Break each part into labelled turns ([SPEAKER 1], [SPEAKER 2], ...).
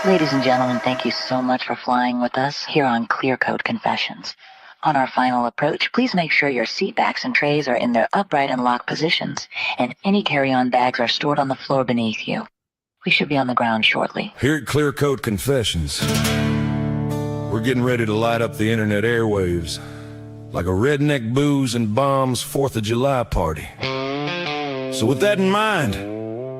[SPEAKER 1] Ladies and gentlemen, thank you so much for flying with us here on Clearcoat Confessions. On our final approach, please make sure your seat backs and trays are in their upright and locked positions, and any carry-on bags are stored on the floor beneath you. We should be on the ground shortly.
[SPEAKER 2] Here at Clearcoat Confessions, we're getting ready to light up the internet airwaves like a redneck booze and bombs 4th of July party. So with that in mind,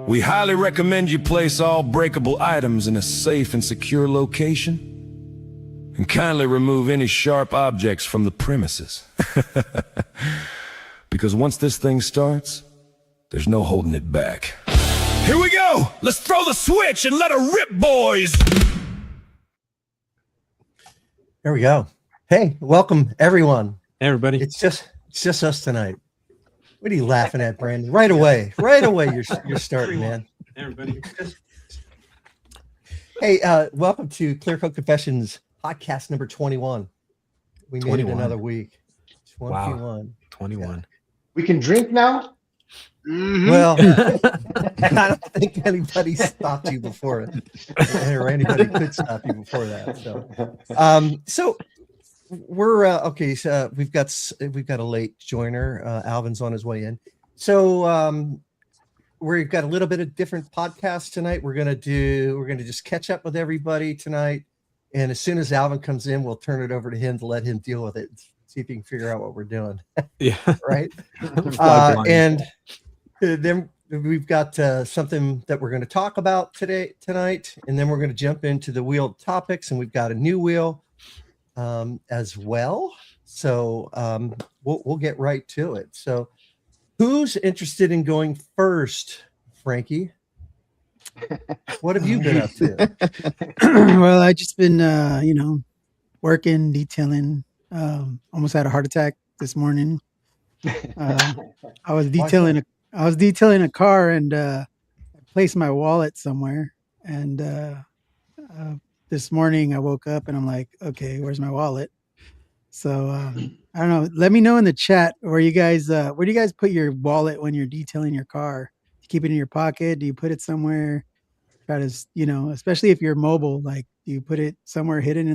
[SPEAKER 2] we highly recommend you place all breakable items in a safe and secure location, and kindly remove any sharp objects from the premises. Because once this thing starts, there's no holding it back. Here we go! Let's throw the switch and let her rip, boys!
[SPEAKER 3] There we go. Hey, welcome everyone.
[SPEAKER 4] Hey, everybody.
[SPEAKER 3] It's just us tonight. What are you laughing at, Brandon? Right away, you're starting, man.
[SPEAKER 4] Hey, everybody.
[SPEAKER 3] Hey, welcome to Clearcoat Confessions podcast number 21. We made it another week. 21.
[SPEAKER 4] Wow. 21.
[SPEAKER 5] We can drink now?
[SPEAKER 3] Mm-hmm. Well, I don't think anybody stopped you before it, or anybody could stop you before that. So we're okay. So we've got a late joiner. Alvin's on his way in. So we've got a little bit of different podcasts tonight. We're gonna just catch up with everybody tonight, and as soon as Alvin comes in, we'll turn it over to him to let him deal with it. See if he can figure out what we're doing.
[SPEAKER 4] Yeah.
[SPEAKER 3] Right. And then we've got something that we're going to talk about tonight, and then we're going to jump into the wheel topics, and we've got a new wheel as well. So we'll get right to it. So who's interested in going first, Frankie? What have you been up to?
[SPEAKER 6] Well, I just been working, detailing. Almost had a heart attack this morning. I was detailing a car, and I placed my wallet somewhere. And this morning I woke up and I'm like, okay, where's my wallet? So I don't know. Let me know in the chat where do you guys put your wallet when you're detailing your car? Do you keep it in your pocket? Do you put it somewhere? Try to, especially if you're mobile, like, do you put it somewhere hidden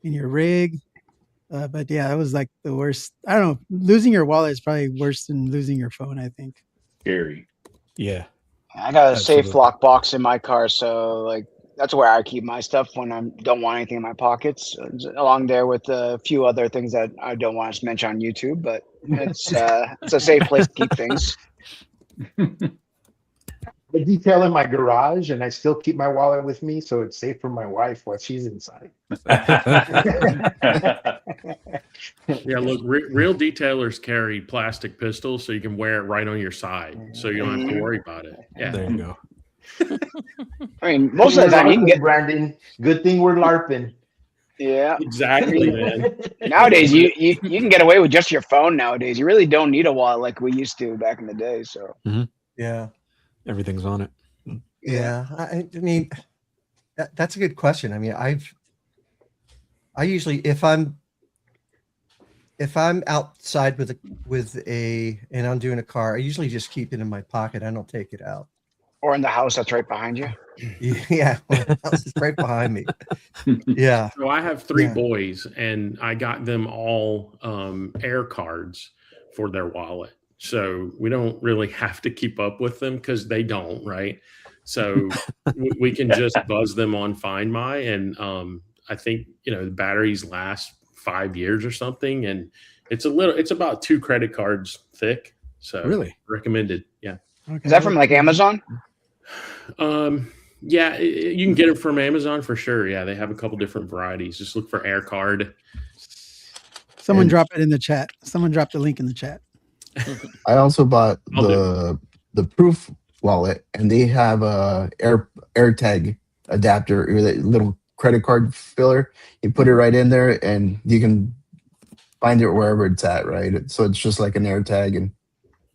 [SPEAKER 6] in your rig? But yeah, that was like the worst. I don't know. Losing your wallet is probably worse than losing your phone, I think.
[SPEAKER 5] Scary.
[SPEAKER 4] Yeah.
[SPEAKER 7] I got a safe lock box in my car, so like that's where I keep my stuff when I don't want anything in my pockets. Along there with a few other things that I don't want to mention on YouTube, but it's a safe place to keep things.
[SPEAKER 5] I detail in my garage, and I still keep my wallet with me, so it's safe for my wife while she's inside.
[SPEAKER 8] Yeah, look, real detailers carry plastic pistols, so you can wear it right on your side, so you don't have to worry about it. Yeah,
[SPEAKER 4] There you go.
[SPEAKER 7] I mean, most of the time you can get
[SPEAKER 5] Brandon. Good thing we're LARPing.
[SPEAKER 7] Yeah,
[SPEAKER 8] exactly, man.
[SPEAKER 7] Nowadays, you can get away with just your phone. Nowadays, you really don't need a wallet like we used to back in the day. So
[SPEAKER 3] Yeah.
[SPEAKER 4] Everything's on it.
[SPEAKER 3] Yeah. I mean, that's a good question. I mean, I usually, if I'm outside and I'm doing a car, I usually just keep it in my pocket. I don't take it out.
[SPEAKER 7] or in the house that's right behind you.
[SPEAKER 3] Yeah, the house is right behind me. Yeah.
[SPEAKER 8] So I have three boys, and I got them all air cards for their wallet. So we don't really have to keep up with them because they don't, right? So we can just buzz them on Find My, and I think the batteries last 5 years or something, and it's about 2 credit cards thick. So
[SPEAKER 4] Really
[SPEAKER 8] recommended, yeah.
[SPEAKER 7] Okay. Is that from like Amazon?
[SPEAKER 8] Yeah, you can get it from Amazon for sure. Yeah, they have a couple different varieties. Just look for Air Card.
[SPEAKER 6] Someone drop it in the chat. Someone dropped the link in the chat.
[SPEAKER 9] I also bought the Proof wallet, and they have a AirTag adapter, or that little credit card filler. You put it right in there, and you can find it wherever it's at, right? So it's just like an AirTag, and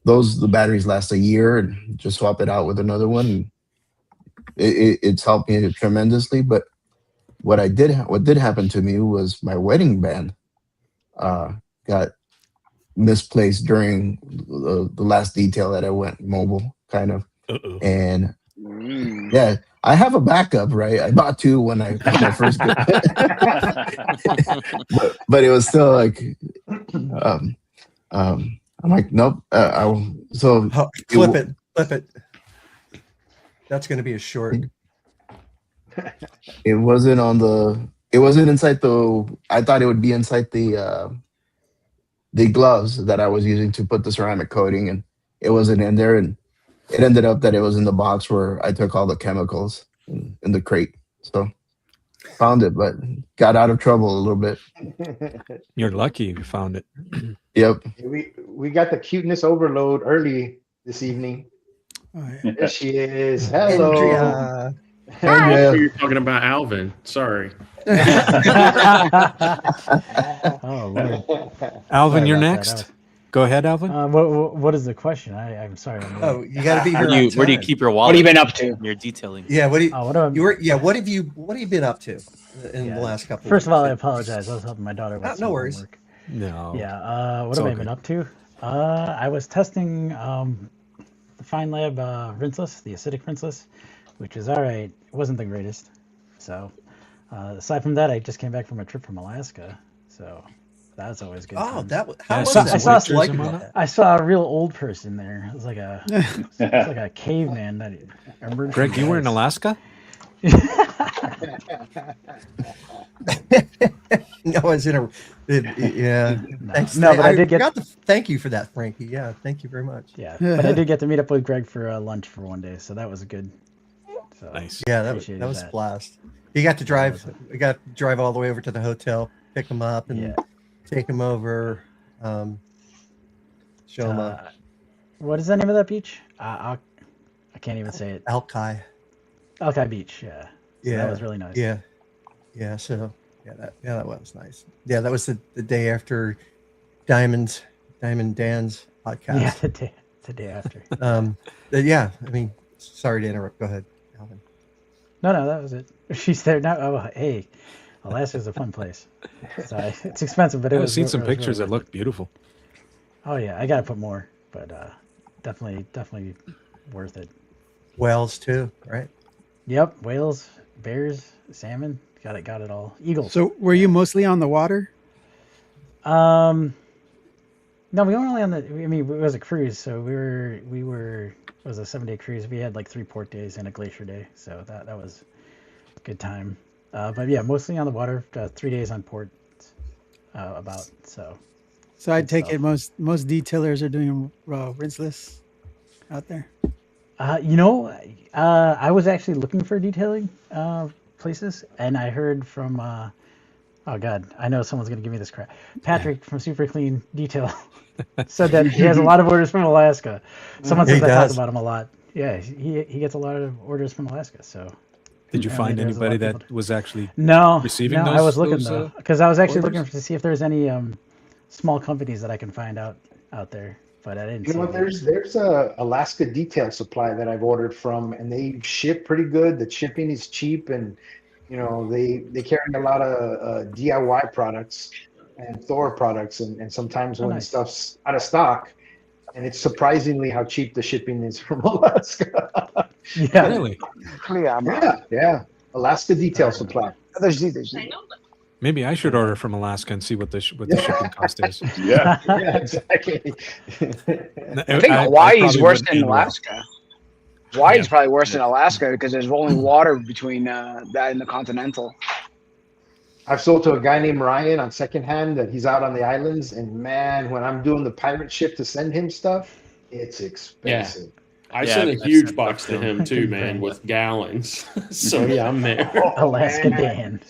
[SPEAKER 9] the batteries last a year, and just swap it out with another one. And it's helped me tremendously. But what did happen to me was my wedding band got misplaced during the last detail that I went mobile, kind of. And yeah, I have a backup, right? I bought 2 when I first got but it was still like I'm like, nope. So
[SPEAKER 3] Flip it. That's going to be a short.
[SPEAKER 9] It wasn't on the. It wasn't inside the. I thought it would be inside the gloves that I was using to put the ceramic coating, and it wasn't in there. And it ended up that it was in the box where I took all the chemicals in the crate. So found it, but got out of trouble a little bit.
[SPEAKER 4] You're lucky you found it.
[SPEAKER 9] Yep.
[SPEAKER 5] We got the cuteness overload early this evening.
[SPEAKER 6] Oh, yeah.
[SPEAKER 5] There she is. Hello.
[SPEAKER 3] Andrea.
[SPEAKER 8] Andrea. You're talking about Alvin. Sorry.
[SPEAKER 10] Oh, Lord.
[SPEAKER 4] Alvin,
[SPEAKER 10] Sorry
[SPEAKER 4] you're
[SPEAKER 10] about that.
[SPEAKER 4] next. Go ahead, Alvin.
[SPEAKER 10] What is the question? I'm sorry.
[SPEAKER 3] Oh, you got to be here.
[SPEAKER 11] Where do you keep your wallet?
[SPEAKER 7] What have you been up to?
[SPEAKER 11] You're detailing.
[SPEAKER 3] Yeah. What do you?
[SPEAKER 10] what am-
[SPEAKER 3] What have you been up to in the last couple?
[SPEAKER 10] First of
[SPEAKER 3] weeks?
[SPEAKER 10] all, I apologize. I was helping my daughter with
[SPEAKER 3] No
[SPEAKER 10] some
[SPEAKER 3] worries.
[SPEAKER 10] homework.
[SPEAKER 4] No.
[SPEAKER 10] Yeah. What
[SPEAKER 4] It's
[SPEAKER 10] have
[SPEAKER 4] all
[SPEAKER 10] I been
[SPEAKER 4] good.
[SPEAKER 10] up to? I was testing the Fine Lab Rinseless, the acidic Rinseless, which is all right. It wasn't the greatest. So aside from that, I just came back from a trip from Alaska. So that's always good.
[SPEAKER 3] Oh,
[SPEAKER 10] times.
[SPEAKER 3] how
[SPEAKER 4] Yeah,
[SPEAKER 3] was
[SPEAKER 4] some
[SPEAKER 3] that?
[SPEAKER 10] I saw
[SPEAKER 3] What'd you like
[SPEAKER 4] pictures
[SPEAKER 3] about
[SPEAKER 4] of
[SPEAKER 3] that?
[SPEAKER 10] I saw a real old person there. It was like a caveman that emerged.
[SPEAKER 4] Greg,
[SPEAKER 10] from
[SPEAKER 4] you
[SPEAKER 10] the
[SPEAKER 4] were in
[SPEAKER 10] ice.
[SPEAKER 4] Alaska?
[SPEAKER 3] No, I was in a. Yeah. Thanks.
[SPEAKER 10] No, but I did get-
[SPEAKER 3] forgot to thank you for that, Frankie. Yeah, thank you very much.
[SPEAKER 10] Yeah, but I did get to meet up with Greg for lunch for one day, so that was good. So,
[SPEAKER 4] Nice.
[SPEAKER 3] Yeah, that
[SPEAKER 10] appreciated
[SPEAKER 3] was a
[SPEAKER 10] that.
[SPEAKER 3] blast. You got to drive. We got to drive all the way over to the hotel, pick him up, and
[SPEAKER 10] Yeah.
[SPEAKER 3] take him over. Show him up.
[SPEAKER 10] What is the name of that beach? I can't even say it.
[SPEAKER 3] Alki.
[SPEAKER 10] Alki Beach. Yeah. So
[SPEAKER 3] Yeah,
[SPEAKER 10] that was really nice.
[SPEAKER 3] Yeah. So that was nice. Yeah, that was the day after Diamond Dan's podcast.
[SPEAKER 10] Yeah, the day after.
[SPEAKER 3] Yeah. I mean, sorry to interrupt. Go ahead, Alvin.
[SPEAKER 10] No, that was it. She's there now. Oh, hey, Alaska's a fun place. So it's expensive, but it
[SPEAKER 4] I've
[SPEAKER 10] was.
[SPEAKER 4] seen some
[SPEAKER 10] it was
[SPEAKER 4] pictures
[SPEAKER 10] really
[SPEAKER 4] that look beautiful.
[SPEAKER 10] Oh yeah, I gotta put more, but definitely worth it.
[SPEAKER 3] Whales too, right?
[SPEAKER 10] Yep, whales, bears, salmon, got it all. Eagles.
[SPEAKER 6] So were you mostly on the water?
[SPEAKER 10] No, we were only on the. I mean, it was a cruise, so we were. It was a 7-day cruise. We had like 3 port days and a glacier day, so that was a good time. But yeah, mostly on the water. 3 days on port. About so.
[SPEAKER 6] So I take it most detailers are doing rinseless out there.
[SPEAKER 10] I was actually looking for detailing places, and I heard from. Oh God, I know someone's gonna give me this crap. Patrick from Super Clean Detail said that he has a lot of orders from Alaska. Someone says I talk about him a lot. Yeah, he gets a lot of orders from Alaska. So.
[SPEAKER 4] Did you find
[SPEAKER 10] there's a lot
[SPEAKER 4] anybody
[SPEAKER 10] of people
[SPEAKER 4] that was actually
[SPEAKER 10] No,
[SPEAKER 4] receiving
[SPEAKER 10] no,
[SPEAKER 4] those?
[SPEAKER 10] I was looking though, because I was actually
[SPEAKER 4] orders?
[SPEAKER 10] looking to see if there's any small companies that I can find out there, but I didn't.
[SPEAKER 5] You know what? There's a Alaska detail supply that I've ordered from, and they ship pretty good. The shipping is cheap, and you know they carry a lot of DIY products and THOR products, and sometimes when
[SPEAKER 10] nice.
[SPEAKER 5] stuff's out of stock, and it's surprisingly how cheap the shipping is from Alaska.
[SPEAKER 10] Yeah,
[SPEAKER 4] Really?
[SPEAKER 5] Yeah. Alaska detail supply.
[SPEAKER 7] There's
[SPEAKER 4] Maybe I should order from Alaska and see what the shipping cost is.
[SPEAKER 5] Yeah, exactly.
[SPEAKER 7] I think Hawaii's worse than Alaska. Hawaii's probably worse than Alaska because there's rolling water between that and the continental.
[SPEAKER 5] I've sold to a guy named Ryan on secondhand that he's out on the islands, and man, when I'm doing the pirate ship to send him stuff, it's expensive.
[SPEAKER 8] I sent a huge box to him too, man, with gallons. So yeah, I'm there.
[SPEAKER 10] Alaska Dan.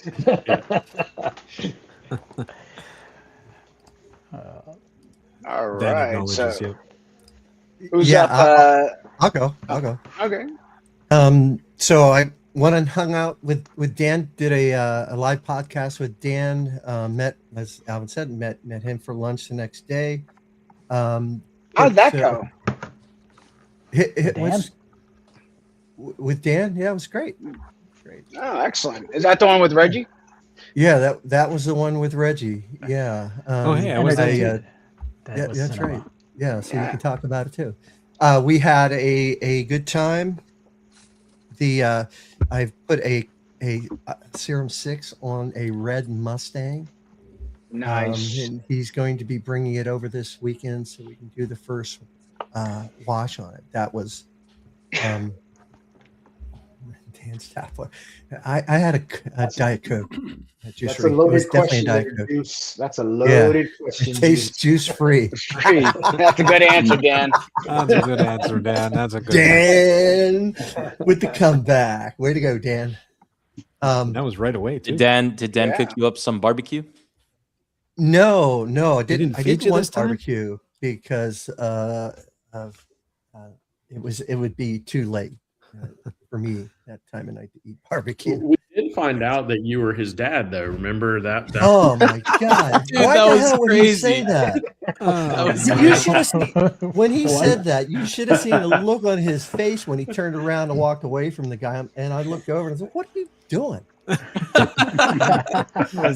[SPEAKER 7] All
[SPEAKER 4] Dan
[SPEAKER 7] right,
[SPEAKER 4] acknowledges
[SPEAKER 7] so
[SPEAKER 4] you.
[SPEAKER 7] who's
[SPEAKER 3] Yeah,
[SPEAKER 7] up?
[SPEAKER 3] I'll go.
[SPEAKER 7] Okay.
[SPEAKER 3] So I went and hung out with Dan. Did a live podcast with Dan. Met, as Alvin said, met him for lunch the next day.
[SPEAKER 7] How'd that go?
[SPEAKER 3] It
[SPEAKER 10] Dan?
[SPEAKER 3] was with Dan. Yeah, it was great. Great.
[SPEAKER 7] Oh, excellent. Is that the one with Reggie?
[SPEAKER 3] Yeah, that was the one with Reggie. Yeah.
[SPEAKER 4] Oh, hey, I was there too.
[SPEAKER 3] Yeah,
[SPEAKER 10] was
[SPEAKER 3] that's
[SPEAKER 10] cinema.
[SPEAKER 3] right. Yeah, so
[SPEAKER 7] Yeah.
[SPEAKER 3] you can talk about it too. We had a good time. I've put a Serum 6 on a red Mustang.
[SPEAKER 7] Nice.
[SPEAKER 3] And he's going to be bringing it over this weekend so we can do the first wash on it. That was Dan Staffler. I had a Diet Coke.
[SPEAKER 5] That's a loaded question. That's a loaded question.
[SPEAKER 3] It tastes juice free.
[SPEAKER 7] That's a good answer, Dan.
[SPEAKER 4] That's a good answer, Dan. That's a good
[SPEAKER 3] Dan with the comeback. Way to go, Dan.
[SPEAKER 4] That was right away too.
[SPEAKER 11] Did Dan cook you up some barbecue?
[SPEAKER 3] No, I didn't. I
[SPEAKER 4] feed
[SPEAKER 3] didn't
[SPEAKER 4] you
[SPEAKER 3] want
[SPEAKER 4] this time?
[SPEAKER 3] barbecue because it would be too late for me that time of night to eat barbecue.
[SPEAKER 8] We did find out that you were his dad, though. Remember that?
[SPEAKER 3] Oh my God!
[SPEAKER 11] Dude,
[SPEAKER 3] Why
[SPEAKER 11] that
[SPEAKER 3] the
[SPEAKER 11] was
[SPEAKER 3] hell would he
[SPEAKER 11] crazy.
[SPEAKER 3] say that?
[SPEAKER 11] That
[SPEAKER 3] You should have seen when he said that. You should have seen the look on his face when he turned around and walked away from the guy. And I looked over and I said, "What are you doing?"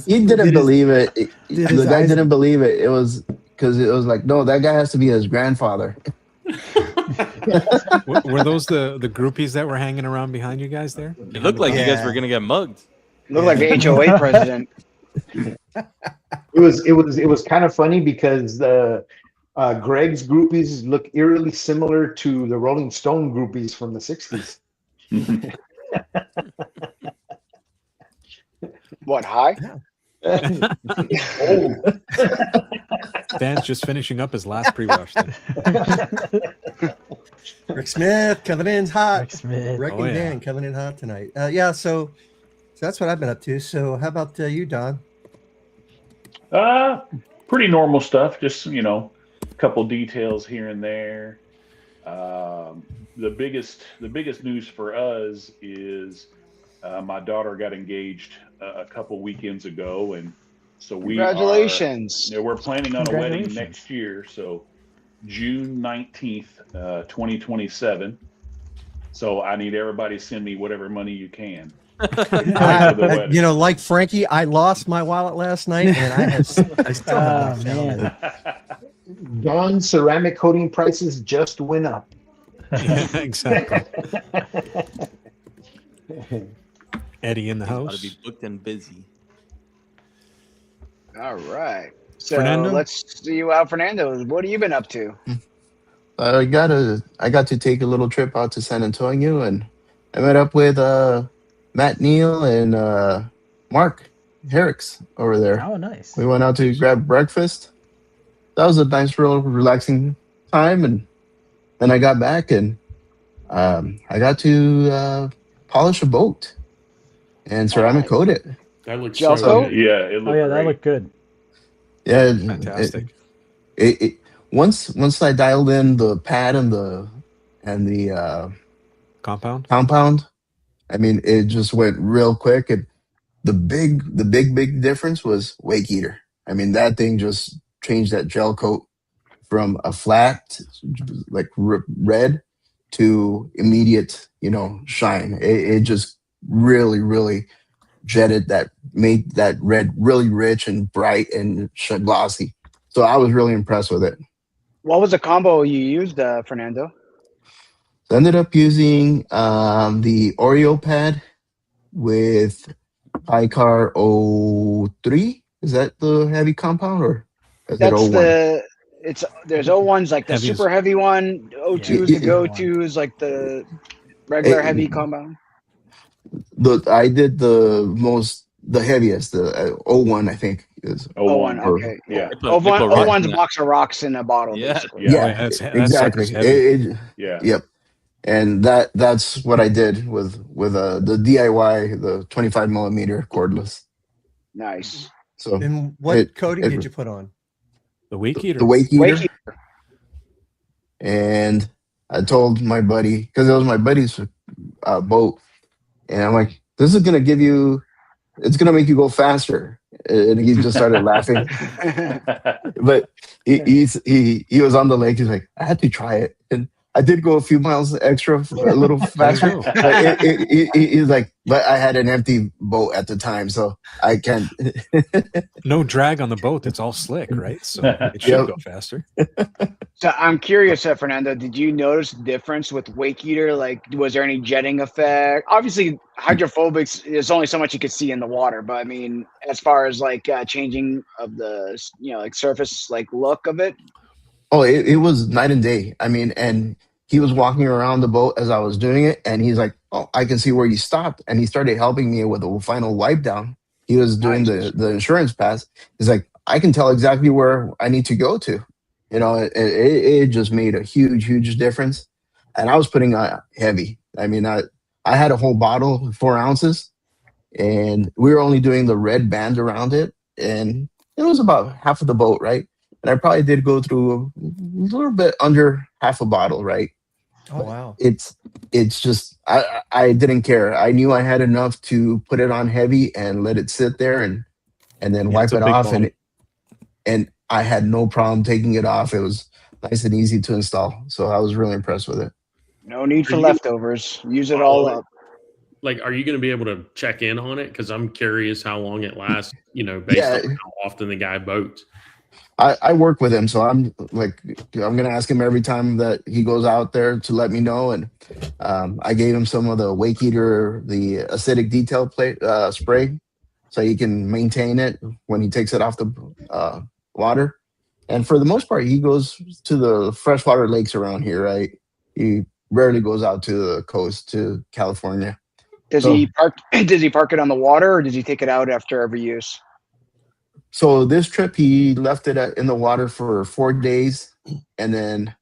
[SPEAKER 9] He didn't believe it.
[SPEAKER 6] his
[SPEAKER 9] The guy
[SPEAKER 6] eyes-
[SPEAKER 9] didn't believe it. It was because it was like, no, that guy has to be his grandfather.
[SPEAKER 4] Were those the groupies that were hanging around behind you guys there?
[SPEAKER 11] It looked like you guys
[SPEAKER 3] Yeah.
[SPEAKER 11] were gonna get mugged.
[SPEAKER 7] Looked like the HOA president.
[SPEAKER 5] It was kind of funny because the Greg's groupies look eerily similar to the Rolling Stone groupies from the 60s.
[SPEAKER 7] What, high?
[SPEAKER 5] Oh,
[SPEAKER 4] Dan's just finishing up his last pre-wash. Then.
[SPEAKER 3] Rick Smith coming in hot.
[SPEAKER 10] Rick Smith.
[SPEAKER 3] Rick
[SPEAKER 4] Oh,
[SPEAKER 3] and
[SPEAKER 4] yeah.
[SPEAKER 3] Dan coming in hot tonight. Yeah, so that's what I've been up to. So how about you, Don?
[SPEAKER 12] Pretty normal stuff. Just a couple details here and there. The biggest news for us is my daughter got engaged a couple weekends ago, and so
[SPEAKER 7] Congratulations.
[SPEAKER 12] we're planning on a wedding
[SPEAKER 10] Congratulations.
[SPEAKER 12] next year. So June 19th, 2027. So I need everybody to send me whatever money you can. For the wedding.
[SPEAKER 3] Like Frankie, I lost my wallet last night, and I still have not found
[SPEAKER 10] man.
[SPEAKER 3] it.
[SPEAKER 5] Dawn's ceramic coating prices just went up.
[SPEAKER 4] Yeah, exactly. Eddie in the
[SPEAKER 11] Got to
[SPEAKER 4] house.
[SPEAKER 11] be booked and busy.
[SPEAKER 7] All right. So
[SPEAKER 4] Fernando?
[SPEAKER 7] let's see you out, Fernando. What have you been up to?
[SPEAKER 9] I got to take a little trip out to San Antonio, and I met up with Matt Neal and Mark Herricks over there.
[SPEAKER 10] Oh, nice.
[SPEAKER 9] We went out to grab breakfast. That was a nice, real relaxing time, and then I got back and I got to polish a boat and ceramic coat it.
[SPEAKER 8] That looks
[SPEAKER 7] Gel
[SPEAKER 8] so
[SPEAKER 7] coat?
[SPEAKER 8] good.
[SPEAKER 12] Yeah, it looked
[SPEAKER 10] Oh yeah, that
[SPEAKER 12] great.
[SPEAKER 10] looked good.
[SPEAKER 9] Yeah,
[SPEAKER 4] Fantastic.
[SPEAKER 9] Once I dialed in the pad and the
[SPEAKER 4] Compound.
[SPEAKER 9] compound, I mean, it just went real quick. And the big difference was Wakeater. I mean, that thing just changed that gel coat from a flat, like red, to immediate, shine. It just really jetted that, made that red really rich and bright and glossy. So I was really impressed with it.
[SPEAKER 7] What was the combo you used, Fernando?
[SPEAKER 9] So I ended up using the Oreo pad with Icar 03. Is that the heavy compound, or is
[SPEAKER 7] That's
[SPEAKER 9] it 01?
[SPEAKER 7] There's 01's like the
[SPEAKER 4] Heaviest.
[SPEAKER 7] super heavy one. 02 is the go-to, is like the regular heavy compound.
[SPEAKER 9] I did the heaviest, the 01, I think is.
[SPEAKER 7] 01,
[SPEAKER 9] or-
[SPEAKER 7] okay.
[SPEAKER 12] Yeah,
[SPEAKER 11] They put
[SPEAKER 7] 01's
[SPEAKER 11] rocks
[SPEAKER 7] a
[SPEAKER 11] in that.
[SPEAKER 7] box of rocks in a bottle,
[SPEAKER 11] Yeah.
[SPEAKER 7] basically.
[SPEAKER 9] Yeah,
[SPEAKER 4] that's
[SPEAKER 9] exactly.
[SPEAKER 4] heavy.
[SPEAKER 12] yeah.
[SPEAKER 9] Yep. And that's what I did with the DIY, the 25 millimeter cordless.
[SPEAKER 7] Nice.
[SPEAKER 9] So
[SPEAKER 3] And what
[SPEAKER 9] It-
[SPEAKER 3] coating
[SPEAKER 9] it-
[SPEAKER 3] did you put on?
[SPEAKER 4] The Wakeater.
[SPEAKER 9] the Wakeater.
[SPEAKER 7] Wakeater.
[SPEAKER 9] And I told my buddy, because it was my buddy's boat, and I'm like, "This is gonna it's gonna make you go faster." And he just started laughing. But he was on the lake. He's like, "I had to try it," and I did go a few miles extra, a little faster. But it's like, but I had an empty boat at the time, so I can't.
[SPEAKER 4] No drag on the boat. It's all slick, right? So it should go faster.
[SPEAKER 7] So I'm curious, Fernando, did you notice the difference with Wakeater? Like, was there any jetting effect? Obviously, hydrophobics, there's only so much you could see in the water, but I mean, as far as like changing of the, like surface, like look of it.
[SPEAKER 9] Oh, it was night and day. I mean, and he was walking around the boat as I was doing it, and he's like, "Oh, I can see where you stopped," and he started helping me with the final wipe down. He was doing the insurance pass. He's like, "I can tell exactly where I need to go to." It just made a huge difference. And I was putting on heavy. I mean, I had a whole bottle, 4 ounces, and we were only doing the red band around it, and it was about half of the boat, right? And I probably did go through a little bit under half a bottle, right?
[SPEAKER 3] Oh wow!
[SPEAKER 9] It's just I didn't care. I knew I had enough to put it on heavy and let it sit there and then wipe it off, and I had no problem taking it off. It was nice and easy to install, so I was really impressed with it.
[SPEAKER 7] No need for leftovers. Use it all up.
[SPEAKER 8] Like, are you going to be able to check in on it? Because I'm curious how long it lasts. Based on how often the guy boats.
[SPEAKER 9] I work with him, so I'm going to ask him every time that he goes out there to let me know. And I gave him some of the Wakeater, the acidic detail spray, so he can maintain it when he takes it off the water. And for the most part, he goes to the freshwater lakes around here, right? He rarely goes out to the coast to California.
[SPEAKER 7] Does he park it on the water, or does he take it out after every use?
[SPEAKER 9] So this trip, he left it in the water for 4 days, and then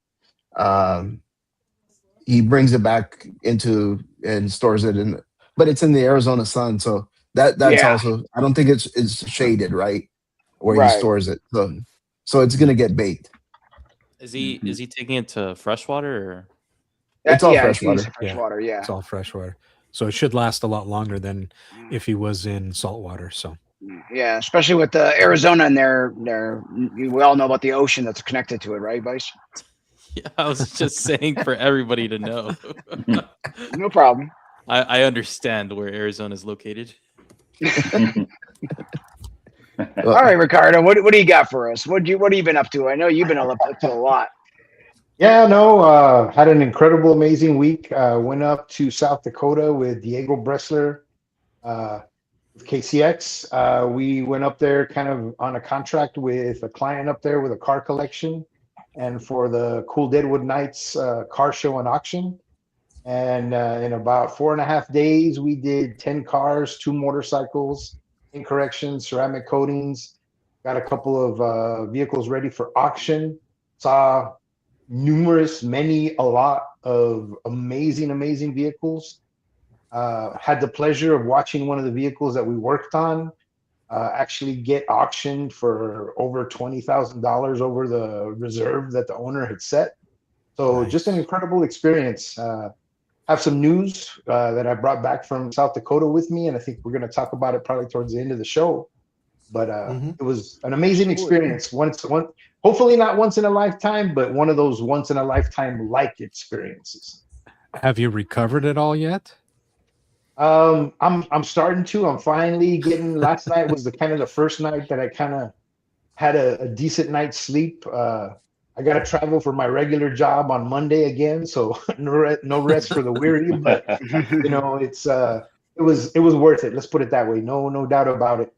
[SPEAKER 9] he brings it back into and stores it in. But it's in the Arizona sun, so that's also. I don't think it's shaded, right, where he stores it. So it's gonna get baked.
[SPEAKER 11] Is he taking it to freshwater? Or?
[SPEAKER 9] It's all freshwater.
[SPEAKER 7] Freshwater, yeah.
[SPEAKER 4] It's all freshwater. So it should last a lot longer than if he was in saltwater. So.
[SPEAKER 7] Yeah, especially with Arizona and their we all know about the ocean that's connected to it, right, Vice?
[SPEAKER 11] Yeah, I was just saying for everybody to know.
[SPEAKER 7] No problem.
[SPEAKER 11] I understand where Arizona is located.
[SPEAKER 7] All right, Ricardo, what do you got for us? What have you been up to? I know you've been up to a lot.
[SPEAKER 5] Yeah, no, had an incredible, amazing week. Went up to South Dakota with Diego Bressler. With KCX, we went up there kind of on a contract with a client up there with a car collection, and for the Cool Deadwood Nights car show and auction. And in about 4.5 days, we did 10 cars, 2 motorcycles, paint corrections, ceramic coatings, got a couple of vehicles ready for auction, saw a lot of amazing vehicles. Had the pleasure of watching one of the vehicles that we worked on actually get auctioned for over $20,000 over the reserve that the owner had set. So just an incredible experience. Have some news that I brought back from South Dakota with me, and I think we're going to talk about it probably towards the end of the show. But it was an amazing experience. Hopefully not once in a lifetime, but one of those once in a lifetime like experiences.
[SPEAKER 4] Have you recovered it all yet?
[SPEAKER 5] I'm starting to. I'm finally getting. Last night was the first night that I kind of had a decent night's sleep. I got to travel for my regular job on Monday again, so no rest for the weary. But it was worth it. Let's put it that way. No doubt about it.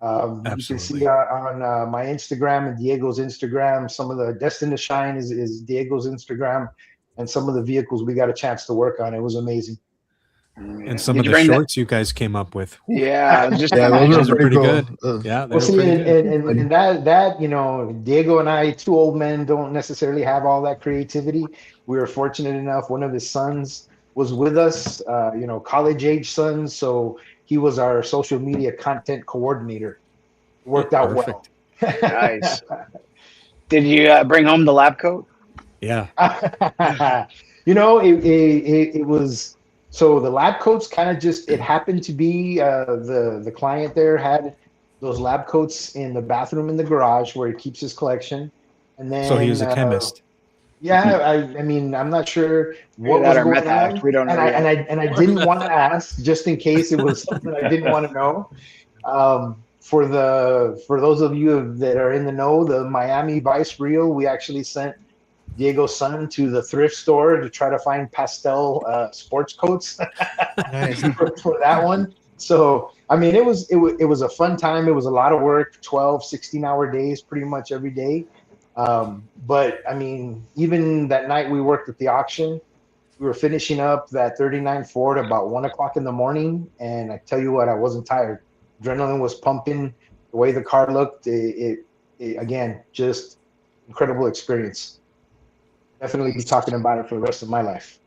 [SPEAKER 5] You can see on my Instagram and Diego's Instagram, some of the Destined to Shine is Diego's Instagram, and some of the vehicles we got a chance to work on. It was amazing.
[SPEAKER 4] And some of the shorts you guys came up with.
[SPEAKER 7] Yeah,
[SPEAKER 4] those are pretty good. Yeah,
[SPEAKER 5] well, see, and that Diego and I, 2 old men, don't necessarily have all that creativity. We were fortunate enough. One of his sons was with us, college age sons. So he was our social media content coordinator. It worked out well.
[SPEAKER 7] Nice. Did you bring home the lab coat?
[SPEAKER 4] Yeah.
[SPEAKER 5] It was. So the lab coats kind of it happened to be the client there had those lab coats in the bathroom in the garage where he keeps his collection. And then
[SPEAKER 4] so he was a chemist.
[SPEAKER 5] Yeah, I mean, I'm not sure what
[SPEAKER 7] that
[SPEAKER 5] was
[SPEAKER 7] or
[SPEAKER 5] going
[SPEAKER 7] meth act.
[SPEAKER 5] on,
[SPEAKER 7] We don't know yet.
[SPEAKER 5] I didn't want to ask just in case it was something I didn't want to know. For those of you that are in the know, the Miami Vice reel, we actually sent Diego's son to the thrift store to try to find pastel sports coats
[SPEAKER 3] Nice.
[SPEAKER 5] for that one. So I mean, it was a fun time. It was a lot of work, 12, 16-hour days, pretty much every day. But I mean, even that night we worked at the auction, we were finishing up that 39 Ford about 1 o'clock in the morning, and I tell you what, I wasn't tired. Adrenaline was pumping. The way the car looked, it again, just incredible experience. Definitely be talking about it for the rest of my life.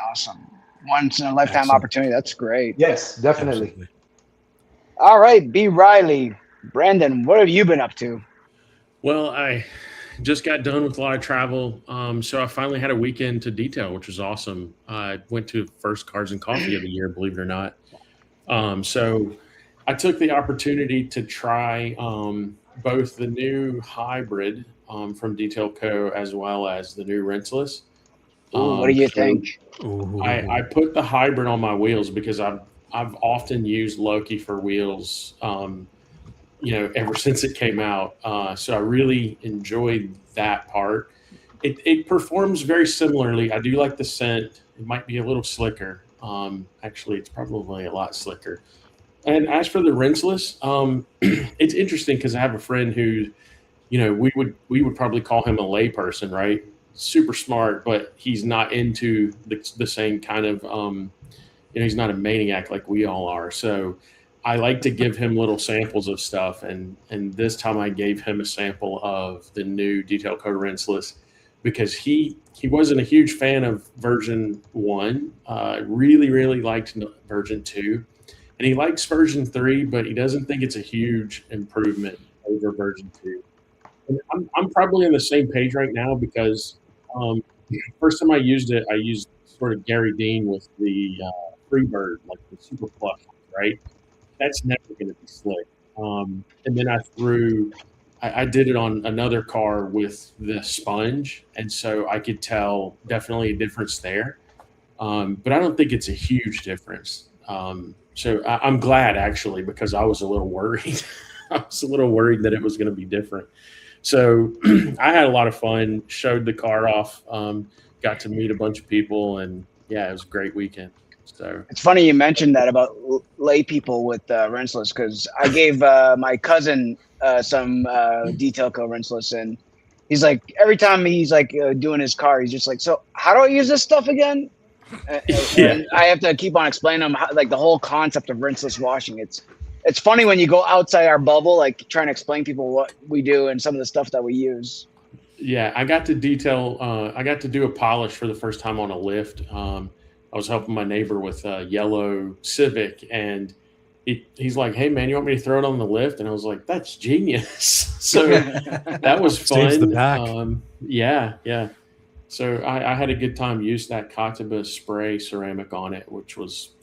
[SPEAKER 7] Awesome. Once in a lifetime
[SPEAKER 4] Excellent.
[SPEAKER 7] opportunity. That's great.
[SPEAKER 5] Yes, definitely.
[SPEAKER 4] Absolutely.
[SPEAKER 7] All right, B. Riley. Brandon, what have you been up to?
[SPEAKER 8] Well, I just got done with a lot of travel, so I finally had a weekend to detail, which was awesome. I went to first Cars and Coffee of the year, believe it or not. So I took the opportunity to try both the new hybrid from Detail Co. as well as the new Rinseless.
[SPEAKER 7] What do you think?
[SPEAKER 8] I put the hybrid on my wheels because I've often used Loki for wheels, ever since it came out. So I really enjoyed that part. It performs very similarly. I do like the scent. It might be a little slicker. Actually, it's probably a lot slicker. And as for the Rinseless, it's interesting because I have a friend who, we would probably call him a layperson, right? Super smart, but he's not into the same kind of, he's not a maniac like we all are. So I like to give him little samples of stuff. And this time I gave him a sample of the new Detail Co. Rinseless because he wasn't a huge fan of version 1, really, really liked version 2. And he likes version 3, but he doesn't think it's a huge improvement over version 2. And I'm probably on the same page right now because first time I used it, I used sort of Gary Dean with the Freebird, like the Super Plush, right? That's never going to be slick. And then I did it on another car with the sponge, and so I could tell definitely a difference there. But I don't think it's a huge difference. So I'm glad actually because I was a little worried. I was a little worried that it was going to be different. So I had a lot of fun, showed the car off, got to meet a bunch of people, and yeah, it was a great weekend. So
[SPEAKER 7] It's funny you mentioned that about lay people with Rinseless because I gave my cousin some Detail Co. Rinseless, and he's like, every time he's like doing his car, he's just like, so how do I use this stuff again? And I have to keep on explaining them like the whole concept of rinseless washing. It's funny when you go outside our bubble, like trying to explain people what we do and some of the stuff that we use.
[SPEAKER 8] Yeah, I got to do a polish for the first time on a lift. I was helping my neighbor with a yellow Civic, and he's like, "Hey, man, you want me to throw it on the lift?" And I was like, "That's genius!" So that was fun.
[SPEAKER 4] Saves the back.
[SPEAKER 8] Yeah. So I had a good time. Used that Katiba spray ceramic on it, which was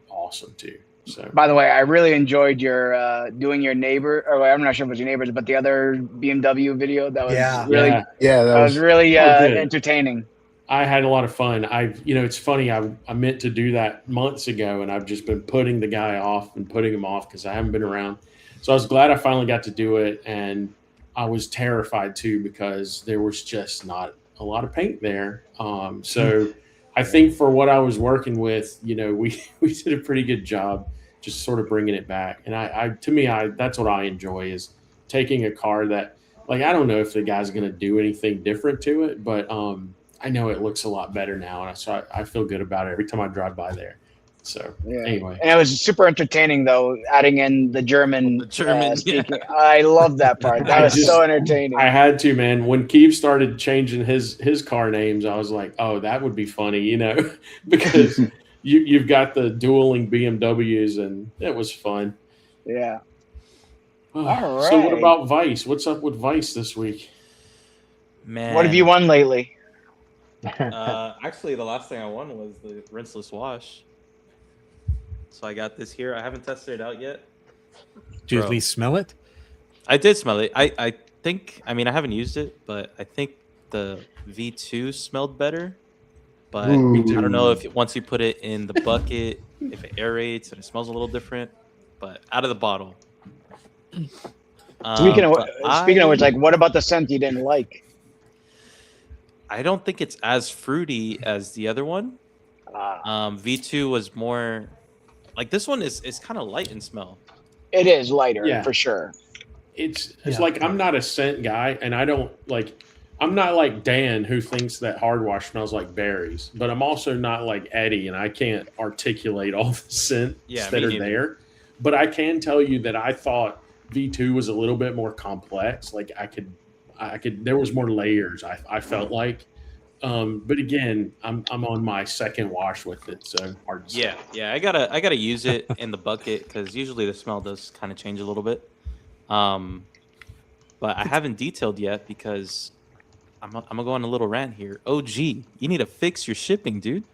[SPEAKER 8] awesome too. So,
[SPEAKER 7] by the way, I really enjoyed your doing your neighbor, or I'm not sure if it was your neighbors, but the other BMW video that was that was really entertaining.
[SPEAKER 8] I had a lot of fun. It's funny. I meant to do that months ago, and I've just been putting the guy off and putting him off because I haven't been around. So I was glad I finally got to do it, and I was terrified too because there was just not a lot of paint there. So I think for what I was working with, we did a pretty good job just sort of bringing it back. And to me, that's what I enjoy is taking a car that, like, I don't know if the guy's going to do anything different to it, but I know it looks a lot better now. And so I feel good about it every time I drive by there. So anyway.
[SPEAKER 7] And it was super entertaining though, adding in the German speaking. Yeah. I love that part. That was so entertaining.
[SPEAKER 8] I had to, man. When Keeve started changing his car names, I was like, oh, that would be funny, because you've got the dueling BMWs, and it was fun.
[SPEAKER 7] Yeah.
[SPEAKER 8] All right. So what about Vice? What's up with Vice this week?
[SPEAKER 11] Man.
[SPEAKER 7] What have you won lately?
[SPEAKER 11] Actually, the last thing I won was the rinseless wash. So I got this here. I haven't tested it out yet.
[SPEAKER 4] Did you at least smell it?
[SPEAKER 11] I did smell it. I think, I haven't used it, but I think the V2 smelled better, but
[SPEAKER 5] Ooh.
[SPEAKER 11] I don't know if once you put it in the bucket, if it aerates and it smells a little different. But out of the bottle.
[SPEAKER 7] Speaking of
[SPEAKER 11] I
[SPEAKER 7] which, like, what about the scent you didn't like?
[SPEAKER 11] don't think it's as fruity as the other one. V2 was more like this one is kind of light in smell.
[SPEAKER 7] It is lighter
[SPEAKER 8] Yeah.
[SPEAKER 7] for sure.
[SPEAKER 8] It's
[SPEAKER 6] Yeah.
[SPEAKER 8] like I'm not a scent guy, and I don't like. I'm not like Dan who thinks that hard wash smells like berries, but I'm also not like Eddie, and I can't articulate all the scents
[SPEAKER 11] Yeah,
[SPEAKER 8] that
[SPEAKER 11] me
[SPEAKER 8] are
[SPEAKER 11] neither.
[SPEAKER 8] there. But I can tell you that I thought V2 was a little bit more complex. Like I could. There was more layers. I felt like. But again, I'm on my second wash with it, so hard to say.
[SPEAKER 11] Yeah. I gotta use it in the bucket because usually the smell does kind of change a little bit. But I haven't detailed yet because I'm gonna go on a little rant here. OG, you need to fix your shipping, dude.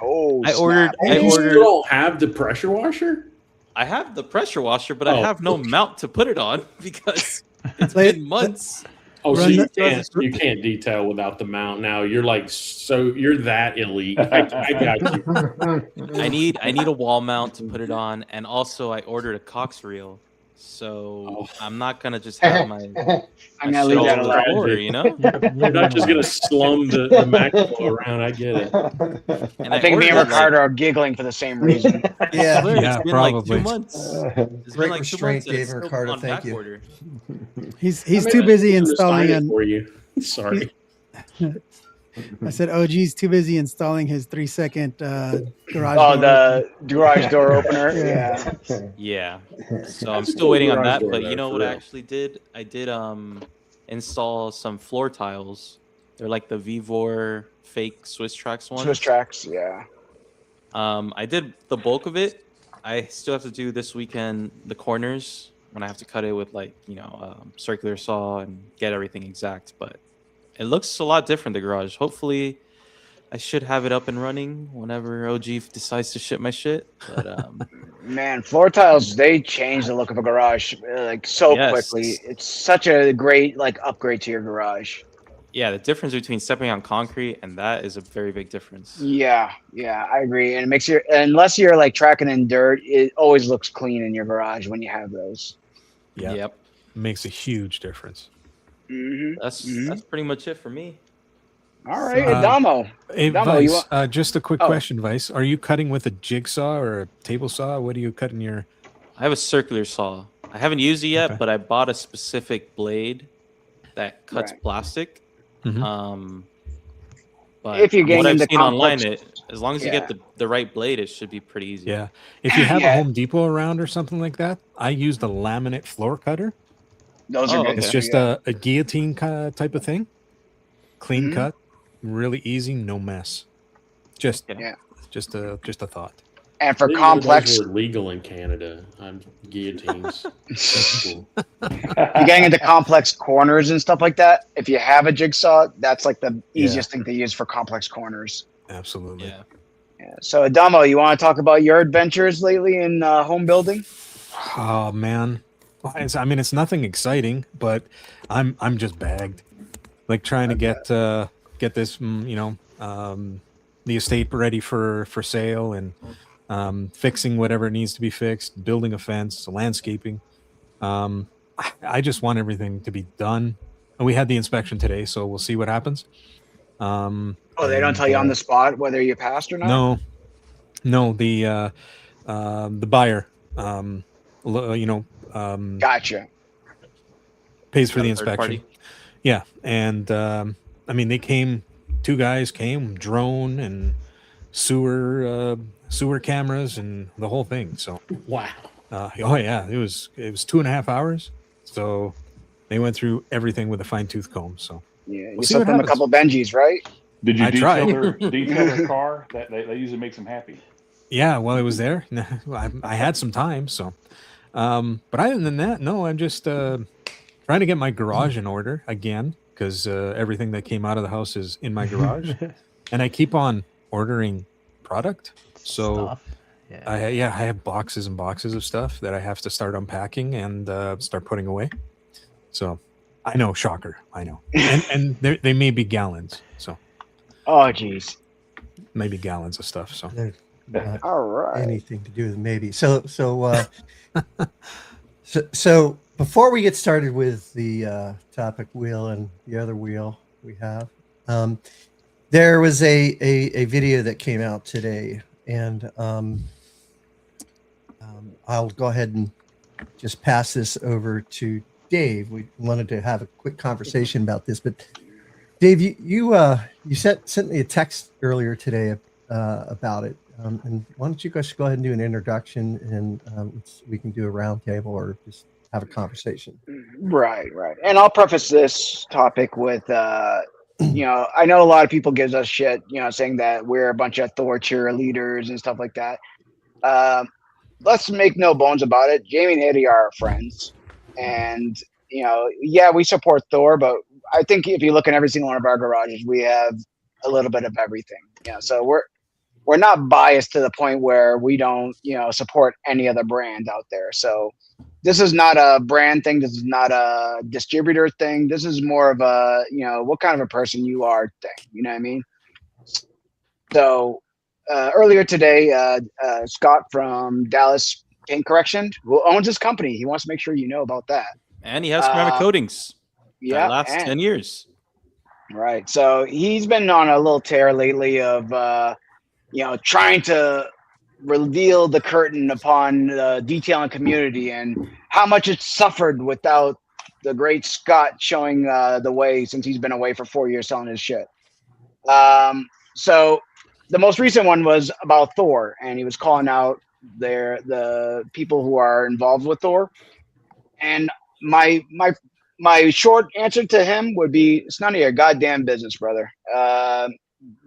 [SPEAKER 7] Oh,
[SPEAKER 11] I
[SPEAKER 7] snap.
[SPEAKER 11] ordered.
[SPEAKER 8] And you still don't have the pressure washer?
[SPEAKER 11] I have the pressure washer, but I have no mount to put it on because it's
[SPEAKER 6] Like-
[SPEAKER 11] been months.
[SPEAKER 8] Oh, so
[SPEAKER 6] Run
[SPEAKER 8] you
[SPEAKER 6] the-
[SPEAKER 8] can't detail without the mount now. You're like you're that elite. I got you.
[SPEAKER 11] I need a wall mount to put it on, and also I ordered a Cox reel, so I'm not gonna just have my
[SPEAKER 7] I'm gonna leave that
[SPEAKER 11] on the
[SPEAKER 7] alone.
[SPEAKER 11] floor, you know.
[SPEAKER 8] You're not just gonna slum the MacBook around. I get it.
[SPEAKER 11] And
[SPEAKER 7] I think me and
[SPEAKER 11] ordered it,
[SPEAKER 7] Ricardo are giggling for the same reason.
[SPEAKER 3] Yeah.
[SPEAKER 11] Swear,
[SPEAKER 4] Yeah,
[SPEAKER 11] it's been
[SPEAKER 4] probably.
[SPEAKER 11] like 2 months. It's
[SPEAKER 3] Great
[SPEAKER 11] been like 2
[SPEAKER 3] restraint,
[SPEAKER 11] months and
[SPEAKER 3] Dave
[SPEAKER 11] it's
[SPEAKER 3] and
[SPEAKER 11] still
[SPEAKER 3] Ricardo,
[SPEAKER 11] on
[SPEAKER 3] thank
[SPEAKER 11] back
[SPEAKER 3] you.
[SPEAKER 11] order.
[SPEAKER 6] He's
[SPEAKER 8] I
[SPEAKER 6] too
[SPEAKER 8] mean,
[SPEAKER 6] busy
[SPEAKER 8] I can
[SPEAKER 6] installing
[SPEAKER 8] sign it
[SPEAKER 6] an.
[SPEAKER 8] for you. Sorry.
[SPEAKER 6] I said OG's too busy installing his 3-second garage
[SPEAKER 7] Oh,
[SPEAKER 6] door.
[SPEAKER 7] the garage door opener.
[SPEAKER 6] Yeah.
[SPEAKER 7] Yeah.
[SPEAKER 11] Yeah. So I'm still waiting on
[SPEAKER 8] Garage
[SPEAKER 11] that.
[SPEAKER 8] door,
[SPEAKER 11] But
[SPEAKER 8] though,
[SPEAKER 11] you know
[SPEAKER 8] for
[SPEAKER 11] what I
[SPEAKER 8] real.
[SPEAKER 11] actually did? I did install some floor tiles. They're like the VVOR fake Swiss Tracks ones.
[SPEAKER 7] Swiss tracks. Yeah.
[SPEAKER 11] I did the bulk of it. I still have to do this weekend the corners when I have to cut it with like circular saw and get everything exact. But it looks a lot different, the garage. Hopefully, I should have it up and running whenever OG decides to ship my shit. But
[SPEAKER 7] Man, floor tiles, they change the look of a garage like so
[SPEAKER 11] Yes.
[SPEAKER 7] quickly. It's such a great like upgrade to your garage.
[SPEAKER 11] yeah, the difference between stepping on concrete and that is a very big difference.
[SPEAKER 7] Yeah, I agree. And it makes unless you're like tracking in dirt, it always looks clean in your garage when you have those.
[SPEAKER 4] Yeah.
[SPEAKER 11] Yep.
[SPEAKER 4] Makes a huge difference.
[SPEAKER 11] That's pretty much it for me.
[SPEAKER 7] All right,
[SPEAKER 4] Uh,
[SPEAKER 7] Adamo.
[SPEAKER 4] Hey,
[SPEAKER 7] Adamo, you
[SPEAKER 4] Vice, just a quick
[SPEAKER 7] Oh.
[SPEAKER 4] question, Vice. Are you cutting with a jigsaw or a table saw? What are you cutting your?
[SPEAKER 11] I have a circular saw. I haven't used it yet,
[SPEAKER 4] Okay.
[SPEAKER 11] but I bought a specific blade that cuts
[SPEAKER 7] Right.
[SPEAKER 11] plastic.
[SPEAKER 4] Mhm.
[SPEAKER 11] But
[SPEAKER 7] If you're getting
[SPEAKER 11] what I've
[SPEAKER 7] into
[SPEAKER 11] seen online,
[SPEAKER 7] complex-
[SPEAKER 11] as long as you get the right blade, it should be pretty easy.
[SPEAKER 4] Yeah. If you have
[SPEAKER 7] Yeah.
[SPEAKER 4] a Home Depot around or something like that, I use the laminate floor cutter.
[SPEAKER 7] Those are
[SPEAKER 11] Oh,
[SPEAKER 7] good.
[SPEAKER 4] It's
[SPEAKER 11] Okay.
[SPEAKER 4] just a guillotine type of thing. Clean
[SPEAKER 7] Mhm.
[SPEAKER 4] cut, really easy, no mess. Just
[SPEAKER 11] Yeah.
[SPEAKER 4] just a thought.
[SPEAKER 7] And for
[SPEAKER 8] Didn't know
[SPEAKER 7] complex,
[SPEAKER 8] those were legal in Canada. Guillotines. That's cool.
[SPEAKER 7] you're getting into complex corners and stuff like that. If you have a jigsaw, that's like the easiest thing to use for complex corners.
[SPEAKER 4] Absolutely.
[SPEAKER 11] Yeah.
[SPEAKER 7] Yeah. So Adamo, you want to talk about your adventures lately in home building?
[SPEAKER 4] Oh man, well, it's nothing exciting, but I'm just bagged. Like trying to get this, the estate ready for sale and fixing whatever needs to be fixed, building a fence, landscaping. I just want everything to be done. And we had the inspection today, so we'll see what happens.
[SPEAKER 7] Oh, they don't tell you on the spot whether you passed or not?
[SPEAKER 4] No, the buyer,
[SPEAKER 7] Gotcha.
[SPEAKER 4] pays for
[SPEAKER 11] Not
[SPEAKER 4] the
[SPEAKER 11] a third
[SPEAKER 4] inspection.
[SPEAKER 11] party?
[SPEAKER 4] Yeah, and they came. 2 guys came, drone and sewer cameras and the whole thing. So
[SPEAKER 8] Wow.
[SPEAKER 4] oh yeah, it was 2.5 hours. So they went through everything with a fine tooth comb. So
[SPEAKER 7] Yeah, you
[SPEAKER 4] we'll see
[SPEAKER 7] sent
[SPEAKER 4] what
[SPEAKER 7] them a
[SPEAKER 4] happens.
[SPEAKER 7] couple Benjis, right?
[SPEAKER 12] Did you
[SPEAKER 4] I
[SPEAKER 12] detail
[SPEAKER 4] tried.
[SPEAKER 12] their car? That usually makes them happy.
[SPEAKER 4] Yeah, well, it was there. I had some time, so. But other than that, no, I'm just trying to get my garage in order again because everything that came out of the house is in my garage, and I keep on ordering product. So
[SPEAKER 10] Stuff.
[SPEAKER 4] I have boxes and boxes of stuff that I have to start unpacking and start putting away. So I know, shocker. I know, and they may be gallons. So.
[SPEAKER 7] Oh, geez.
[SPEAKER 4] Maybe gallons of stuff. So.
[SPEAKER 7] All right.
[SPEAKER 3] Anything to do with maybe. So before we get started with the topic wheel and the other wheel we have, there was a video that came out today, and I'll go ahead and just pass this over to Dave. We wanted to have a quick conversation about this, but Dave, you sent me a text earlier today about it. And why don't you guys go ahead and do an introduction, and we can do a roundtable or just have a conversation.
[SPEAKER 7] Right. And I'll preface this topic with, I know a lot of people gives us shit, saying that we're a bunch of THOR cheerleaders and stuff like that. Let's make no bones about it. Jamie and Eddie are our friends, and we support THOR, but I think if you look in every single one of our garages, we have a little bit of everything. So we're not biased to the point where we don't, support any other brand out there. So this is not a brand thing. This is not a distributor thing. This is more of a, what kind of a person you are thing. You know what I mean? So earlier today, Scott from Dallas Paint Correction, who owns his company, he wants to make sure you know about that.
[SPEAKER 11] And he has ceramic coatings.
[SPEAKER 7] Yeah.
[SPEAKER 11] Last 10 years.
[SPEAKER 7] Right. So he's been on a little tear lately of, trying to reveal the curtain upon the detailing community and how much it's suffered without the great Scott showing the way since he's been away for 4 years selling his shit. So the most recent one was about THOR, and he was calling out the people who are involved with THOR. And my short answer to him would be, it's none of your goddamn business, brother.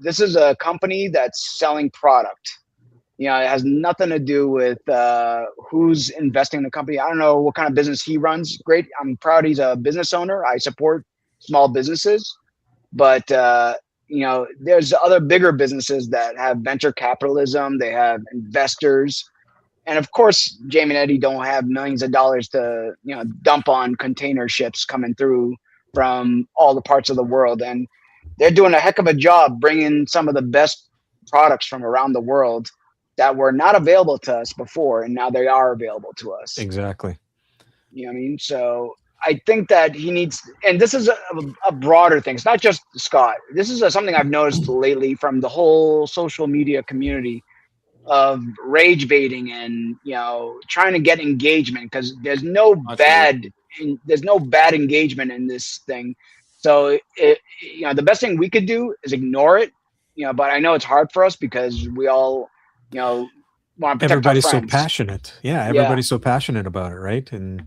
[SPEAKER 7] This is a company that's selling product. It has nothing to do with who's investing in the company. I don't know what kind of business he runs. Great. I'm proud he's a business owner. I support small businesses. But, there's other bigger businesses that have venture capitalism. They have investors. And, of course, Jamie and Eddie don't have millions of dollars to, dump on container ships coming through from all the parts of the world. And they're doing a heck of a job bringing some of the best products from around the world that were not available to us before, and now they are available to us.
[SPEAKER 4] Exactly.
[SPEAKER 7] You know what I mean? So I think that he needs, and this is a broader thing. It's not just Scott. This is something I've noticed lately from the whole social media community of rage baiting and, trying to get engagement, because there's no bad engagement in this thing. So the best thing we could do is ignore it, but I know it's hard for us because we all, want to protect
[SPEAKER 4] everybody's
[SPEAKER 7] our
[SPEAKER 4] so
[SPEAKER 7] friends.
[SPEAKER 4] passionate. Yeah, everybody's so passionate about it, right? And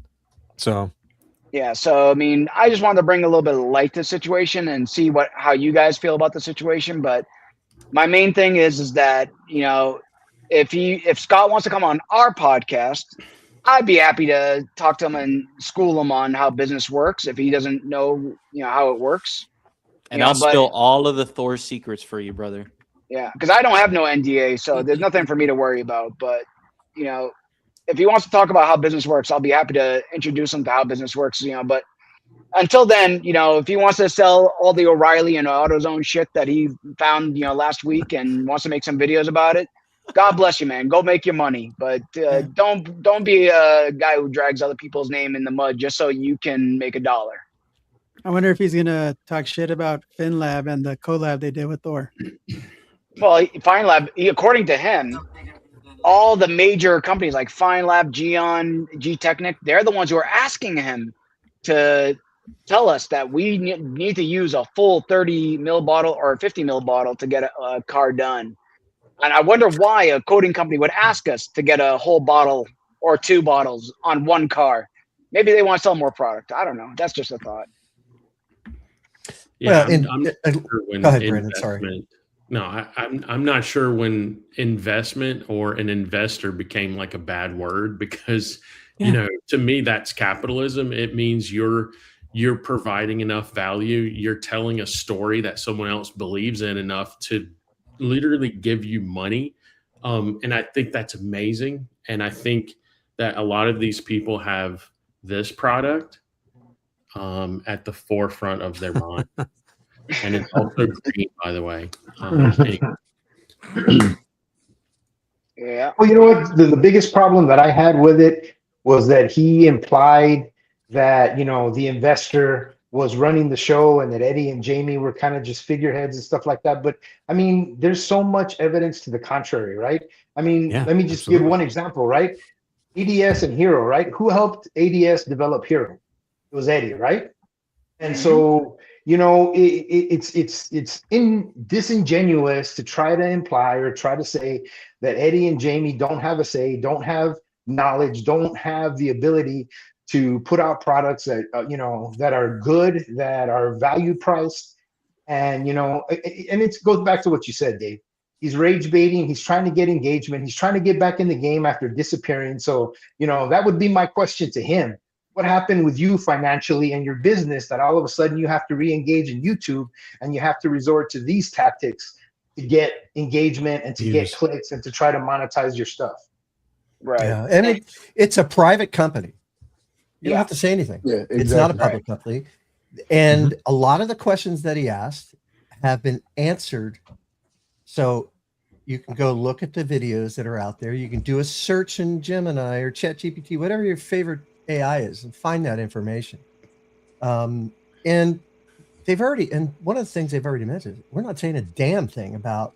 [SPEAKER 4] so
[SPEAKER 7] I mean, I just wanted to bring a little bit of light to the situation and see how you guys feel about the situation. But my main thing is that, if Scott wants to come on our podcast, I'd be happy to talk to him and school him on how business works if he doesn't know, how it works.
[SPEAKER 11] And I'll spill all of the THOR secrets for you, brother.
[SPEAKER 7] Yeah, because I don't have no NDA, so there's nothing for me to worry about. But, if he wants to talk about how business works, I'll be happy to introduce him to how business works, But until then, if he wants to sell all the O'Reilly and AutoZone shit that he found, last week and wants to make some videos about it, God bless you, man. Go make your money. But don't be a guy who drags other people's name in the mud just so you can make $1.
[SPEAKER 6] I wonder if he's gonna talk shit about FinLab and the collab they did with THOR.
[SPEAKER 7] Well, FineLab, according to him, all the major companies like FineLab, Geon, G-Technic, they're the ones who are asking him to tell us that we need to use a full 30 ml bottle or 50 ml bottle to get a car done. And I wonder why a coating company would ask us to get a whole bottle or 2 bottles on one car. Maybe they want to sell more product. I don't know. That's just a thought.
[SPEAKER 8] Yeah,
[SPEAKER 3] Well,
[SPEAKER 8] I'm not sure when
[SPEAKER 3] go ahead, Brandon. Sorry.
[SPEAKER 8] investment. No, I'm not sure when investment or an investor became like a bad word, because to me that's capitalism. It means you're providing enough value. You're telling a story that someone else believes in enough to literally give you money. And I think that's amazing. And I think that a lot of these people have this product at the forefront of their mind. And it's also green, by the way.
[SPEAKER 5] Yeah. Well, you know what? The biggest problem that I had with it was that he implied that, the investor was running the show and that Eddie and Jamie were kind of just figureheads and stuff like that. But I mean, there's so much evidence to the contrary, right? I mean, let me just give one example, right? ADS and Hero, right? Who helped ADS develop Hero? It was Eddie, right? And so, it's disingenuous to try to imply or try to say that Eddie and Jamie don't have a say, don't have knowledge, don't have the ability to put out products that that are good, that are value priced, and it goes back to what you said, Dave. He's rage baiting. He's trying to get engagement. He's trying to get back in the game after disappearing. So that would be my question to him. What happened with you financially and your business that all of a sudden you have to re-engage in YouTube and you have to resort to these tactics to get engagement and to get clicks and to try to monetize your stuff?
[SPEAKER 7] Right.
[SPEAKER 3] Yeah. And it's a private company. You don't have to say anything.
[SPEAKER 9] Yeah, exactly.
[SPEAKER 3] It's not a public company. And a lot of the questions that he asked have been answered. So you can go look at the videos that are out there. You can do a search in Gemini or ChatGPT, whatever your favorite AI is, and find that information. And they've already, and one of the things they've already mentioned, we're not saying a damn thing about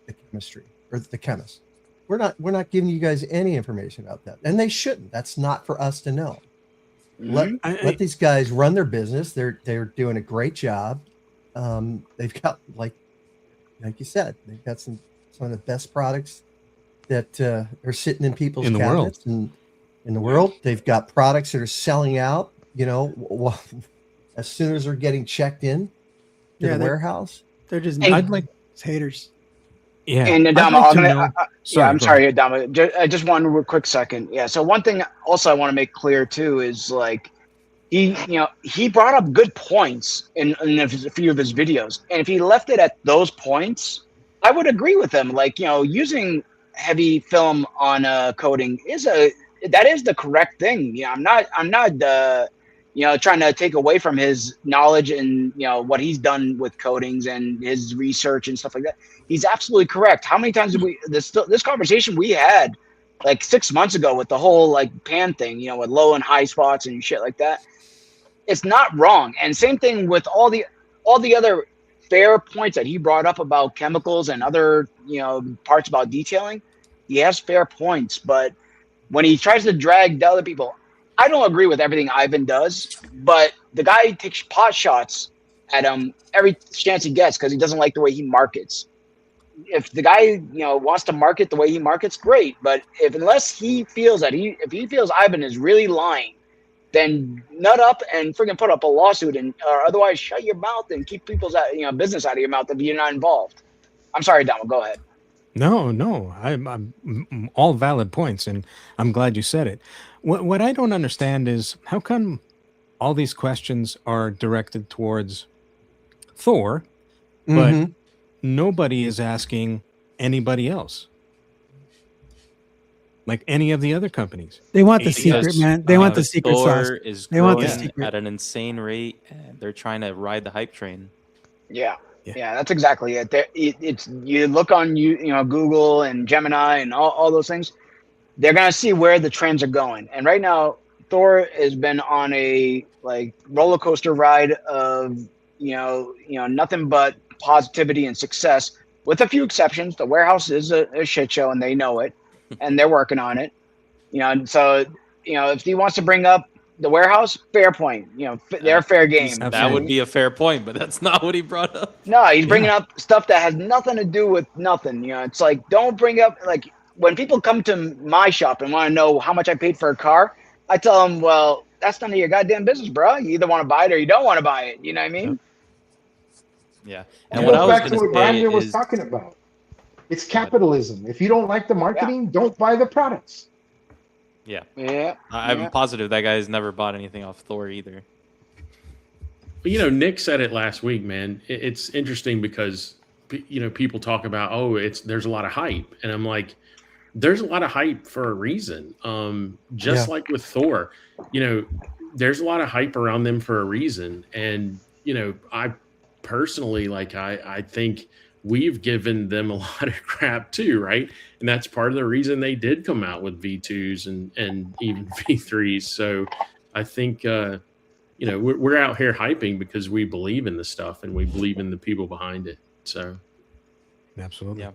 [SPEAKER 3] the chemistry or the chemist. We're not giving you guys any information about that, and they shouldn't. That's not for us to know. Let these guys run their business. They're doing a great job. They've got like you said, they've got some of the best products that are sitting in people's cabinets and in the world. They've got products that are selling out, as soon as they're getting checked in to the warehouse.
[SPEAKER 6] They're just haters.
[SPEAKER 7] Yeah. And Adama, I'm sorry, Adama. Just one real quick second. Yeah. So one thing also I want to make clear too is like he brought up good points in a few of his videos, and if he left it at those points, I would agree with him. Like using heavy film on coating is the correct thing. I'm not trying to take away from his knowledge and what he's done with coatings and his research and stuff like that. He's absolutely correct. How many times did this conversation we had like 6 months ago with the whole like pan thing, with low and high spots and shit like that? It's not wrong. And same thing with all the other fair points that he brought up about chemicals and other parts about detailing. He has fair points, but when he tries to drag the other people, I don't agree with everything Ivan does, but the guy takes pot shots at him every chance he gets because he doesn't like the way he markets. If the guy, wants to market the way he markets, great. But unless he feels if he feels Ivan is really lying, then nut up and freaking put up a lawsuit or otherwise shut your mouth and keep people's business out of your mouth if you're not involved. I'm sorry, Donald, go ahead.
[SPEAKER 4] No, I'm all valid points, and I'm glad you said it. What I don't understand is how come all these questions are directed towards THOR, but nobody is asking anybody else, like any of the other companies.
[SPEAKER 6] They want the secret, man. They want the secret sauce.
[SPEAKER 11] THOR is growing at an insane rate, and they're trying to ride the hype train.
[SPEAKER 7] Yeah, that's exactly it. It's you look on Google and Gemini and all those things. They're gonna see where the trends are going, and right now THOR has been on a roller coaster ride of nothing but positivity and success, with a few exceptions. The warehouse is a shit show, and they know it, and they're working on it. So if he wants to bring up the warehouse, fair point. They're fair game.
[SPEAKER 11] That would be a fair point, but that's not what he brought up.
[SPEAKER 7] No, he's bringing up stuff that has nothing to do with nothing. It's like, don't bring up when people come to my shop and want to know how much I paid for a car, I tell them, well, that's none of your goddamn business, bro. You either want to buy it or you don't want to buy it. You know what I mean?
[SPEAKER 11] Yeah.
[SPEAKER 5] And what I was going to say Brandon was talking about. It's capitalism. If you don't like the marketing, don't buy the products.
[SPEAKER 11] Yeah. I'm positive that guy's never bought anything off THOR either.
[SPEAKER 8] But Nick said it last week, man. It's interesting because people talk about, there's a lot of hype, and I'm like, there's a lot of hype for a reason. Just like with THOR, there's a lot of hype around them for a reason. And, I personally, I think we've given them a lot of crap too, right? And that's part of the reason they did come out with V2s and even V3s. So I think, we're out here hyping because we believe in the stuff and we believe in the people behind it. So,
[SPEAKER 4] absolutely.
[SPEAKER 11] Yeah.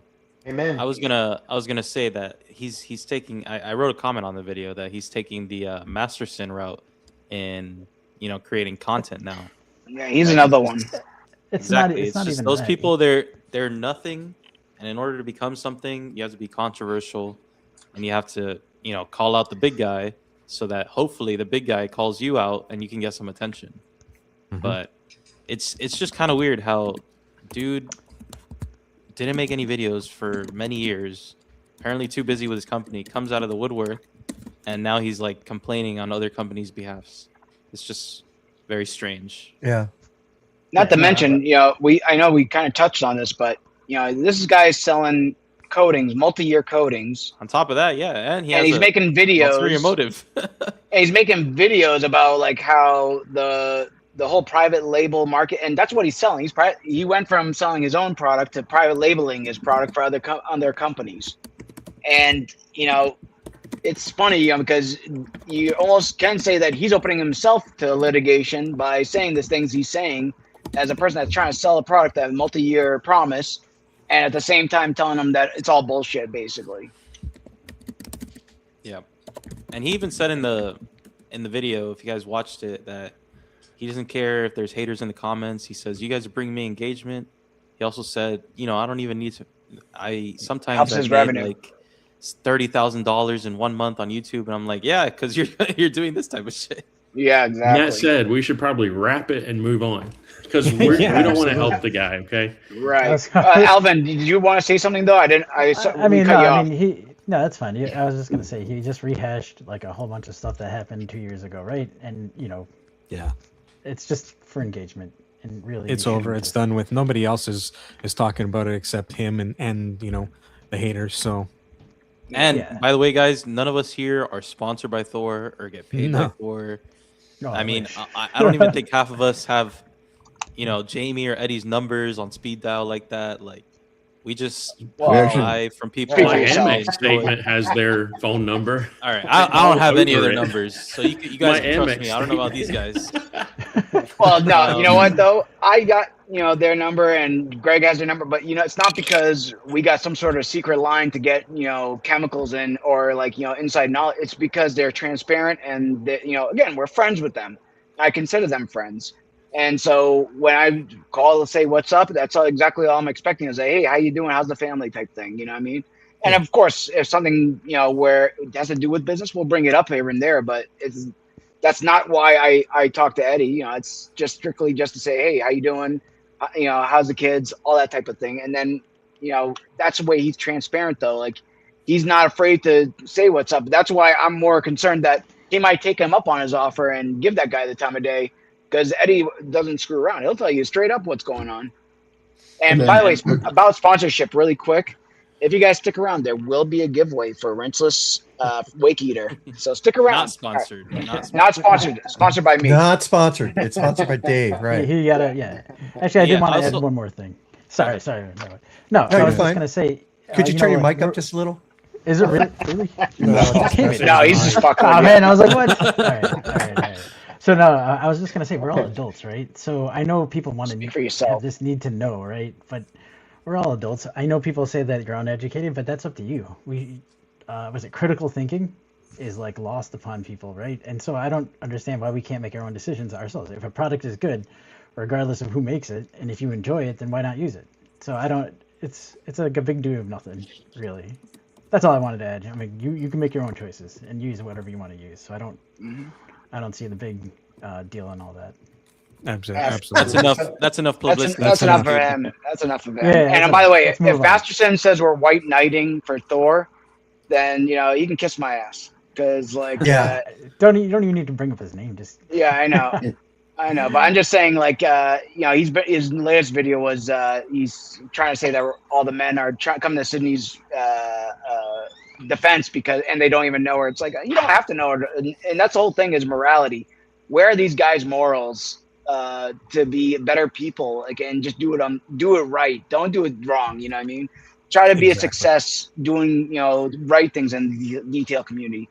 [SPEAKER 5] Amen.
[SPEAKER 11] I was gonna say that he's taking. I wrote a comment on the video that he's taking the Masterson route in creating content now.
[SPEAKER 7] Yeah, he's another one.
[SPEAKER 10] It's
[SPEAKER 11] Exactly.
[SPEAKER 10] It's not
[SPEAKER 11] just
[SPEAKER 10] even
[SPEAKER 11] those
[SPEAKER 10] that.
[SPEAKER 11] people. They're nothing, and in order to become something, you have to be controversial, and you have to call out the big guy so that hopefully the big guy calls you out and you can get some attention.
[SPEAKER 4] Mhm.
[SPEAKER 11] But it's just kind of weird how dude didn't make any videos for many years, apparently too busy with his company, comes out of the woodwork, and now he's like complaining on other companies' behalfs. It's just very strange.
[SPEAKER 3] Yeah.
[SPEAKER 7] Not to mention, I know we kind of touched on this, but this is guys selling coatings, multi-year coatings.
[SPEAKER 11] On top of that, yeah, and
[SPEAKER 7] he's making videos.
[SPEAKER 11] Ulterior motive.
[SPEAKER 7] And he's making videos about like how the whole private label market, and that's what he's selling. He went from selling his own product to private labeling his product for other companies. And it's funny, because you almost can say that he's opening himself to litigation by saying the things he's saying as a person that's trying to sell a product that multi-year promise, and at the same time telling them that it's all bullshit, basically.
[SPEAKER 11] Yeah, and he even said in the video, if you guys watched it, that he doesn't care if there's haters in the comments. He says, "You guys are bringing me engagement." He also said, "I don't even need to. I sometimes
[SPEAKER 7] Helps his revenue.
[SPEAKER 11] like $30,000 in 1 month on YouTube," and I'm like, "Yeah, because you're doing this type of shit."
[SPEAKER 7] Yeah, exactly.
[SPEAKER 8] That said, we should probably wrap it and move on because we don't want to help the guy. Okay.
[SPEAKER 7] Right. Alvin, did you want to say something though?
[SPEAKER 10] No, that's fine. I was just gonna say he just rehashed like a whole bunch of stuff that happened 2 years ago, right? And
[SPEAKER 4] Yeah.
[SPEAKER 10] it's just for engagement, and really,
[SPEAKER 4] It's over. It's done with. Nobody else is talking about it except him and the haters. So.
[SPEAKER 11] And by the way, guys, none of us here are sponsored by THOR or get paid by THOR.
[SPEAKER 10] No,
[SPEAKER 11] I mean, I don't even think half of us have, Jamie or Eddie's numbers on speed dial like that. Like, we just buy from people.
[SPEAKER 8] My Amex statement has their phone number.
[SPEAKER 11] All right, I don't have any of their numbers, so you guys can trust me. I don't know about these guys.
[SPEAKER 7] Well, no, you know what though? I got their number, and Greg has their number, but it's not because we got some sort of secret line to get chemicals in or like inside knowledge. It's because they're transparent, and again, we're friends with them. I consider them friends, and so when I call to say what's up, that's exactly all I'm expecting is hey, how you doing? How's the family type thing? You know what I mean? And of course, if something where it has to do with business, we'll bring it up here and there, but that's not why I talk to Eddie. It's just strictly just to say, hey, how you doing? How's the kids? All that type of thing. And then, that's the way he's transparent though. Like he's not afraid to say what's up. That's why I'm more concerned that he might take him up on his offer and give that guy the time of day, because Eddie doesn't screw around. He'll tell you straight up what's going on. And by the way, about sponsorship really quick, if you guys stick around, there will be a giveaway for Rinseless Wakeater. So stick around.
[SPEAKER 11] Not sponsored.
[SPEAKER 7] Not sponsored. Sponsored by me.
[SPEAKER 3] Not sponsored. It's sponsored by Dave, right?
[SPEAKER 10] He got Actually, I did want to add one more thing. Sorry. No, I was just gonna say.
[SPEAKER 3] Could you turn your mic up just a little?
[SPEAKER 10] Is it really?
[SPEAKER 7] No, he's just fucking.
[SPEAKER 10] Oh man, I was like, what? All right. So no, I was just gonna say we're all adults, right? So I know people want to have this need to know, right? But we're all adults. I know people say that you're uneducated, but that's up to you. Was it critical thinking is like lost upon people, right? And so I don't understand why we can't make our own decisions ourselves. If a product is good, regardless of who makes it, and if you enjoy it, then why not use it? So I don't. It's like a big do of nothing, really. That's all I wanted to add. I mean, you can make your own choices and use whatever you want to use. So I don't see the big deal in all that.
[SPEAKER 4] Absolutely.
[SPEAKER 11] That's enough publicity.
[SPEAKER 7] That's enough for him. That's enough of him.
[SPEAKER 10] Yeah,
[SPEAKER 7] and by the way, if Masterson says we're white knighting for THOR, then you can kiss my ass, because like
[SPEAKER 10] you don't even need to bring up his name. Just
[SPEAKER 7] I know, but I'm just saying, like, his latest video was he's trying to say that all the men are coming to Sydney's defense and they don't even know her. It's like, you don't have to know her, and that's the whole thing is morality. where are these guys' morals to be better people? Like, and just do it right. Don't do it wrong. You know what I mean? Try to be a success doing, right things in the detail community.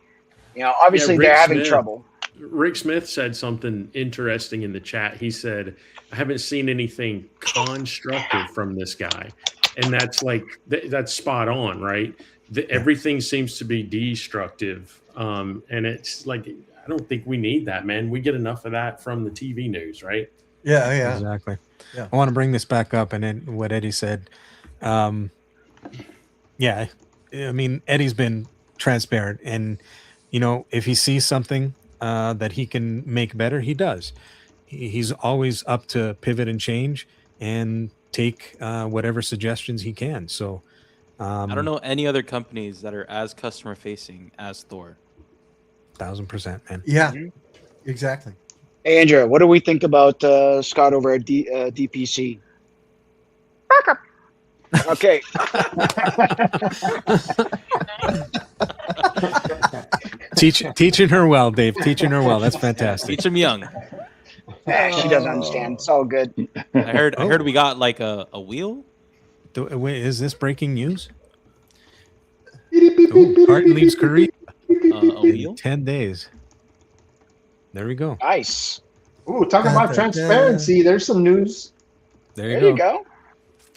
[SPEAKER 7] Obviously they're having trouble.
[SPEAKER 8] Rick Smith said something interesting in the chat. He said, I haven't seen anything constructive from this guy. And that's that's spot on, right? Everything seems to be destructive. And it's like, I don't think we need that, man. We get enough of that from the TV news, right?
[SPEAKER 3] Yeah.
[SPEAKER 4] Exactly.
[SPEAKER 3] Yeah.
[SPEAKER 4] I want to bring this back up and then what Eddie said. Yeah, I mean, Eddie's been transparent, and if he sees something that he can make better, he does. He's always up to pivot and change and take whatever suggestions he can. So
[SPEAKER 11] I don't know any other companies that are as customer facing as THOR.
[SPEAKER 4] 1000%, man.
[SPEAKER 3] Yeah, exactly.
[SPEAKER 7] Hey, Andrew, what do we think about Scott over at DPC? Okay.
[SPEAKER 4] Teaching her well, Dave. Teaching her well. That's fantastic.
[SPEAKER 11] Teach him young.
[SPEAKER 7] She doesn't understand. It's all good.
[SPEAKER 11] I heard we got like a wheel.
[SPEAKER 4] Wait, is this breaking news? Martin leaves Korea.
[SPEAKER 11] A wheel?
[SPEAKER 4] 10 days. There we go.
[SPEAKER 7] Nice.
[SPEAKER 5] Ooh, talking about transparency. There's some news.
[SPEAKER 4] There
[SPEAKER 7] you go.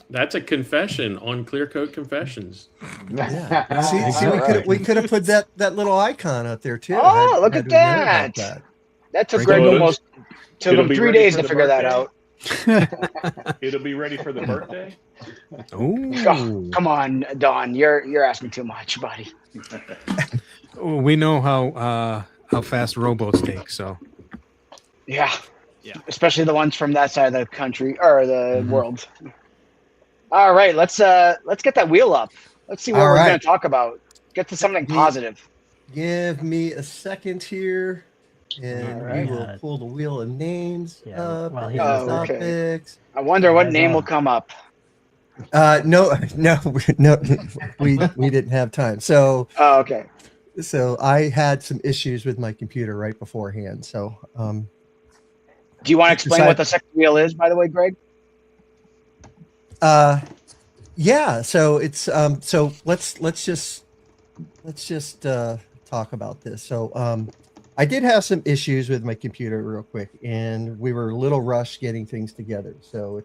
[SPEAKER 8] That's a confession on Clearcoat Confessions.
[SPEAKER 3] Yeah. See, we could have put that little icon out there too.
[SPEAKER 7] Oh, look at that. That took Greg almost took him 3 days to figure that out.
[SPEAKER 12] It'll be ready for the birthday.
[SPEAKER 7] Oh, come on, Don. You're asking too much, buddy.
[SPEAKER 4] We know how fast rowboats take, so.
[SPEAKER 7] Yeah. Especially the ones from that side of the country or the world. All right, let's get that wheel up. Let's see what we're going to talk about. Get to something positive.
[SPEAKER 3] Give me a second here, and we will pull the wheel of names up. Topics.
[SPEAKER 7] I wonder what name will come up.
[SPEAKER 3] No, we didn't have time. So.
[SPEAKER 7] Oh, okay.
[SPEAKER 3] So I had some issues with my computer right beforehand. So.
[SPEAKER 7] Do you want to explain what the second wheel is, by the way, Greg?
[SPEAKER 3] Yeah. So it's so let's just talk about this. So I did have some issues with my computer real quick, and we were a little rushed getting things together. So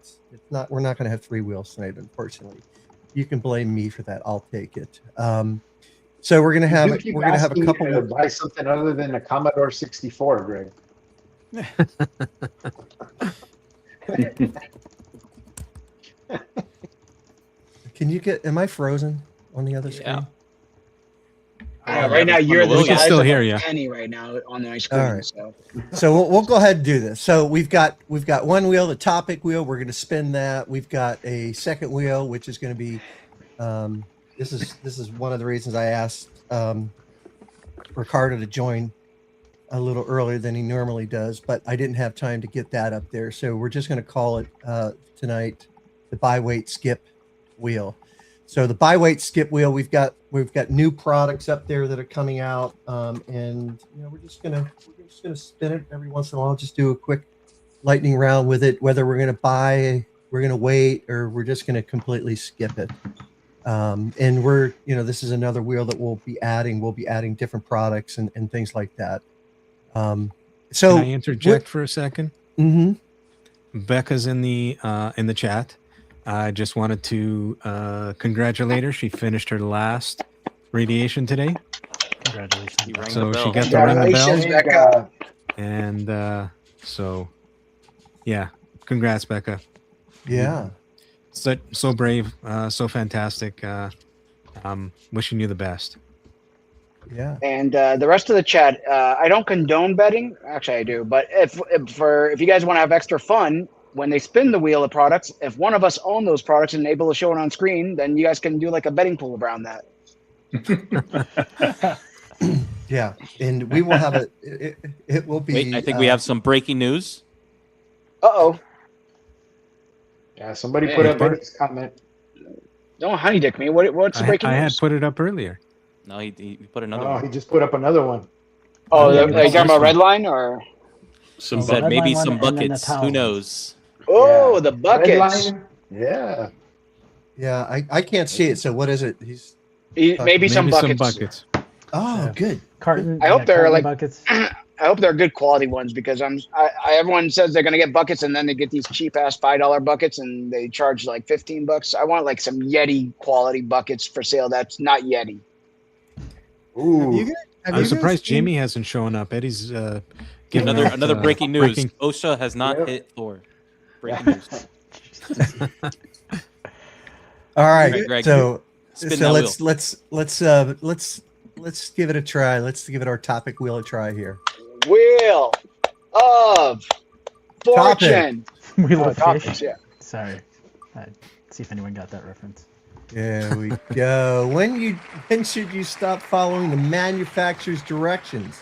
[SPEAKER 3] we're not going to have 3 wheels tonight, unfortunately. You can blame me for that. I'll take it. So we're gonna have a couple
[SPEAKER 5] to buy something other than a Commodore 64, Greg.
[SPEAKER 3] Can you am I frozen on the other screen?
[SPEAKER 7] Right now you're the
[SPEAKER 4] size still hear you.
[SPEAKER 7] penny right now on my screen.
[SPEAKER 3] All right. So we'll go ahead and do this. So we've got one wheel, the topic wheel. We're going to spin that. We've got a second wheel, which is going to be this is one of the reasons I asked Ricardo to join a little earlier than he normally does, but I didn't have time to get that up there. So we're just going to call it tonight the buy, wait, skip wheel. So the buy, wait, skip wheel, we've got new products up there that are coming out, and we're just gonna spin it every once in a while. Just do a quick lightning round with it, whether we're gonna buy, we're gonna wait, or we're just gonna completely skip it. And this is another wheel that we'll be adding different products and things like that. So
[SPEAKER 4] can I interject for a second?
[SPEAKER 3] Mm-hmm.
[SPEAKER 4] Becca's in the chat. I just wanted to congratulate her. She finished her last radiation today.
[SPEAKER 10] Congratulations.
[SPEAKER 4] So she got to ring the bell.
[SPEAKER 7] Becca.
[SPEAKER 4] And so, yeah, congrats, Becca.
[SPEAKER 3] Yeah.
[SPEAKER 4] So brave, so fantastic. Wishing you the best.
[SPEAKER 3] Yeah.
[SPEAKER 7] And the rest of the chat, I don't condone betting. Actually, I do. But if you guys want to have extra fun, when they spin the wheel of products, if one of us own those products and able to show it on screen, then you guys can do like a betting pool around that.
[SPEAKER 3] Yeah, and we will have it will be.
[SPEAKER 11] Wait, I think we have some breaking news.
[SPEAKER 7] Uh-oh.
[SPEAKER 5] Yeah, somebody put up this comment.
[SPEAKER 7] Don't honey dick me. What's the breaking news?
[SPEAKER 4] I had put it up earlier.
[SPEAKER 11] No, he put another one.
[SPEAKER 5] He just put up another one.
[SPEAKER 7] Oh, are you talking about Redline or?
[SPEAKER 8] Some
[SPEAKER 10] the
[SPEAKER 11] Said
[SPEAKER 10] red
[SPEAKER 11] maybe
[SPEAKER 10] line
[SPEAKER 11] some
[SPEAKER 10] one and then the
[SPEAKER 11] buckets.
[SPEAKER 10] towel
[SPEAKER 11] Who
[SPEAKER 10] ones.
[SPEAKER 11] knows?
[SPEAKER 7] Oh,
[SPEAKER 5] Yeah.
[SPEAKER 7] the
[SPEAKER 5] Red
[SPEAKER 7] buckets.
[SPEAKER 5] line. Yeah.
[SPEAKER 3] Yeah, I can't see it. So what is it? He's
[SPEAKER 7] Maybe some
[SPEAKER 4] Maybe
[SPEAKER 7] buckets.
[SPEAKER 4] some buckets.
[SPEAKER 3] oh
[SPEAKER 10] Yeah.
[SPEAKER 3] good.
[SPEAKER 10] Carton.
[SPEAKER 7] I hope they're
[SPEAKER 10] carton
[SPEAKER 7] like.
[SPEAKER 10] buckets.
[SPEAKER 7] I hope they're good quality ones because everyone says they're gonna get buckets and then they get these cheap ass $5 buckets and they charge like $15. I want like some Yeti quality buckets for sale. That's not Yeti.
[SPEAKER 5] Ooh.
[SPEAKER 4] I'm surprised Jamie hasn't shown up. Eddie's giving
[SPEAKER 11] Another
[SPEAKER 4] out,
[SPEAKER 11] breaking news.
[SPEAKER 4] breaking-
[SPEAKER 11] OSHA has not
[SPEAKER 5] Yep.
[SPEAKER 11] hit Thor. Breaking news.
[SPEAKER 3] All right.
[SPEAKER 11] Right, Greg,
[SPEAKER 3] so
[SPEAKER 11] spin that
[SPEAKER 3] let's give it a try. Let's give it our topic wheel a try here.
[SPEAKER 7] Wheel of Fortune.
[SPEAKER 10] Wheel of
[SPEAKER 7] topics,
[SPEAKER 10] Fish.
[SPEAKER 7] yeah.
[SPEAKER 10] Sorry. See if anyone got that reference.
[SPEAKER 3] There we go. When should you stop following the manufacturer's directions?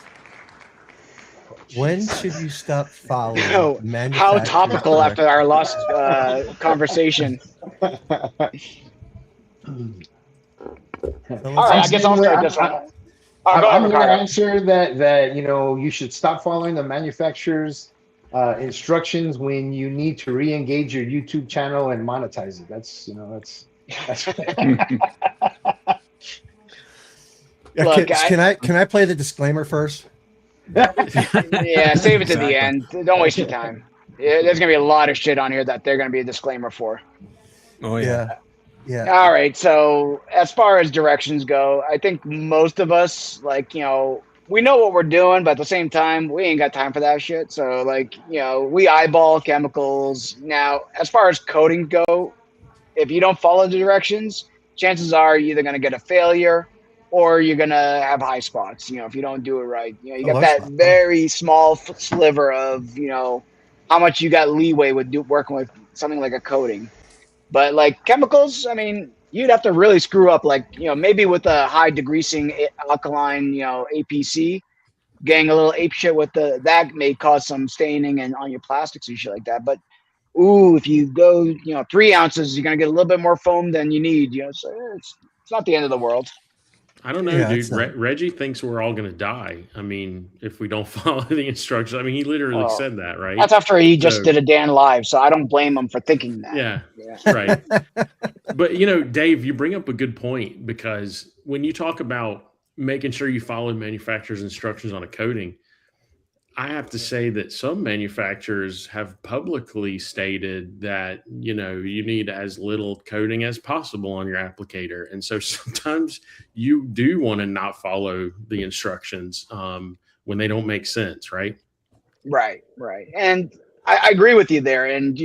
[SPEAKER 3] When should you stop following
[SPEAKER 7] Oh,
[SPEAKER 3] the
[SPEAKER 7] how
[SPEAKER 3] manufacturer's
[SPEAKER 7] topical
[SPEAKER 3] directions?
[SPEAKER 7] after our last conversation.
[SPEAKER 3] So
[SPEAKER 7] All right, I guess I'll start this one. Go
[SPEAKER 5] I'm
[SPEAKER 7] ahead,
[SPEAKER 5] going to
[SPEAKER 7] Ricardo.
[SPEAKER 5] answer that you should stop following the manufacturer's instructions when you need to re-engage your YouTube channel and monetize it. That's
[SPEAKER 3] Yeah,
[SPEAKER 7] Look,
[SPEAKER 3] can I play the disclaimer first?
[SPEAKER 7] Yeah, save it to the end. Don't waste your time. Yeah, there's gonna be a lot of shit on here that they're gonna be a disclaimer for.
[SPEAKER 4] Oh
[SPEAKER 3] Yeah. Yeah.
[SPEAKER 7] All right. So as far as directions go, I think most of us, like, we know what we're doing, but at the same time, we ain't got time for that shit. So, like, we eyeball chemicals. Now, as far as coatings go, if you don't follow the directions, chances are you're either going to get a failure or you're going to have high spots, if you don't do it right. You got that very small sliver of, how much you got leeway with working with something like a coating. But like chemicals, I mean, you'd have to really screw up, like, maybe with a high degreasing alkaline, APC, getting a little ape shit with that may cause some staining and on your plastics and shit like that. But if you go, 3 ounces, you're gonna get a little bit more foam than you need. So it's not the end of the world.
[SPEAKER 8] I don't know, dude. Reggie thinks we're all going to die. I mean, if we don't follow the instructions. I mean, he literally said that, right?
[SPEAKER 7] That's after he just did a Dan live, so I don't blame him for thinking that.
[SPEAKER 8] Yeah. Right. But, Dave, you bring up a good point, because when you talk about making sure you follow manufacturer's instructions on a coating, I have to say that some manufacturers have publicly stated that, you need as little coating as possible on your applicator. And so sometimes you do want to not follow the instructions when they don't make sense, right?
[SPEAKER 7] Right. And I agree with you there. And,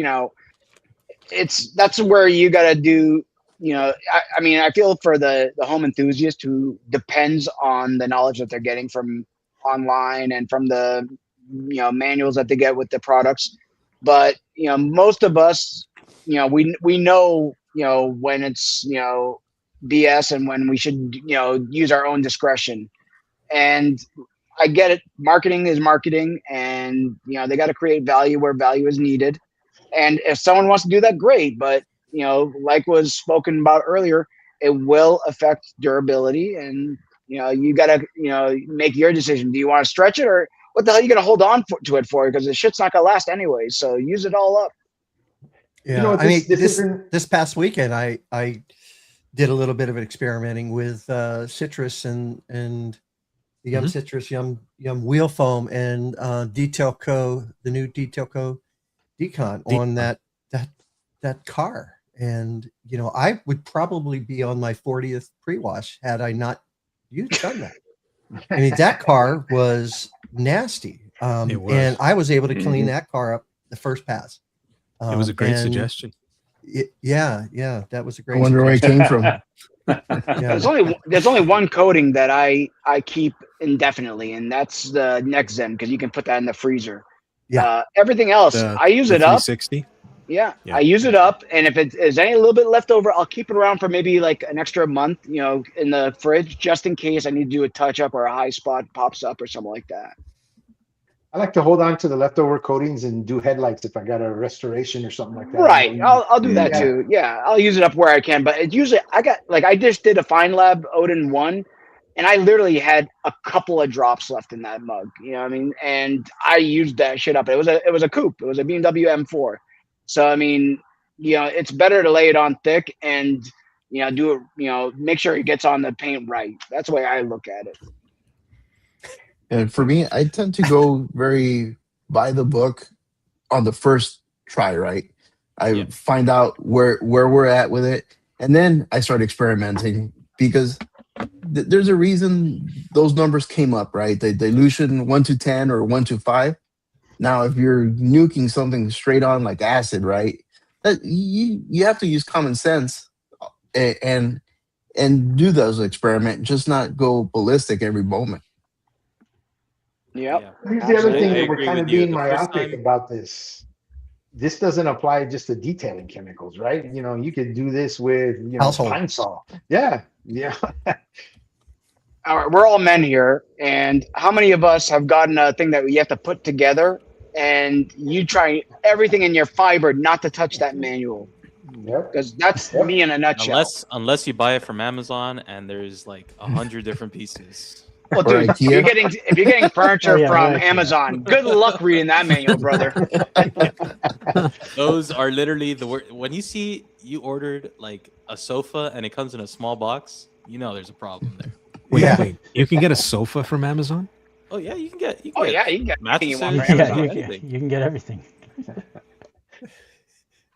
[SPEAKER 7] that's where you got to do, I mean, I feel for the home enthusiast who depends on the knowledge that they're getting from online and from the manuals that they get with the products. But most of us, we know when it's BS and when we should use our own discretion. And I get it, marketing is marketing, and they got to create value where value is needed. And if someone wants to do that, great. But like was spoken about earlier, it will affect durability, and you gotta make your decision. Do you want to stretch it, or what the hell are you gonna hold on to it for? Because the shit's not gonna last anyway. So use it all up.
[SPEAKER 3] Yeah, this past weekend I did a little bit of experimenting with citrus and the Yum Citrus Yum Wheel Foam and the new Detail Co. Decon on that car. And I would probably be on my 40th pre-wash had I not done that. I mean, that car was nasty. And I was able to clean that car up the first pass.
[SPEAKER 4] It was a great suggestion.
[SPEAKER 3] Yeah, that was a great.
[SPEAKER 9] I wonder where it came from.
[SPEAKER 7] There's only one coating that I keep indefinitely, and that's the Next Zen, because you can put that in the freezer.
[SPEAKER 3] Yeah.
[SPEAKER 7] Everything else, I use it up.
[SPEAKER 4] 360.
[SPEAKER 7] Yeah, I use it up, and if it is any little bit left over, I'll keep it around for maybe like an extra month, in the fridge, just in case I need to do a touch up or a high spot pops up or something like that.
[SPEAKER 5] I like to hold on to the leftover coatings and do headlights if I got a restoration or something like that.
[SPEAKER 7] Right, I'll do that too. Yeah, I'll use it up where I can, but it's usually I just did a Fine Lab Odin 1, and I literally had a couple of drops left in that mug. You know what I mean? And I used that shit up. It was a coupe. It was a BMW M4. So I mean, it's better to lay it on thick and do it. Make sure it gets on the paint right. That's the way I look at it.
[SPEAKER 9] And for me, I tend to go very by the book on the first try, right? I find out where we're at with it, and then I start experimenting because there's a reason those numbers came up, right? The dilution 1 to 10 or 1 to 5. Now, if you're nuking something straight on like acid, right? That you have to use common sense and do those experiments, just not go ballistic every moment.
[SPEAKER 7] Yep.
[SPEAKER 5] Here's the other thing that we're kind of being myopic about this. This doesn't apply just to detailing chemicals, right? You could do this with pine saw. Yeah.
[SPEAKER 7] All right, we're all men here, and how many of us have gotten a thing that you have to put together, and you try everything in your fiber not to touch that manual? Because that's me in a nutshell.
[SPEAKER 11] Unless you buy it from Amazon and there's like 100 different pieces.
[SPEAKER 7] Well, dude, if you're getting furniture from Amazon, good luck reading that manual, brother.
[SPEAKER 11] Those are literally the word. When you see you ordered like a sofa and it comes in a small box, there's a problem there.
[SPEAKER 4] Wait, you can get a sofa from Amazon?
[SPEAKER 11] Oh yeah, you can get.
[SPEAKER 7] You can get
[SPEAKER 11] mattresses.
[SPEAKER 10] You can get everything.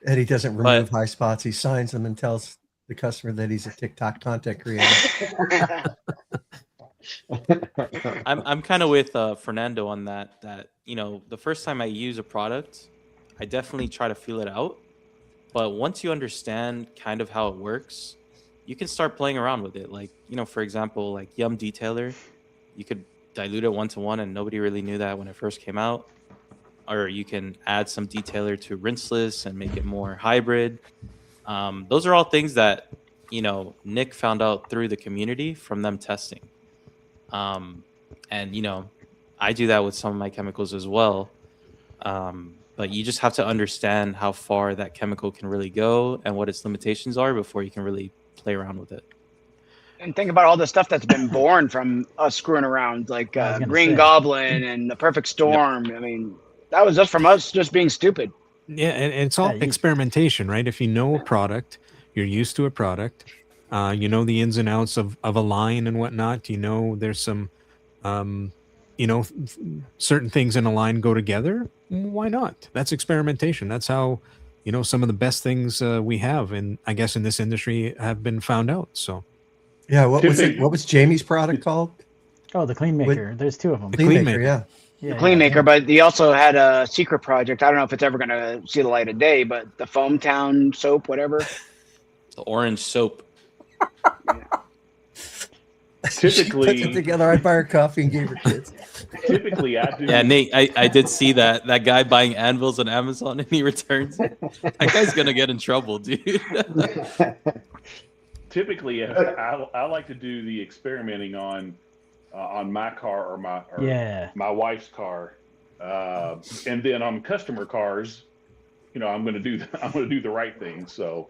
[SPEAKER 3] Eddie doesn't remove high spots. He signs them and tells the customer that he's a TikTok content creator.
[SPEAKER 11] I'm kind of with Fernando on that. That the first time I use a product, I definitely try to feel it out. But once you understand kind of how it works, you can start playing around with it. Like for example, like Yum Detailer, you could dilute it 1-to-1, and nobody really knew that when it first came out. Or you can add some detailer to Rinseless and make it more hybrid. Those are all things that Nick found out through the community from them testing. And I do that with some of my chemicals as well. But you just have to understand how far that chemical can really go and what its limitations are before you can really play around with it.
[SPEAKER 7] And think about all the stuff that's been born from us screwing around, like Green Goblin and the Perfect Storm. Yep. I mean, that was just from us just being stupid.
[SPEAKER 4] Yeah, and it's all experimentation, right? If you know a product, you're used to a product, the ins and outs of a line and whatnot. There's some, certain things in a line go together. Why not? That's experimentation. That's how, some of the best things we have, and I guess in this industry, have been found out. So,
[SPEAKER 3] yeah. What was Jamie's product called?
[SPEAKER 10] Oh, the Clean Maker. There's two of them.
[SPEAKER 3] The Clean Maker, yeah.
[SPEAKER 7] The Clean Maker, but he also had a secret project. I don't know if it's ever going to see the light of day, but the Foam Town soap, whatever.
[SPEAKER 11] The orange soap.
[SPEAKER 12] Typically,
[SPEAKER 3] put it together. I buy her coffee and gave her kids.
[SPEAKER 12] Typically, I do.
[SPEAKER 11] Yeah, Nate, I did see that guy buying anvils on Amazon and he returns it. That guy's gonna get in trouble, dude.
[SPEAKER 12] Typically, I like to do the experimenting on my car or my wife's car, and then on customer cars, I'm gonna do the right thing. So.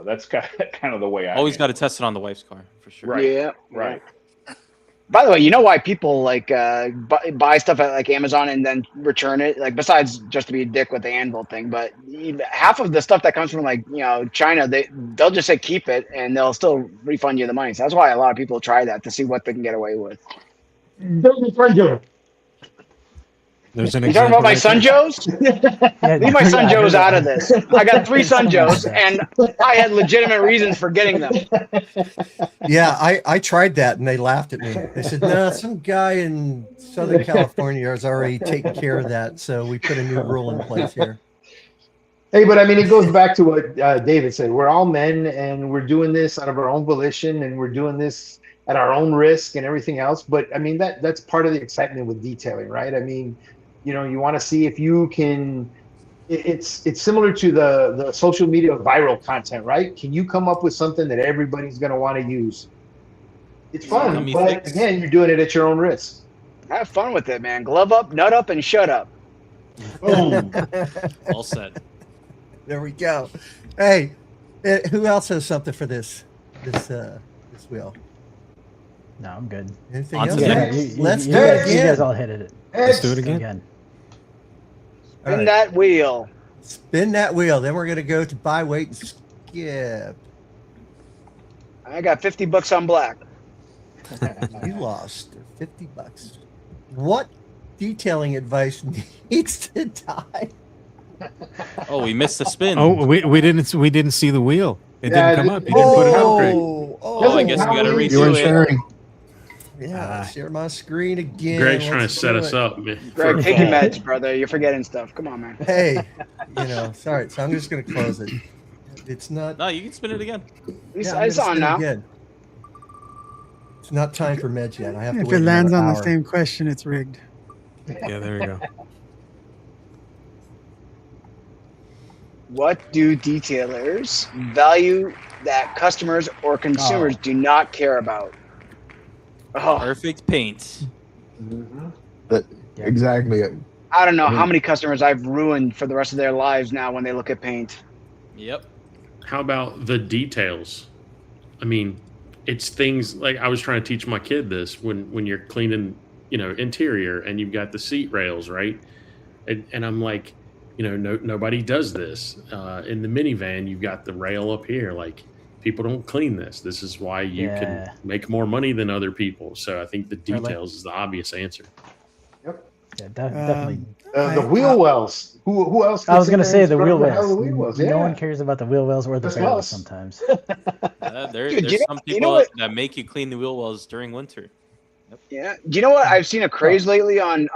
[SPEAKER 12] That's kind of the way I
[SPEAKER 11] always got to test it on the wife's car for sure.
[SPEAKER 12] Right.
[SPEAKER 7] Yeah.
[SPEAKER 12] Right.
[SPEAKER 7] By the way, you know why people like buy stuff at like Amazon and then return it? Like besides just to be a dick with the anvil thing, but half of the stuff that comes from like China, they'll just say keep it and they'll still refund you the money. So that's why a lot of people try that to see what they can get away with.
[SPEAKER 5] Don't refund you.
[SPEAKER 4] There's an
[SPEAKER 7] you talking about my Sun Joes? Leave my Sun Joes out of this. I got 3 Sun Joes, and I had legitimate reasons for getting them.
[SPEAKER 3] Yeah, I tried that, and they laughed at me. They said, "No, some guy in Southern California has already taken care of that, so we put a new rule in place here."
[SPEAKER 5] Hey, but I mean, it goes back to what David said. We're all men, and we're doing this out of our own volition, and we're doing this at our own risk and everything else. But I mean, that's part of the excitement with detailing, right? I mean, you want to see if you can. It's similar to the social media viral content, right? Can you come up with something that everybody's going to want to use? It's fun, but again, you're doing it at your own risk.
[SPEAKER 7] Have fun with it, man. Glove up, nut up, and shut up.
[SPEAKER 12] Boom.
[SPEAKER 11] All set.
[SPEAKER 3] There we go. Hey, who else has something for this wheel?
[SPEAKER 10] No, I'm good.
[SPEAKER 3] Anything
[SPEAKER 11] On to
[SPEAKER 3] else?
[SPEAKER 11] the
[SPEAKER 3] Guys?
[SPEAKER 11] next.
[SPEAKER 3] Let's do
[SPEAKER 10] You
[SPEAKER 3] it
[SPEAKER 10] guys
[SPEAKER 3] again.
[SPEAKER 10] all hit it.
[SPEAKER 4] Let's do it
[SPEAKER 10] Again.
[SPEAKER 4] again.
[SPEAKER 3] All
[SPEAKER 7] Spin
[SPEAKER 3] right.
[SPEAKER 7] that wheel.
[SPEAKER 3] Spin that wheel. Then we're going to go to buy, wait, and skip.
[SPEAKER 7] I got $50 on black.
[SPEAKER 3] You lost $50. What detailing advice needs to die?
[SPEAKER 11] Oh, we missed the spin.
[SPEAKER 4] Oh, we didn't see the wheel. It
[SPEAKER 5] Yeah,
[SPEAKER 4] didn't come
[SPEAKER 5] it
[SPEAKER 4] up. You didn't put it up.
[SPEAKER 11] Oh, I guess we gotta
[SPEAKER 9] You weren't
[SPEAKER 11] redo it.
[SPEAKER 9] sharing.
[SPEAKER 3] Yeah, share my screen again.
[SPEAKER 8] Greg's trying to
[SPEAKER 3] Let's
[SPEAKER 8] set
[SPEAKER 3] do
[SPEAKER 8] us
[SPEAKER 3] it.
[SPEAKER 8] up, man.
[SPEAKER 7] Greg,
[SPEAKER 8] for a
[SPEAKER 7] take your
[SPEAKER 8] fall.
[SPEAKER 7] meds, brother. You're forgetting stuff. Come on, man.
[SPEAKER 3] Hey, sorry. So I'm just going to close it. It's not.
[SPEAKER 11] No, you can spin it again.
[SPEAKER 7] It's,
[SPEAKER 3] I'm
[SPEAKER 7] it's
[SPEAKER 3] gonna
[SPEAKER 7] on
[SPEAKER 3] spin
[SPEAKER 7] now.
[SPEAKER 3] again. It's not time for meds yet. I have to
[SPEAKER 6] If
[SPEAKER 3] wait
[SPEAKER 6] it lands
[SPEAKER 3] another
[SPEAKER 6] on the
[SPEAKER 3] hour.
[SPEAKER 6] same question, it's rigged.
[SPEAKER 4] Yeah, there we go.
[SPEAKER 7] What do detailers value that customers or consumers do not care about? Oh,
[SPEAKER 11] Perfect paint.
[SPEAKER 9] Exactly.
[SPEAKER 7] I don't know how many customers I've ruined for the rest of their lives now when they look at paint.
[SPEAKER 11] Yep.
[SPEAKER 8] How about the details? I mean, it's things like I was trying to teach my kid this when you're cleaning, interior and you've got the seat rails, right? And I'm like, nobody does this. In the minivan, you've got the rail up here. Like, people don't clean this. This is why you can make more money than other people. So I think the details is the obvious answer.
[SPEAKER 10] Yeah, definitely.
[SPEAKER 5] The wheel wells. Who else?
[SPEAKER 10] I was going to
[SPEAKER 5] gonna
[SPEAKER 10] say the wheel
[SPEAKER 5] The
[SPEAKER 10] wells.
[SPEAKER 5] wheel wells.
[SPEAKER 10] No
[SPEAKER 5] Yeah.
[SPEAKER 10] one cares about the wheel wells or the
[SPEAKER 5] Just
[SPEAKER 10] barrels
[SPEAKER 5] us.
[SPEAKER 10] sometimes.
[SPEAKER 11] There's some people that make you clean the wheel wells during winter. Yep.
[SPEAKER 7] Yeah. Do you know what I've seen a craze lately on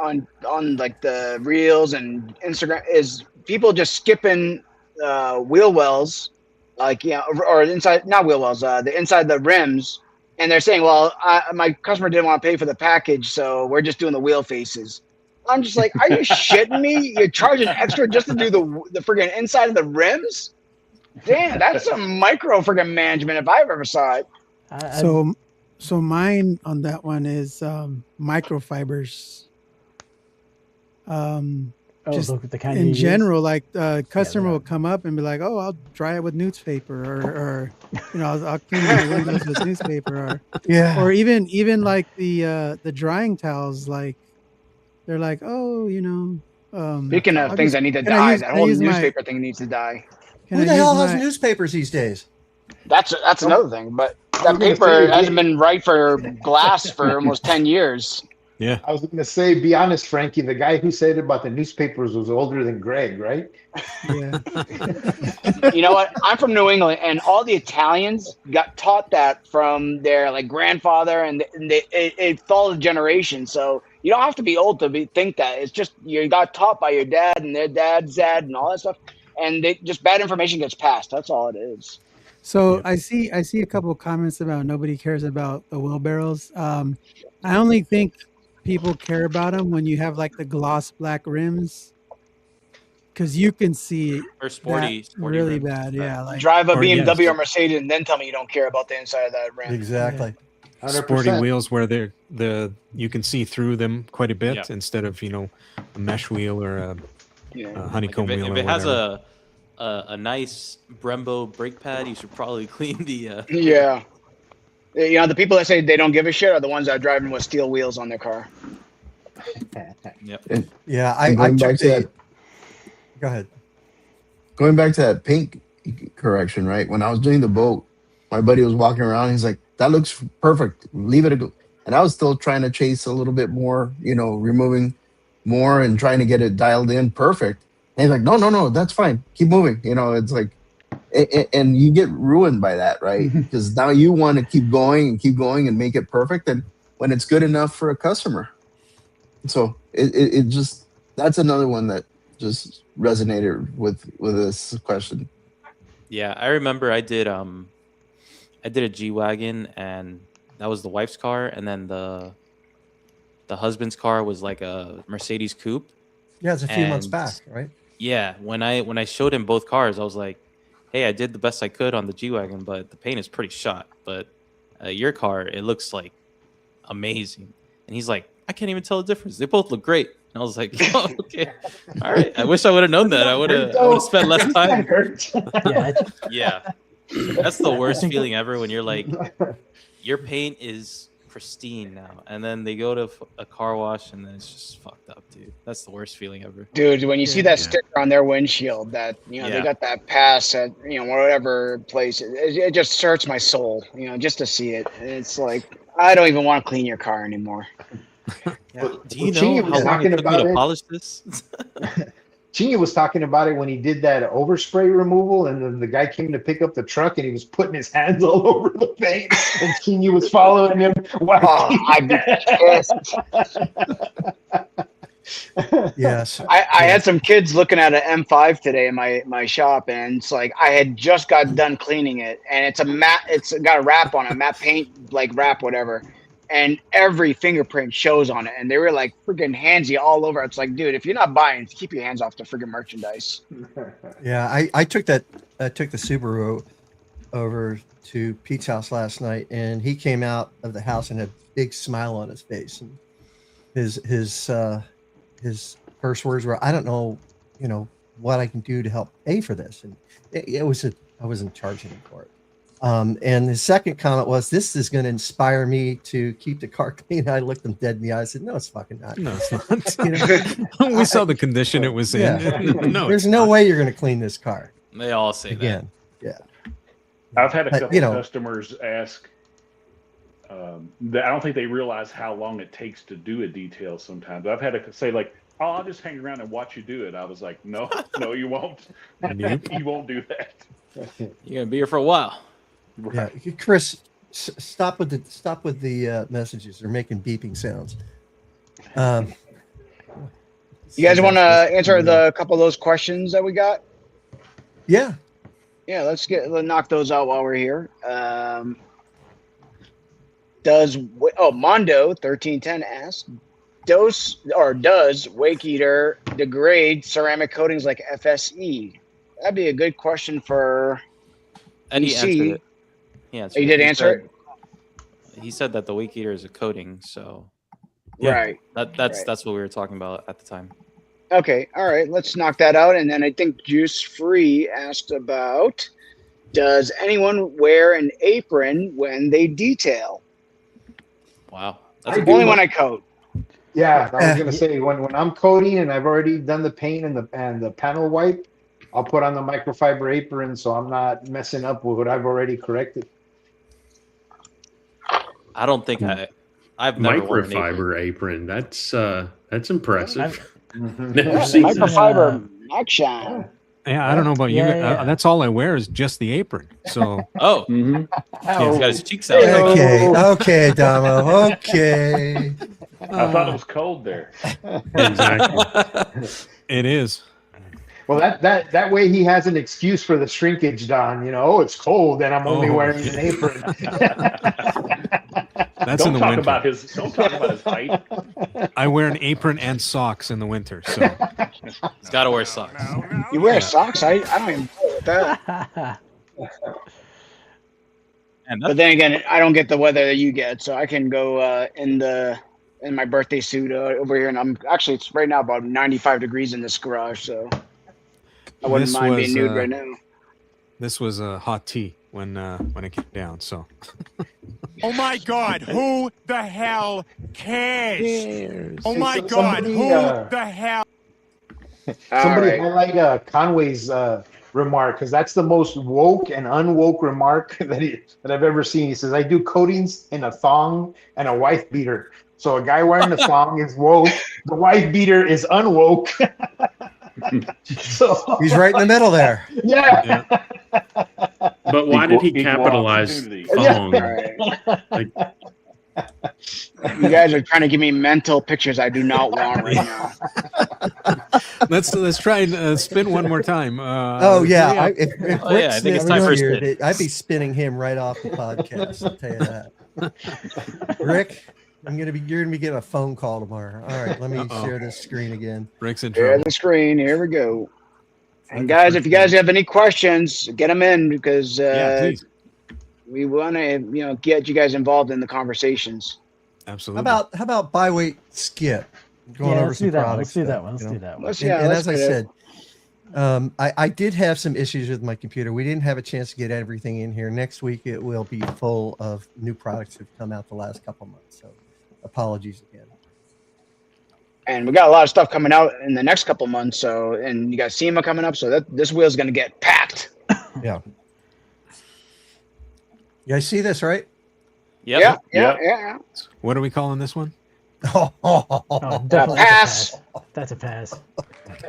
[SPEAKER 7] like the reels and Instagram is people just skipping wheel wells, like or inside not wheel wells, the inside the rims, and they're saying, well, my customer didn't want to pay for the package, so we're just doing the wheel faces. I'm just like, are you shitting me? You're charging extra just to do the friggin' inside of the rims? Damn, that's some micro friggin' management if I've ever saw it.
[SPEAKER 6] So mine on that one is microfibers. Just
[SPEAKER 10] the kind
[SPEAKER 6] in
[SPEAKER 10] you
[SPEAKER 6] general, like customer will come up and be like, "Oh, I'll dry it with newspaper," or I'll clean my windows with newspaper, or even like the drying towels, like they're like, "Oh,
[SPEAKER 7] Speaking of things that need to die, that whole newspaper thing needs to die.
[SPEAKER 3] Who the hell has newspapers these days?
[SPEAKER 7] That's another thing, but that paper hasn't been right for glass for almost 10 years.
[SPEAKER 4] Yeah.
[SPEAKER 5] I was going to say, be honest, Frankie, the guy who said about the newspapers was older than Greg, right?
[SPEAKER 6] Yeah.
[SPEAKER 7] You know what? I'm from New England, and all the Italians got taught that from their grandfather, and it followed generations. So you don't have to be old to think that. It's just you got taught by your dad and their dad's dad and all that stuff, and just bad information gets passed. That's all it is.
[SPEAKER 6] So I see a couple of comments about nobody cares about the wheelbarrows. I only think people care about them when you have like the gloss black rims, because you can see
[SPEAKER 11] or sporty
[SPEAKER 6] really
[SPEAKER 11] rims.
[SPEAKER 6] bad. Yeah, like
[SPEAKER 7] drive a BMW or Mercedes and then tell me you don't care about the inside of that rim.
[SPEAKER 3] Exactly.
[SPEAKER 6] Yeah.
[SPEAKER 4] Sporty wheels where you can see through them quite a bit instead of a mesh wheel or a honeycomb wheel.
[SPEAKER 11] If
[SPEAKER 4] or
[SPEAKER 11] it has
[SPEAKER 4] whatever.
[SPEAKER 11] a nice Brembo brake pad, you should probably clean the.
[SPEAKER 7] Yeah. The people that say they don't give a shit are the ones that are driving with steel wheels on their car.
[SPEAKER 11] Yep.
[SPEAKER 3] Yeah,
[SPEAKER 9] And going back to that,
[SPEAKER 3] go ahead.
[SPEAKER 9] Going back to that paint correction, right? When I was doing the boat, my buddy was walking around. He's like, "That looks perfect. Leave it a go." And I was still trying to chase a little bit more, removing more and trying to get it dialed in perfect. And he's like, "No, that's fine. Keep moving." It's like, and you get ruined by that, right? Because now you want to keep going and make it perfect. And when it's good enough for a customer. So it just, that's another one that just resonated with this question.
[SPEAKER 11] Yeah, I remember I did a G-Wagon, and that was the wife's car, and then the husband's car was like a Mercedes coupe.
[SPEAKER 3] Yeah, it's a few months back, right?
[SPEAKER 11] Yeah, when I showed him both cars, I was like, "Hey, I did the best I could on the G-Wagon, but the paint is pretty shot. But your car, it looks like amazing." And he's like, "I can't even tell the difference. They both look great." And I was like, "Oh, okay, all right. I wish I would have known that. I would have spent less time." Yeah, that's the worst feeling ever when you're like, your paint is pristine now, and then they go to a car wash and then it's just fucked up, dude. That's the worst feeling ever.
[SPEAKER 7] Dude, when you see that sticker on their windshield that, they got that pass at, whatever place, it just hurts my soul, just to see it. It's like, I don't even want to clean your car anymore.
[SPEAKER 11] Do you know how long it took me to polish this?
[SPEAKER 5] Chingy was talking about it when he did that overspray removal, and then the guy came to pick up the truck, and he was putting his hands all over the paint, and Chingy was following him. Wow.
[SPEAKER 7] I'd be pissed.
[SPEAKER 3] Yes.
[SPEAKER 7] I had some kids looking at an M5 today in my shop, and it's like I had just got done cleaning it, and it's got a wrap on it, matte paint, like wrap, whatever. And every fingerprint shows on it, and they were like freaking handsy all over. It's like, dude, if you're not buying, keep your hands off the freaking merchandise.
[SPEAKER 3] Yeah, I took the Subaru over to Pete's house last night, and he came out of the house and had a big smile on his face. And his first words were, "I don't know, what I can do to help pay for this." And I wasn't charging him for it. And the second comment was, "This is going to inspire me to keep the car clean." I looked him dead in the eye. I said, "No, it's fucking not.
[SPEAKER 4] No, it's not." We saw the condition it was in.
[SPEAKER 3] Yeah.
[SPEAKER 4] No,
[SPEAKER 3] there's no way you're going to clean this car.
[SPEAKER 11] They all say
[SPEAKER 3] again.
[SPEAKER 11] that.
[SPEAKER 3] Yeah.
[SPEAKER 12] I've had a couple of customers ask. That I don't think they realize how long it takes to do a detail. Sometimes I've had to say like, "Oh, I'll just hang around and watch you do it." I was like, "No, you won't. You won't do that.
[SPEAKER 11] You're gonna be here for a while."
[SPEAKER 3] Yeah, Chris, stop with the messages. They're making beeping sounds.
[SPEAKER 7] You guys want to answer the couple of those questions that we got?
[SPEAKER 3] Yeah.
[SPEAKER 7] Yeah, let's knock those out while we're here. Mondo 1310 asks, does Wakeater degrade ceramic coatings like FSE? That'd be a good question for.
[SPEAKER 11] And he answered it. Yeah,
[SPEAKER 7] he did answer it.
[SPEAKER 11] He said that the Wakeater is a coating, so
[SPEAKER 7] right.
[SPEAKER 11] That's what we were talking about at the time.
[SPEAKER 7] Okay, all right, let's knock that out. And then I think Juice Free asked about, does anyone wear an apron when they detail?
[SPEAKER 11] Wow,
[SPEAKER 7] that's only when I coat.
[SPEAKER 5] Yeah, I was gonna say when I'm coating and I've already done the paint and the panel wipe, I'll put on the microfiber apron so I'm not messing up with what I've already corrected.
[SPEAKER 11] I don't think I've never worn an
[SPEAKER 8] microfiber apron. That's impressive.
[SPEAKER 7] Never seen microfiber action.
[SPEAKER 4] Yeah, I don't know about you. That's all I wear is just the apron. So
[SPEAKER 11] he's got his cheeks out.
[SPEAKER 3] Okay, Damo. Okay.
[SPEAKER 12] I thought it was cold there.
[SPEAKER 8] Exactly.
[SPEAKER 4] It is.
[SPEAKER 5] Well, that way he has an excuse for the shrinkage, Don. It's cold and I'm only wearing an apron.
[SPEAKER 4] That's in the winter.
[SPEAKER 12] Don't talk about his height.
[SPEAKER 4] I wear an apron and socks in the winter, so
[SPEAKER 11] he's got to wear socks.
[SPEAKER 7] You wear socks? I don't even know that. But then again, I don't get the weather that you get, so I can go in my birthday suit over here, and it's right now about 95 degrees in this garage, so I wouldn't mind being nude right now.
[SPEAKER 4] This was a hot tea when it came down. So.
[SPEAKER 13] Oh my God! Who the hell cares? Oh my God! Who the hell?
[SPEAKER 5] Somebody highlight Conway's remark, because that's the most woke and unwoke remark that I've ever seen. He says, "I do coatings in a thong and a wife beater." So a guy wearing a thong is woke. The wife beater is unwoke. So
[SPEAKER 3] he's right in the middle there.
[SPEAKER 5] Yeah.
[SPEAKER 8] But why did he capitalize thong?
[SPEAKER 7] Like, you guys are trying to give me mental pictures I do not want right now.
[SPEAKER 4] Let's try and spin one more time.
[SPEAKER 3] If
[SPEAKER 11] I think it's time for a spin.
[SPEAKER 3] I'd be spinning him right off the podcast. I'll tell you that. Rick, you're gonna be getting a phone call tomorrow. All right, let me share this screen again.
[SPEAKER 4] Rick's in
[SPEAKER 7] trouble. Share the screen. Here we go. And guys, if you guys have any questions, get them in, because we want to get you guys involved in the conversations.
[SPEAKER 4] Absolutely.
[SPEAKER 3] How about byweight skip? Going over
[SPEAKER 10] let's
[SPEAKER 3] some
[SPEAKER 10] do that.
[SPEAKER 3] products.
[SPEAKER 10] Let's do that one. Let's do that one.
[SPEAKER 7] Let's
[SPEAKER 3] and as I said, I did have some issues with my computer. We didn't have a chance to get everything in here. Next week it will be full of new products that have come out the last couple months. So apologies again.
[SPEAKER 7] And we got a lot of stuff coming out in the next couple months. So, and you got SEMA coming up. So this wheel's going to get packed.
[SPEAKER 3] Yeah. You guys see this, right?
[SPEAKER 7] Yep. Yeah.
[SPEAKER 4] What are we calling this one?
[SPEAKER 10] Oh, definitely
[SPEAKER 7] pass.
[SPEAKER 10] That's a pass.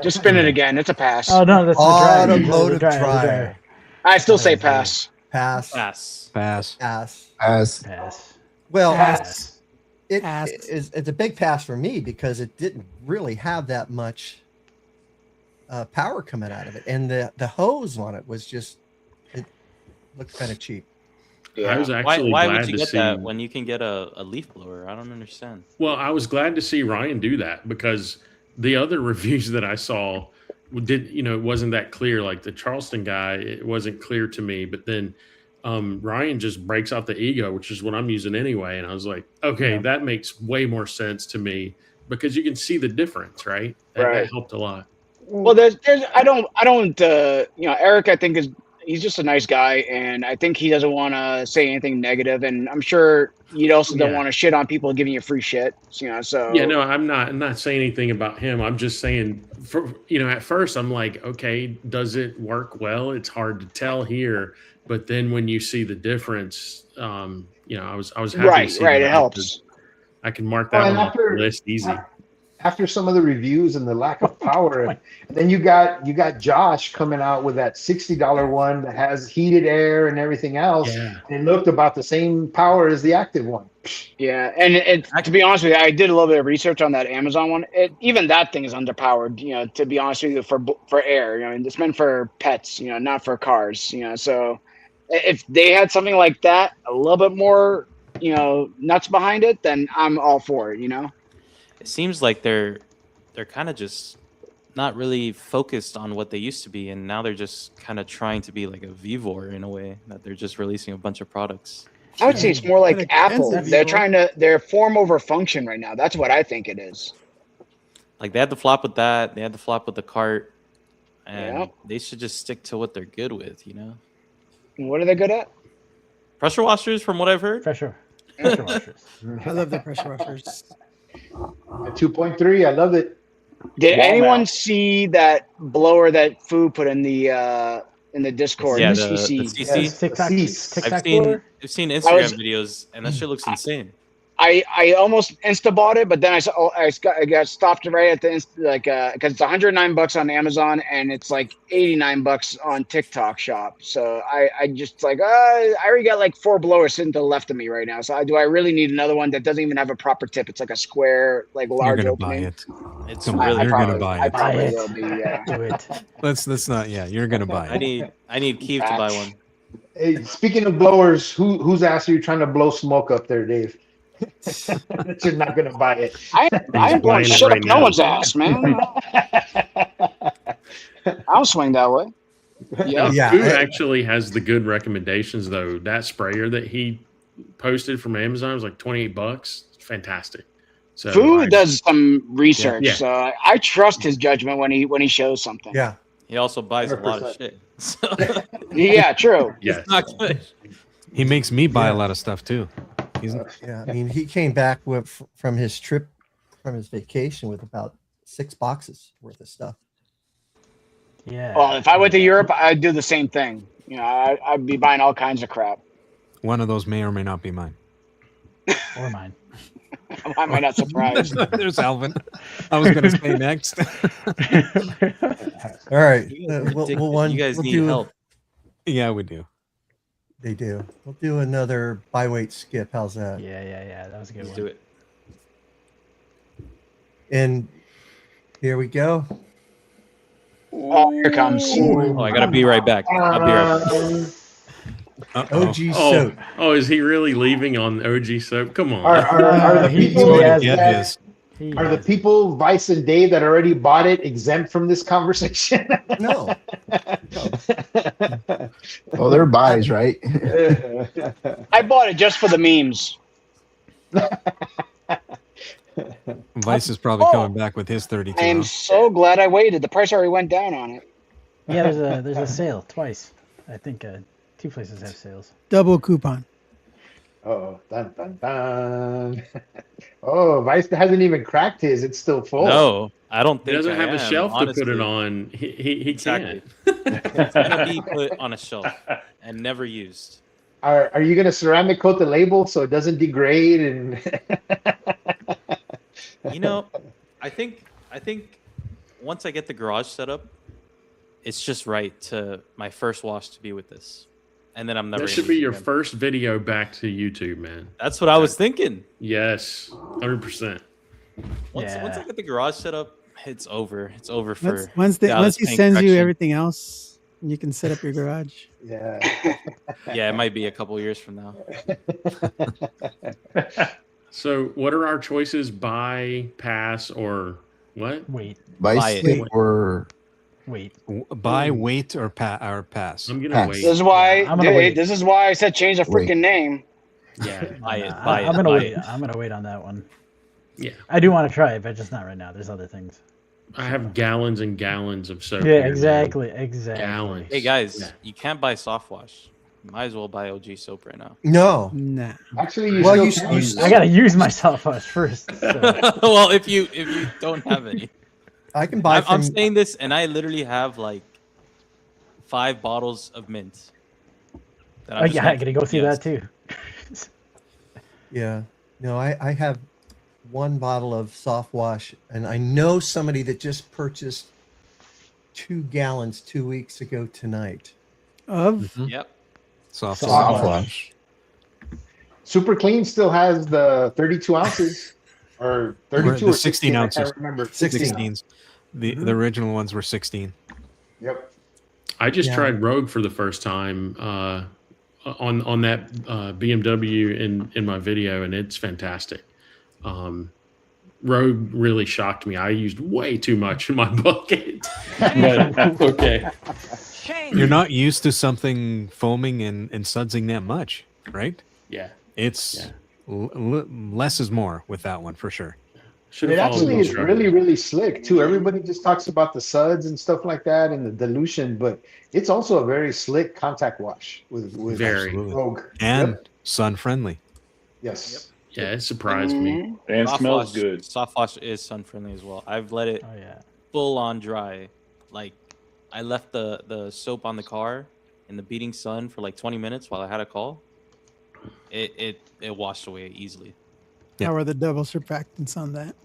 [SPEAKER 7] Just spin it again. It's a pass.
[SPEAKER 10] Oh no, that's the
[SPEAKER 3] Automotive
[SPEAKER 10] dryer.
[SPEAKER 3] dryer.
[SPEAKER 7] I still say pass.
[SPEAKER 3] Pass.
[SPEAKER 11] Pass.
[SPEAKER 4] Pass.
[SPEAKER 3] Pass.
[SPEAKER 9] Pass.
[SPEAKER 10] Pass.
[SPEAKER 3] Well,
[SPEAKER 10] Pass.
[SPEAKER 3] it's a big pass for me because it didn't really have that much power coming out of it, and the hose on it was just, it looked kind of cheap.
[SPEAKER 8] I was actually
[SPEAKER 11] why
[SPEAKER 8] glad
[SPEAKER 11] would you
[SPEAKER 8] to
[SPEAKER 11] get
[SPEAKER 8] see
[SPEAKER 11] that when you can get a leaf blower? I don't understand.
[SPEAKER 8] Well, I was glad to see Ryan do that because the other reviews that I saw it wasn't that clear. Like the Charleston guy, it wasn't clear to me. But then Ryan just breaks out the Ego, which is what I'm using anyway. And I was like, okay, that makes way more sense to me because you can see the difference, right? That helped a lot.
[SPEAKER 7] Well, I don't Eric, I think he's just a nice guy, and I think he doesn't want to say anything negative, and I'm sure you also don't want to shit on people giving you free shit, so.
[SPEAKER 8] Yeah, no, I'm not saying anything about him. I'm just saying, at first I'm like, okay, does it work well? It's hard to tell here, but then when you see the difference, I was happy to see
[SPEAKER 7] right,
[SPEAKER 8] that.
[SPEAKER 7] it helps.
[SPEAKER 8] I can mark that on the list easy.
[SPEAKER 5] After some of the reviews and the lack of power, and then you got Josh coming out with that $60 one that has heated air and everything else, and it looked about the same power as the active one.
[SPEAKER 7] Yeah, and to be honest with you, I did a little bit of research on that Amazon one. Even that thing is underpowered. To be honest with you, for air, it's meant for pets, not for cars. So if they had something like that, a little bit more, nuts behind it, then I'm all for it.
[SPEAKER 11] It seems like they're kind of just not really focused on what they used to be, and now they're just kind of trying to be like a VVOR in a way, that they're just releasing a bunch of products.
[SPEAKER 7] I would say it's more like Apple. They're form over function right now. That's what I think it is.
[SPEAKER 11] Like they had the flop with that, they had the flop with the cart, and they should just stick to what they're good with,
[SPEAKER 7] And what are they good at?
[SPEAKER 11] Pressure washers, from what I've heard.
[SPEAKER 10] Pressure washers.
[SPEAKER 6] I love the pressure washers.
[SPEAKER 5] 2.3, I love it.
[SPEAKER 7] Did anyone see that blower that Fu put in the Discord?
[SPEAKER 11] Yeah, the CC. I've seen Instagram videos, and that shit looks insane.
[SPEAKER 7] I almost insta bought it, but then I got stopped right at the because it's $109 on Amazon and it's like $89 on TikTok Shop. So I just I already got like 4 blowers sitting to the left of me right now. So do I really need another one that doesn't even have a proper tip? It's like a square, like large opening.
[SPEAKER 4] You're gonna buy it.
[SPEAKER 7] I probably will be.
[SPEAKER 10] Do it.
[SPEAKER 4] Let's not. Yeah, you're gonna buy it.
[SPEAKER 11] I need Keith to buy one.
[SPEAKER 5] Hey, speaking of blowers, whose ass are you trying to blow smoke up there, Dave? You're not gonna buy it.
[SPEAKER 7] I ain't going to shut up no one's ass, man. I'll swing that way.
[SPEAKER 8] Who actually has the good recommendations though? That sprayer that he posted from Amazon was like $28. Fantastic. So
[SPEAKER 7] Fu does some research, so I trust his judgment when he shows something.
[SPEAKER 3] Yeah.
[SPEAKER 11] He also buys 100%. A lot of shit. So.
[SPEAKER 7] Yeah, true.
[SPEAKER 8] Yeah,
[SPEAKER 11] not good.
[SPEAKER 4] He makes me buy a lot of stuff too.
[SPEAKER 3] I mean, he came back from his vacation with about 6 boxes worth of stuff.
[SPEAKER 10] Yeah.
[SPEAKER 7] Well, if I went to Europe, I'd do the same thing. I'd be buying all kinds of crap.
[SPEAKER 4] One of those may or may not be mine.
[SPEAKER 10] Or mine.
[SPEAKER 7] I might not surprise.
[SPEAKER 4] There's Alvin. I was going to say next.
[SPEAKER 3] All right.
[SPEAKER 11] You guys need help.
[SPEAKER 4] Yeah, we do.
[SPEAKER 3] They do. We'll do another buy weight skip. How's that?
[SPEAKER 10] Yeah. That was a good one.
[SPEAKER 11] Let's do it.
[SPEAKER 3] And here we go.
[SPEAKER 7] Oh, here comes.
[SPEAKER 11] Oh, I gotta be right back. I'll be right back.
[SPEAKER 3] OG soap.
[SPEAKER 8] Oh, is he really leaving on OG soap? Come on.
[SPEAKER 5] Are the
[SPEAKER 10] the
[SPEAKER 5] people, Vice and Dave, that already bought it exempt from this conversation?
[SPEAKER 3] No.
[SPEAKER 9] Well, they're buys, right?
[SPEAKER 7] I bought it just for the memes.
[SPEAKER 4] Vice is probably coming back with his 32.
[SPEAKER 7] I am so glad I waited. The price already went down on it.
[SPEAKER 10] Yeah, there's a sale twice. I think 2 places have sales.
[SPEAKER 6] Double coupon.
[SPEAKER 5] Oh, dun dun dun. Oh, Vice hasn't even cracked his. It's still full.
[SPEAKER 11] No, I don't
[SPEAKER 8] He
[SPEAKER 11] think
[SPEAKER 8] doesn't
[SPEAKER 11] I
[SPEAKER 8] have a
[SPEAKER 11] am,
[SPEAKER 8] shelf
[SPEAKER 11] honestly.
[SPEAKER 8] to put it on. He
[SPEAKER 11] Exactly.
[SPEAKER 8] can't.
[SPEAKER 11] It's gonna be put on a shelf and never used.
[SPEAKER 5] Are you gonna ceramic coat the label so it doesn't degrade? And
[SPEAKER 11] You know, I think once I get the garage set up, it's just right to my first wash to be with this, and then I'm never.
[SPEAKER 8] That
[SPEAKER 11] gonna
[SPEAKER 8] should be
[SPEAKER 11] use it
[SPEAKER 8] your
[SPEAKER 11] again.
[SPEAKER 8] first video back to YouTube, man.
[SPEAKER 11] That's what I was thinking.
[SPEAKER 8] Yes, 100%.
[SPEAKER 11] Once I get the garage set up, it's over. It's over
[SPEAKER 6] Once
[SPEAKER 11] for
[SPEAKER 6] once he
[SPEAKER 11] paint
[SPEAKER 6] sends you
[SPEAKER 11] correction.
[SPEAKER 6] everything else, you can set up your garage.
[SPEAKER 5] yeah.
[SPEAKER 11] Yeah, it might be a couple years from now.
[SPEAKER 8] So, what are our choices? Buy, pass, or what?
[SPEAKER 10] Wait.
[SPEAKER 9] Buy
[SPEAKER 11] it.
[SPEAKER 9] stick or
[SPEAKER 10] Wait.
[SPEAKER 4] Buy, wait, or pass.
[SPEAKER 8] I'm gonna
[SPEAKER 9] Pass.
[SPEAKER 8] wait.
[SPEAKER 7] This is why.
[SPEAKER 10] I'm gonna wait.
[SPEAKER 7] This is why I said change the
[SPEAKER 9] Wait.
[SPEAKER 7] freaking name.
[SPEAKER 8] Yeah,
[SPEAKER 11] Buy it.
[SPEAKER 10] Nah,
[SPEAKER 11] Buy it.
[SPEAKER 10] I'm gonna
[SPEAKER 11] buy
[SPEAKER 10] wait.
[SPEAKER 11] it.
[SPEAKER 10] I'm gonna wait on that one.
[SPEAKER 8] yeah.
[SPEAKER 10] I do want to try it, but just not right now. There's other things.
[SPEAKER 8] I have gallons and gallons of soap.
[SPEAKER 10] Yeah,
[SPEAKER 8] here, man.
[SPEAKER 10] exactly.
[SPEAKER 8] Gallons.
[SPEAKER 11] Hey guys,
[SPEAKER 8] Yeah.
[SPEAKER 11] you can't buy soft wash. You might as well buy OG soap right now.
[SPEAKER 3] No.
[SPEAKER 6] Nah.
[SPEAKER 5] Actually, you
[SPEAKER 3] Well,
[SPEAKER 5] still
[SPEAKER 3] you
[SPEAKER 5] can.
[SPEAKER 10] I gotta use my soft wash first. So.
[SPEAKER 11] Well, if you don't have any,
[SPEAKER 3] I can buy
[SPEAKER 11] I'm
[SPEAKER 3] from.
[SPEAKER 11] saying this, and I literally have like 5 bottles of mint. that I'm
[SPEAKER 10] Oh
[SPEAKER 11] just
[SPEAKER 10] yeah, I gotta go through
[SPEAKER 11] yes.
[SPEAKER 10] that too.
[SPEAKER 3] Yeah. No, I have 1 bottle of soft wash, and I know somebody that just purchased 2 gallons 2 weeks ago tonight.
[SPEAKER 6] Of
[SPEAKER 11] Yep.
[SPEAKER 4] Soft
[SPEAKER 10] Soft
[SPEAKER 9] wash.
[SPEAKER 5] Super Clean still has the 32 ounces or 32
[SPEAKER 4] the
[SPEAKER 5] or
[SPEAKER 4] 16
[SPEAKER 5] 16
[SPEAKER 4] ounces.
[SPEAKER 5] I can't remember.
[SPEAKER 4] 16s. The original ones were 16.
[SPEAKER 5] Yep.
[SPEAKER 8] I just
[SPEAKER 3] Yeah.
[SPEAKER 8] tried Rogue for the first time on that BMW in my video, and it's fantastic. Rogue really shocked me. I used way too much in my bucket, but okay.
[SPEAKER 4] You're not used to something foaming and sudsing that much, right?
[SPEAKER 8] Yeah,
[SPEAKER 4] It's less is more with that one for sure.
[SPEAKER 8] Should've
[SPEAKER 5] It
[SPEAKER 8] followed
[SPEAKER 5] actually
[SPEAKER 8] the
[SPEAKER 5] is
[SPEAKER 8] instructions.
[SPEAKER 5] really, really slick too. Everybody just talks about the suds and stuff like that and the dilution, but it's also a very slick contact wash with
[SPEAKER 8] Very.
[SPEAKER 4] Absolutely.
[SPEAKER 5] Rogue.
[SPEAKER 4] And
[SPEAKER 5] Yep.
[SPEAKER 4] sun friendly.
[SPEAKER 5] Yes.
[SPEAKER 8] Yeah, it surprised me.
[SPEAKER 12] And
[SPEAKER 11] Soft
[SPEAKER 12] smells
[SPEAKER 11] wash,
[SPEAKER 12] good.
[SPEAKER 11] Soft wash is sun friendly as well. I've let it
[SPEAKER 10] Oh yeah.
[SPEAKER 11] full on dry. Like I left the soap on the car in the beating sun for like 20 minutes while I had a call. It washed away easily.
[SPEAKER 4] Yeah.
[SPEAKER 6] How are the double surfactants on that?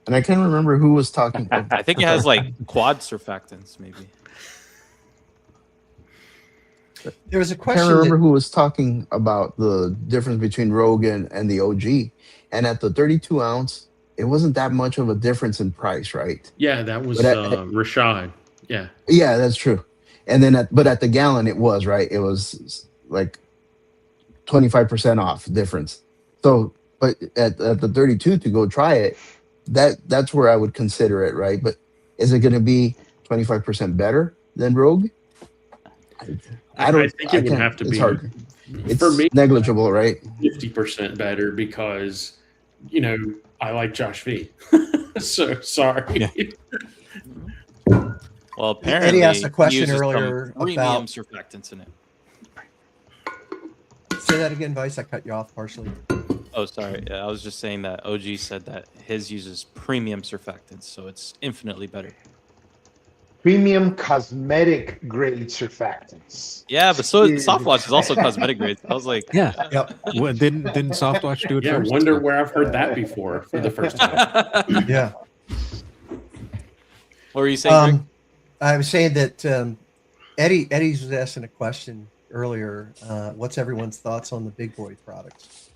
[SPEAKER 9] And I can't remember who was talking.
[SPEAKER 11] I think it has like quad surfactants maybe.
[SPEAKER 3] There was a
[SPEAKER 9] I can't
[SPEAKER 3] question.
[SPEAKER 9] remember
[SPEAKER 3] That,
[SPEAKER 9] who was talking about the difference between Rogue and the OG. And at the 32 ounce, it wasn't that much of a difference in price, right?
[SPEAKER 8] Yeah, that was
[SPEAKER 9] But
[SPEAKER 8] Rashad. Yeah,
[SPEAKER 9] Yeah, that's true. And then at the gallon, it was right. It was like 25% off difference. So, but at the 32 to go try it, that's where I would consider it, right? But is it going to be 25% better than Rogue? I don't.
[SPEAKER 8] I think it would
[SPEAKER 9] can't-
[SPEAKER 8] have to
[SPEAKER 9] it's
[SPEAKER 8] be
[SPEAKER 9] hard. It's
[SPEAKER 8] for me.
[SPEAKER 9] negligible, right?
[SPEAKER 8] 50% better because I like Josh V. So sorry.
[SPEAKER 4] Yeah.
[SPEAKER 11] Well, apparently
[SPEAKER 3] asked a question
[SPEAKER 11] he uses some
[SPEAKER 3] earlier
[SPEAKER 11] premium
[SPEAKER 3] about-
[SPEAKER 11] surfactants in it.
[SPEAKER 3] say that again, Vice. I cut you off partially.
[SPEAKER 11] Oh, sorry. Yeah, I was just saying that OG said that his uses premium surfactants, so it's infinitely better.
[SPEAKER 5] Premium cosmetic grade surfactants.
[SPEAKER 11] Yeah, but so soft wash is also cosmetic grade. I was like,
[SPEAKER 4] Yeah.
[SPEAKER 3] Yep.
[SPEAKER 4] What, didn't soft wash do it
[SPEAKER 8] Yeah,
[SPEAKER 4] first?
[SPEAKER 8] wonder where I've heard that before for the first time.
[SPEAKER 3] Yeah.
[SPEAKER 11] what were you saying, Rick?
[SPEAKER 3] I was saying that Eddie's was asking a question earlier. What's everyone's thoughts on the big boy products?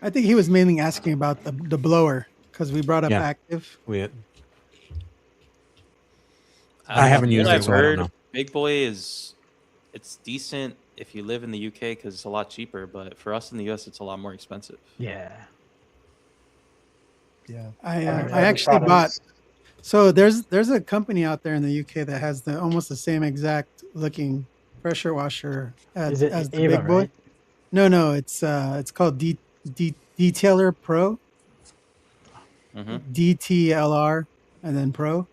[SPEAKER 6] I think he was mainly asking about the blower because we brought up
[SPEAKER 4] Yeah.
[SPEAKER 6] active.
[SPEAKER 4] I haven't used
[SPEAKER 11] What
[SPEAKER 4] it,
[SPEAKER 11] I've
[SPEAKER 4] so I don't
[SPEAKER 11] heard,
[SPEAKER 4] know.
[SPEAKER 11] Big Boy it's decent if you live in the UK because it's a lot cheaper, but for us in the US, it's a lot more expensive.
[SPEAKER 10] Yeah.
[SPEAKER 3] Yeah.
[SPEAKER 6] I
[SPEAKER 5] Other
[SPEAKER 6] actually bought.
[SPEAKER 5] products.
[SPEAKER 6] So there's a company out there in the UK that has almost the same exact looking pressure washer
[SPEAKER 10] Is
[SPEAKER 6] as
[SPEAKER 10] it
[SPEAKER 6] the
[SPEAKER 10] Ava,
[SPEAKER 6] big boy.
[SPEAKER 10] right?
[SPEAKER 6] No, it's called Detailer Pro,
[SPEAKER 11] Mm-hmm.
[SPEAKER 6] DTLR, and then Pro.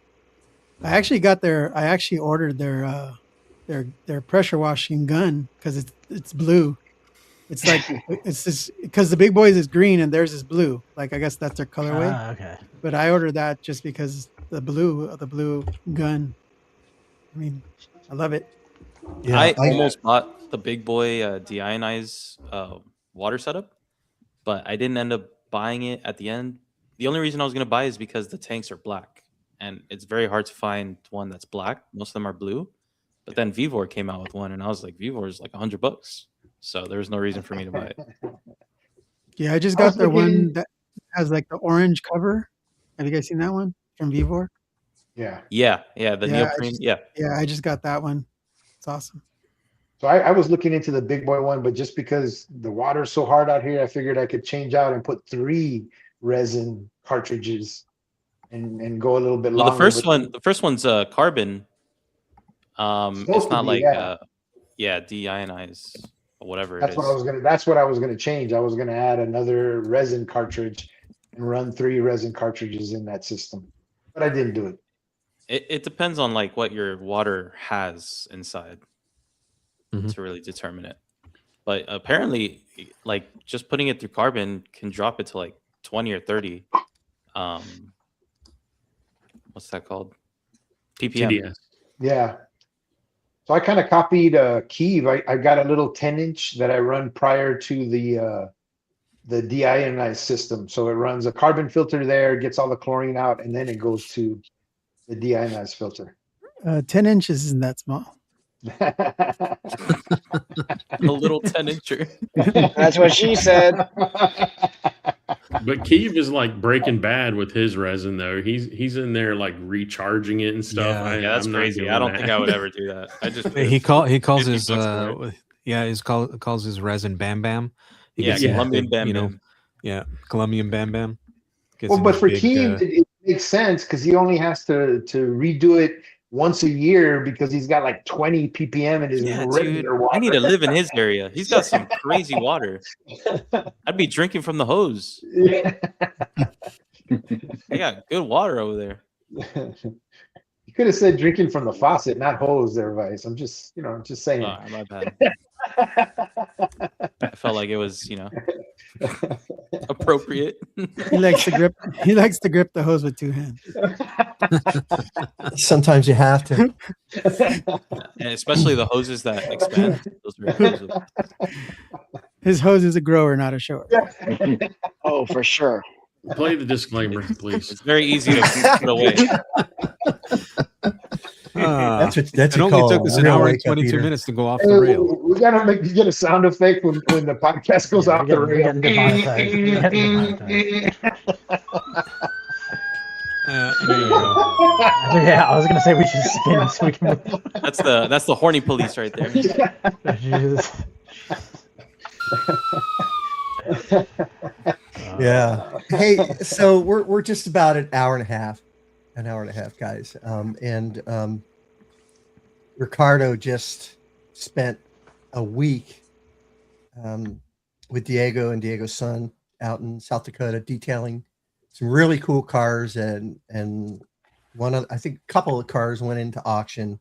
[SPEAKER 6] I actually ordered their pressure washing gun because it's blue. It's like it's this because the big boys is green and theirs is blue. Like I guess that's their colorway.
[SPEAKER 10] Ah, okay.
[SPEAKER 6] But I ordered that just because the blue gun. I mean, I love it.
[SPEAKER 3] Yeah,
[SPEAKER 11] I almost bought the big boy deionized water setup, but I didn't end up buying it at the end. The only reason I was going to buy is because the tanks are black, and it's very hard to find one that's black. Most of them are blue. But then Vivor came out with one, and I was like, Vivor is like $100, so there was no reason for me to buy it.
[SPEAKER 6] Yeah, I just got their one that has like the orange cover. Have you guys seen that one from Vivor?
[SPEAKER 5] Yeah.
[SPEAKER 11] The neoprene. Yeah,
[SPEAKER 6] I just got that one. It's awesome.
[SPEAKER 5] So I was looking into the big boy one, but just because the water's so hard out here, I figured I could change out and put 3 resin cartridges and go a little bit
[SPEAKER 11] well,
[SPEAKER 5] longer.
[SPEAKER 11] the first one's carbon. It's not like deionized or whatever
[SPEAKER 5] That's
[SPEAKER 11] it is.
[SPEAKER 5] That's what I was gonna change. I was gonna add another resin cartridge and run 3 resin cartridges in that system, but I didn't do it.
[SPEAKER 11] It depends on like what your water has inside to really determine it. But apparently, like just putting it through carbon can drop it to like 20 or 30. What's that called? ppm.
[SPEAKER 8] TDS.
[SPEAKER 5] Yeah. So I kind of copied Kiev. I got a little 10-inch that I run prior to the deionized system. So it runs a carbon filter there, gets all the chlorine out, and then it goes to the deionized filter.
[SPEAKER 6] 10 inches isn't that small.
[SPEAKER 11] A little 10-incher.
[SPEAKER 7] That's what she said.
[SPEAKER 8] But Kiev is like Breaking Bad with his resin, though. He's in there like recharging it and stuff.
[SPEAKER 11] Yeah, that's crazy. I don't think I would ever do that. I just
[SPEAKER 4] he calls his calls his resin Bam Bam.
[SPEAKER 11] Colombian Bam
[SPEAKER 4] you know,
[SPEAKER 11] Bam.
[SPEAKER 4] Yeah, Colombian Bam Bam.
[SPEAKER 5] Well, but for Kiev, it makes sense because he only has to redo it once a year because he's got like 20 ppm in his regular water.
[SPEAKER 11] I need to live in his area. He's got some crazy water. I'd be drinking from the hose. They got good water over there.
[SPEAKER 5] You could have said drinking from the faucet, not hose there, Vice. I'm just saying.
[SPEAKER 11] My bad. I felt like it was, appropriate.
[SPEAKER 6] He likes to grip the hose with 2 hands.
[SPEAKER 3] Sometimes you have to.
[SPEAKER 11] And especially the hoses that expand. Those are expensive.
[SPEAKER 6] His hose is a grower, not a shower.
[SPEAKER 7] Oh, for sure.
[SPEAKER 8] Play the disclaimer, please.
[SPEAKER 11] It's very easy to put away.
[SPEAKER 3] That's
[SPEAKER 4] it
[SPEAKER 3] only
[SPEAKER 4] only took us an hour and 22 minutes to go off the rail.
[SPEAKER 5] We gotta get a sound effect when the podcast goes off the rail.
[SPEAKER 4] There you go.
[SPEAKER 10] Yeah, I was gonna say we should spin so we can.
[SPEAKER 11] That's the horny police right there.
[SPEAKER 10] Jesus.
[SPEAKER 3] Yeah. Hey, so we're just about an hour and a half, guys. And Ricardo just spent a week with Diego and Diego's son out in South Dakota detailing some really cool cars, and I think a couple of cars went into auction.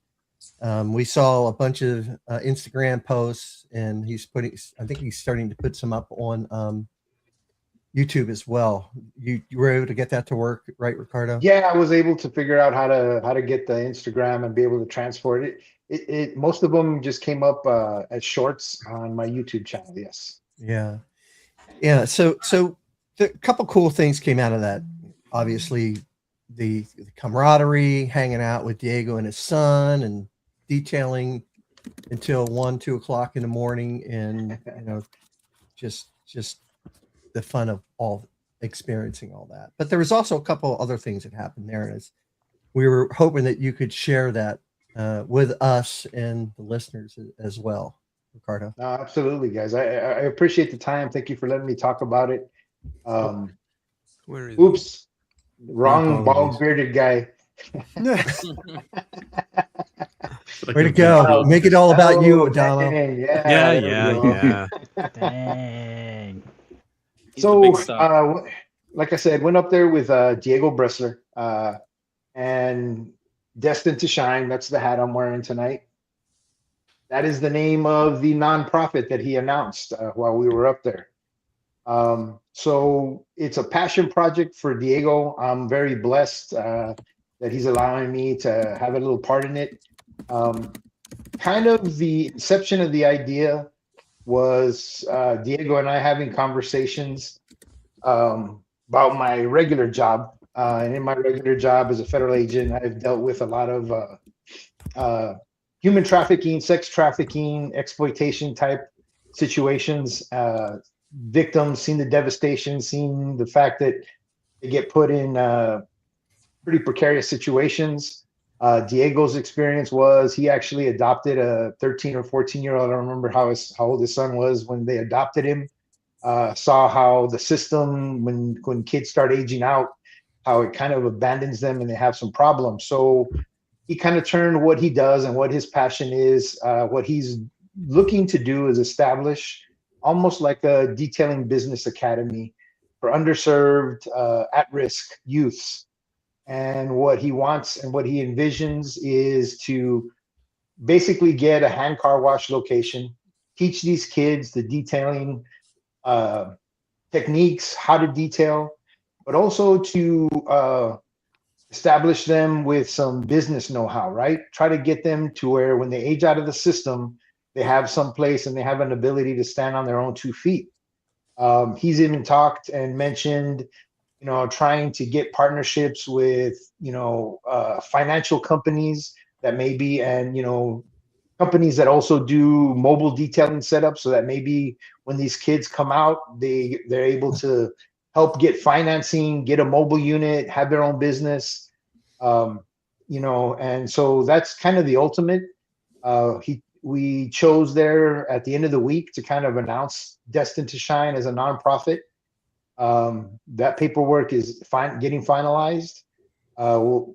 [SPEAKER 3] We saw a bunch of Instagram posts, and I think he's starting to put some up on YouTube as well. You were able to get that to work, right, Ricardo?
[SPEAKER 5] Yeah, I was able to figure out how to get the Instagram and be able to transport it. It most of them just came up as shorts on my YouTube channel. Yes.
[SPEAKER 3] Yeah. So a couple cool things came out of that. Obviously, the camaraderie, hanging out with Diego and his son, and detailing until 1-2 o'clock in the morning, and just the fun of all experiencing all that. But there was also a couple other things that happened there, and we were hoping that you could share that with us and the listeners as well, Ricardo.
[SPEAKER 5] Absolutely, guys. I appreciate the time. Thank you for letting me talk about it. Oops, wrong bald bearded guy.
[SPEAKER 3] Way to go. Make it all about you, O'Donnell.
[SPEAKER 10] Yeah.
[SPEAKER 11] Dang.
[SPEAKER 5] So, like I said, went up there with Diego Bressler, and Destined to Shine. That's the hat I'm wearing tonight. That is the name of the nonprofit that he announced while we were up there. So it's a passion project for Diego. I'm very blessed that he's allowing me to have a little part in it. Kind of the inception of the idea was Diego and I having conversations about my regular job. And in my regular job as a federal agent, I've dealt with a lot of human trafficking, sex trafficking, exploitation type situations. Victims, seen the devastation, seen the fact that they get put in pretty precarious situations. Diego's experience was he actually adopted a 13 or 14-year-old. I don't remember how old his son was when they adopted him. Saw how the system, when kids start aging out, how it kind of abandons them and they have some problems. So he kind of turned what he does and what his passion is, what he's looking to do is establish almost like a detailing business academy for underserved, at-risk youths. And what he wants and what he envisions is to basically get a hand car wash location, teach these kids the detailing techniques, how to detail, but also to establish them with some business know-how, right? Try to get them to where when they age out of the system, they have some place and they have an ability to stand on their own 2 feet. He's even talked and mentioned, trying to get partnerships with, financial companies that maybe, and, companies that also do mobile detailing setups so that maybe when these kids come out, they're able to help get financing, get a mobile unit, have their own business, and so that's kind of the ultimate. We chose there at the end of the week to kind of announce Destined to Shine as a nonprofit. That paperwork is getting finalized. The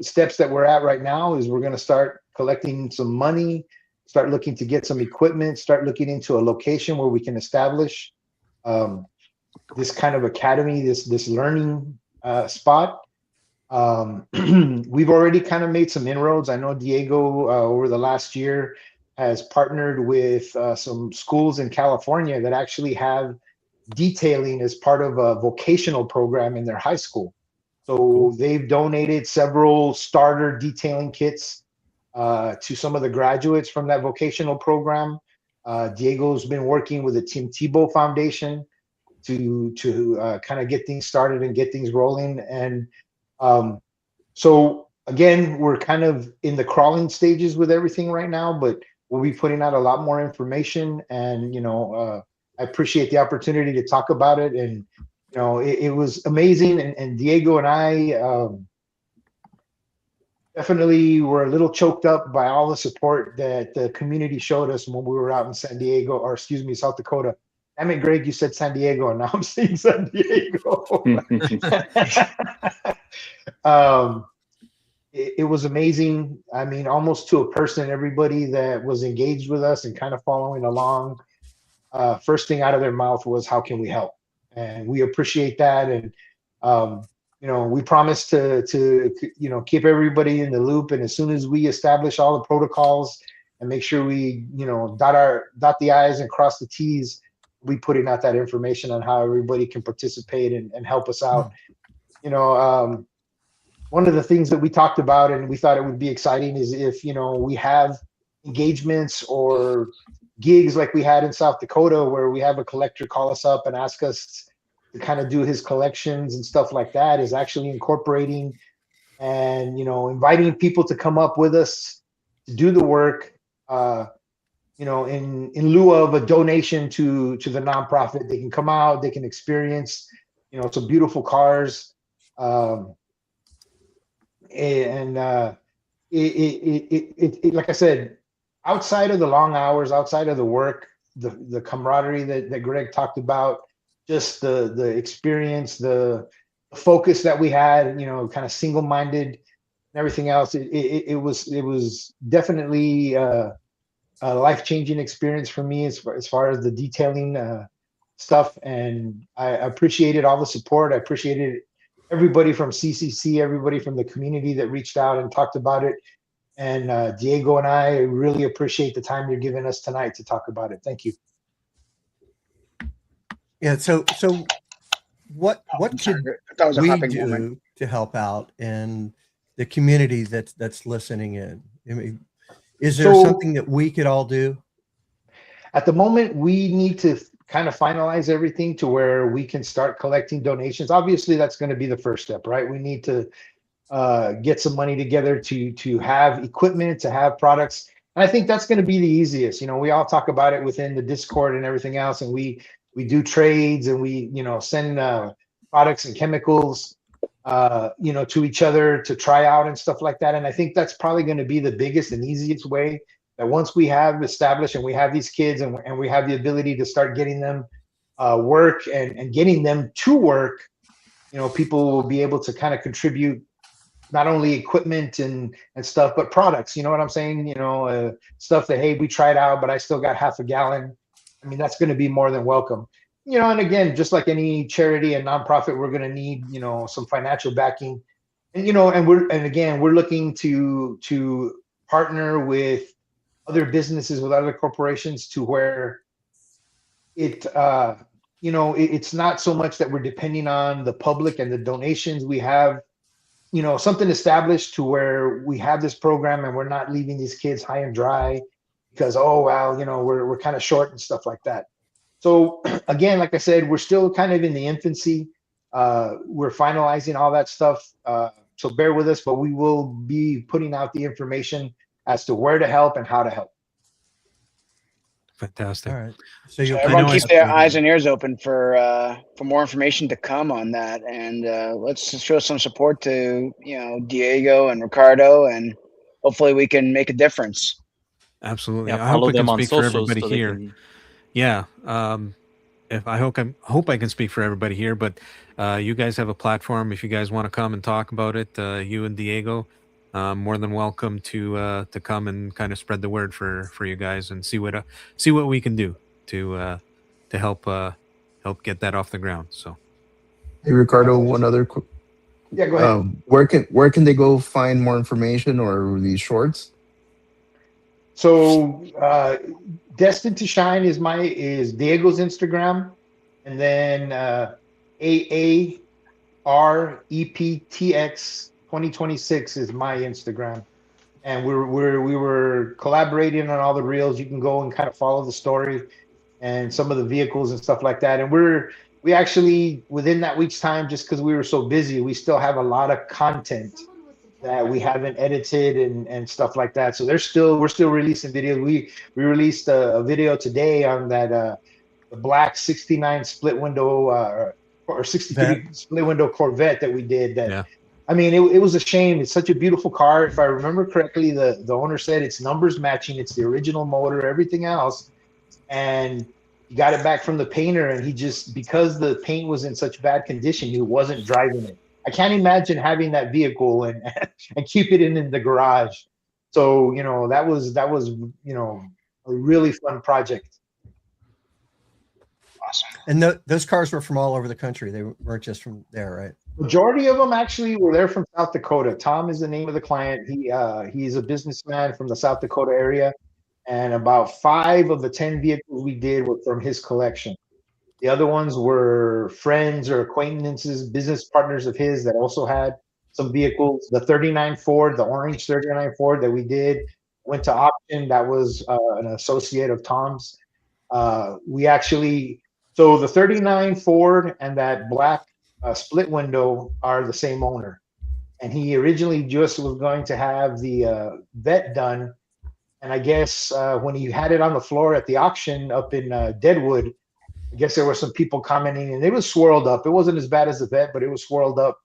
[SPEAKER 5] steps that we're at right now is we're going to start collecting some money, start looking to get some equipment, start looking into a location where we can establish this kind of academy, this learning spot. We've already kind of made some inroads. I know Diego over the last year has partnered with some schools in California that actually have detailing as part of a vocational program in their high school. So they've donated several starter detailing kits to some of the graduates from that vocational program. Diego's been working with the Tim Tebow Foundation to kind of get things started and get things rolling. And so again, we're kind of in the crawling stages with everything right now, but we'll be putting out a lot more information. And I appreciate the opportunity to talk about it. And it was amazing. And Diego and I definitely were a little choked up by all the support that the community showed us when we were out in South Dakota. I mean, Greg, you said San Diego, and now I'm saying San Diego. It was amazing. I mean, almost to a person, everybody that was engaged with us and kind of following along, first thing out of their mouth was, how can we help? And we appreciate that. And, we promise to keep everybody in the loop. And as soon as we establish all the protocols and make sure we, dot the I's and cross the T's, we putting out that information on how everybody can participate and help us out. One of the things that we talked about and we thought it would be exciting is if, we have engagements or gigs like we had in South Dakota where we have a collector call us up and ask us to kind of do his collections and stuff like that, is actually incorporating and, inviting people to come up with us to do the work, in lieu of a donation to the nonprofit. They can come out, they can experience, some beautiful cars. It, like I said, outside of the long hours, outside of the work, the camaraderie that Greg talked about, just the experience, the focus that we had, kind of single-minded and everything else. It was definitely a life-changing experience for me as far as the detailing stuff. And I appreciated all the support. I appreciated everybody from CCC, everybody from the community that reached out and talked about it. And Diego and I really appreciate the time you're giving us tonight to talk about it. Thank you.
[SPEAKER 3] Yeah. So what could we do to help out in the community that's listening in? I mean, is there something that we could all do?
[SPEAKER 5] At the moment, we need to kind of finalize everything to where we can start collecting donations. Obviously, that's going to be the first step, right? We need to get some money together to have equipment, to have products. And I think that's going to be the easiest. You know, we all talk about it within the Discord and everything else, and we do trades and we, you know, send products and chemicals, you know, to each other to try out and stuff like that. And I think that's probably going to be the biggest and easiest way, that once we have established and we have these kids and we have the ability to start getting them work and getting them to work, you know, people will be able to kind of contribute not only equipment and stuff, but products. You know what I'm saying? You know, stuff that, hey, we tried out, but I still got half a gallon. I mean, that's going to be more than welcome. You know, and again, just like any charity and nonprofit, we're going to need, you know, some financial backing. And, you know, and again, we're looking to partner with other businesses, with other corporations, to where it, you know, it's not so much that we're depending on the public and the donations. We have, you know, something established to where we have this program and we're not leaving these kids high and dry because, oh, well, you know, we're kind of short and stuff like that. So again, like I said, we're still kind of in the infancy. We're finalizing all that stuff. So bear with us, but we will be putting out the information as to where to help and how to help.
[SPEAKER 4] Fantastic.
[SPEAKER 3] All right.
[SPEAKER 7] So everyone keep their eyes and ears open for more information to come on that, and let's show some support to, you know, Diego and Ricardo, and hopefully we can make a difference.
[SPEAKER 4] Absolutely.
[SPEAKER 11] Yeah,
[SPEAKER 4] I hope
[SPEAKER 11] follow
[SPEAKER 4] I can
[SPEAKER 11] them on
[SPEAKER 4] speak for
[SPEAKER 11] socials
[SPEAKER 4] everybody
[SPEAKER 11] so they
[SPEAKER 4] here.
[SPEAKER 11] can-
[SPEAKER 4] Yeah. If I hope I can speak for everybody here, but you guys have a platform. If you guys want to come and talk about it, you and Diego, more than welcome to come and kind of spread the word for you guys and see what we can do to help get that off the ground. So,
[SPEAKER 9] hey Ricardo, one other quick.
[SPEAKER 5] Yeah, go ahead.
[SPEAKER 9] Where can they go find more information or these shorts?
[SPEAKER 5] So Destined to Shine is Diego's Instagram, and then AAREPTX 2026 is my Instagram. And we were collaborating on all the reels. You can go and kind of follow the story and some of the vehicles and stuff like that. And we actually, within that week's time, just because we were so busy, we still have a lot of content that we haven't edited and stuff like that. So we're still releasing videos. We released a video today on that the black 69 split window or 63 split window Corvette that we did. That, yeah. I mean, it was a shame. It's such a beautiful car. If I remember correctly, the owner said it's numbers matching. It's the original motor, everything else. And he got it back from the painter, and he just, because the paint was in such bad condition, he wasn't driving it. I can't imagine having that vehicle and keep it in the garage. So, you know, that was, you know, a really fun project.
[SPEAKER 7] Awesome.
[SPEAKER 3] And those cars were from all over the country. They weren't just from there, right?
[SPEAKER 5] Majority of them actually were there from South Dakota. Tom is the name of the client. He's a businessman from the South Dakota area. And about 5 of the 10 vehicles we did were from his collection. The other ones were friends or acquaintances, business partners of his that also had some vehicles. The 39 Ford, the orange 39 Ford that we did, went to auction. That was an associate of Tom's. So the 39 Ford and that black split window are the same owner. And he originally just was going to have the vet done. And I guess when he had it on the floor at the auction up in Deadwood, I guess there were some people commenting, and it was swirled up. It wasn't as bad as the vet, but it was swirled up.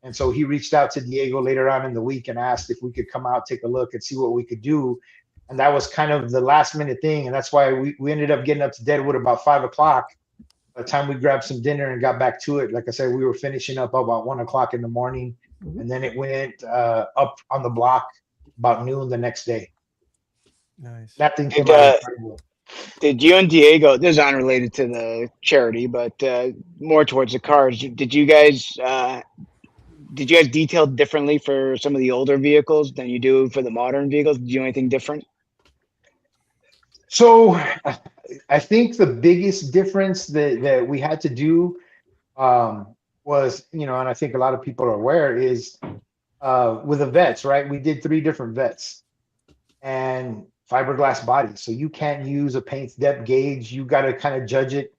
[SPEAKER 5] And so he reached out to Diego later on in the week and asked if we could come out, take a look, and see what we could do. And that was kind of the last minute thing. And that's why we ended up getting up to Deadwood about 5 o'clock. By the time we grabbed some dinner and got back to it, like I said, we were finishing up about 1 o'clock in the morning. And then it went up on the block about noon the next day.
[SPEAKER 3] Nice.
[SPEAKER 5] That thing came out.
[SPEAKER 7] Did you and Diego, this is unrelated to the charity, but more towards the cars, did you guys did you guys detail differently for some of the older vehicles than you do for the modern vehicles? Did you do anything different?
[SPEAKER 5] So I think the biggest difference that we had to do was, and I think a lot of people are aware, is with the vets, right? We did 3 different vets and fiberglass bodies. So you can't use a paint depth gauge. You got to kind of judge it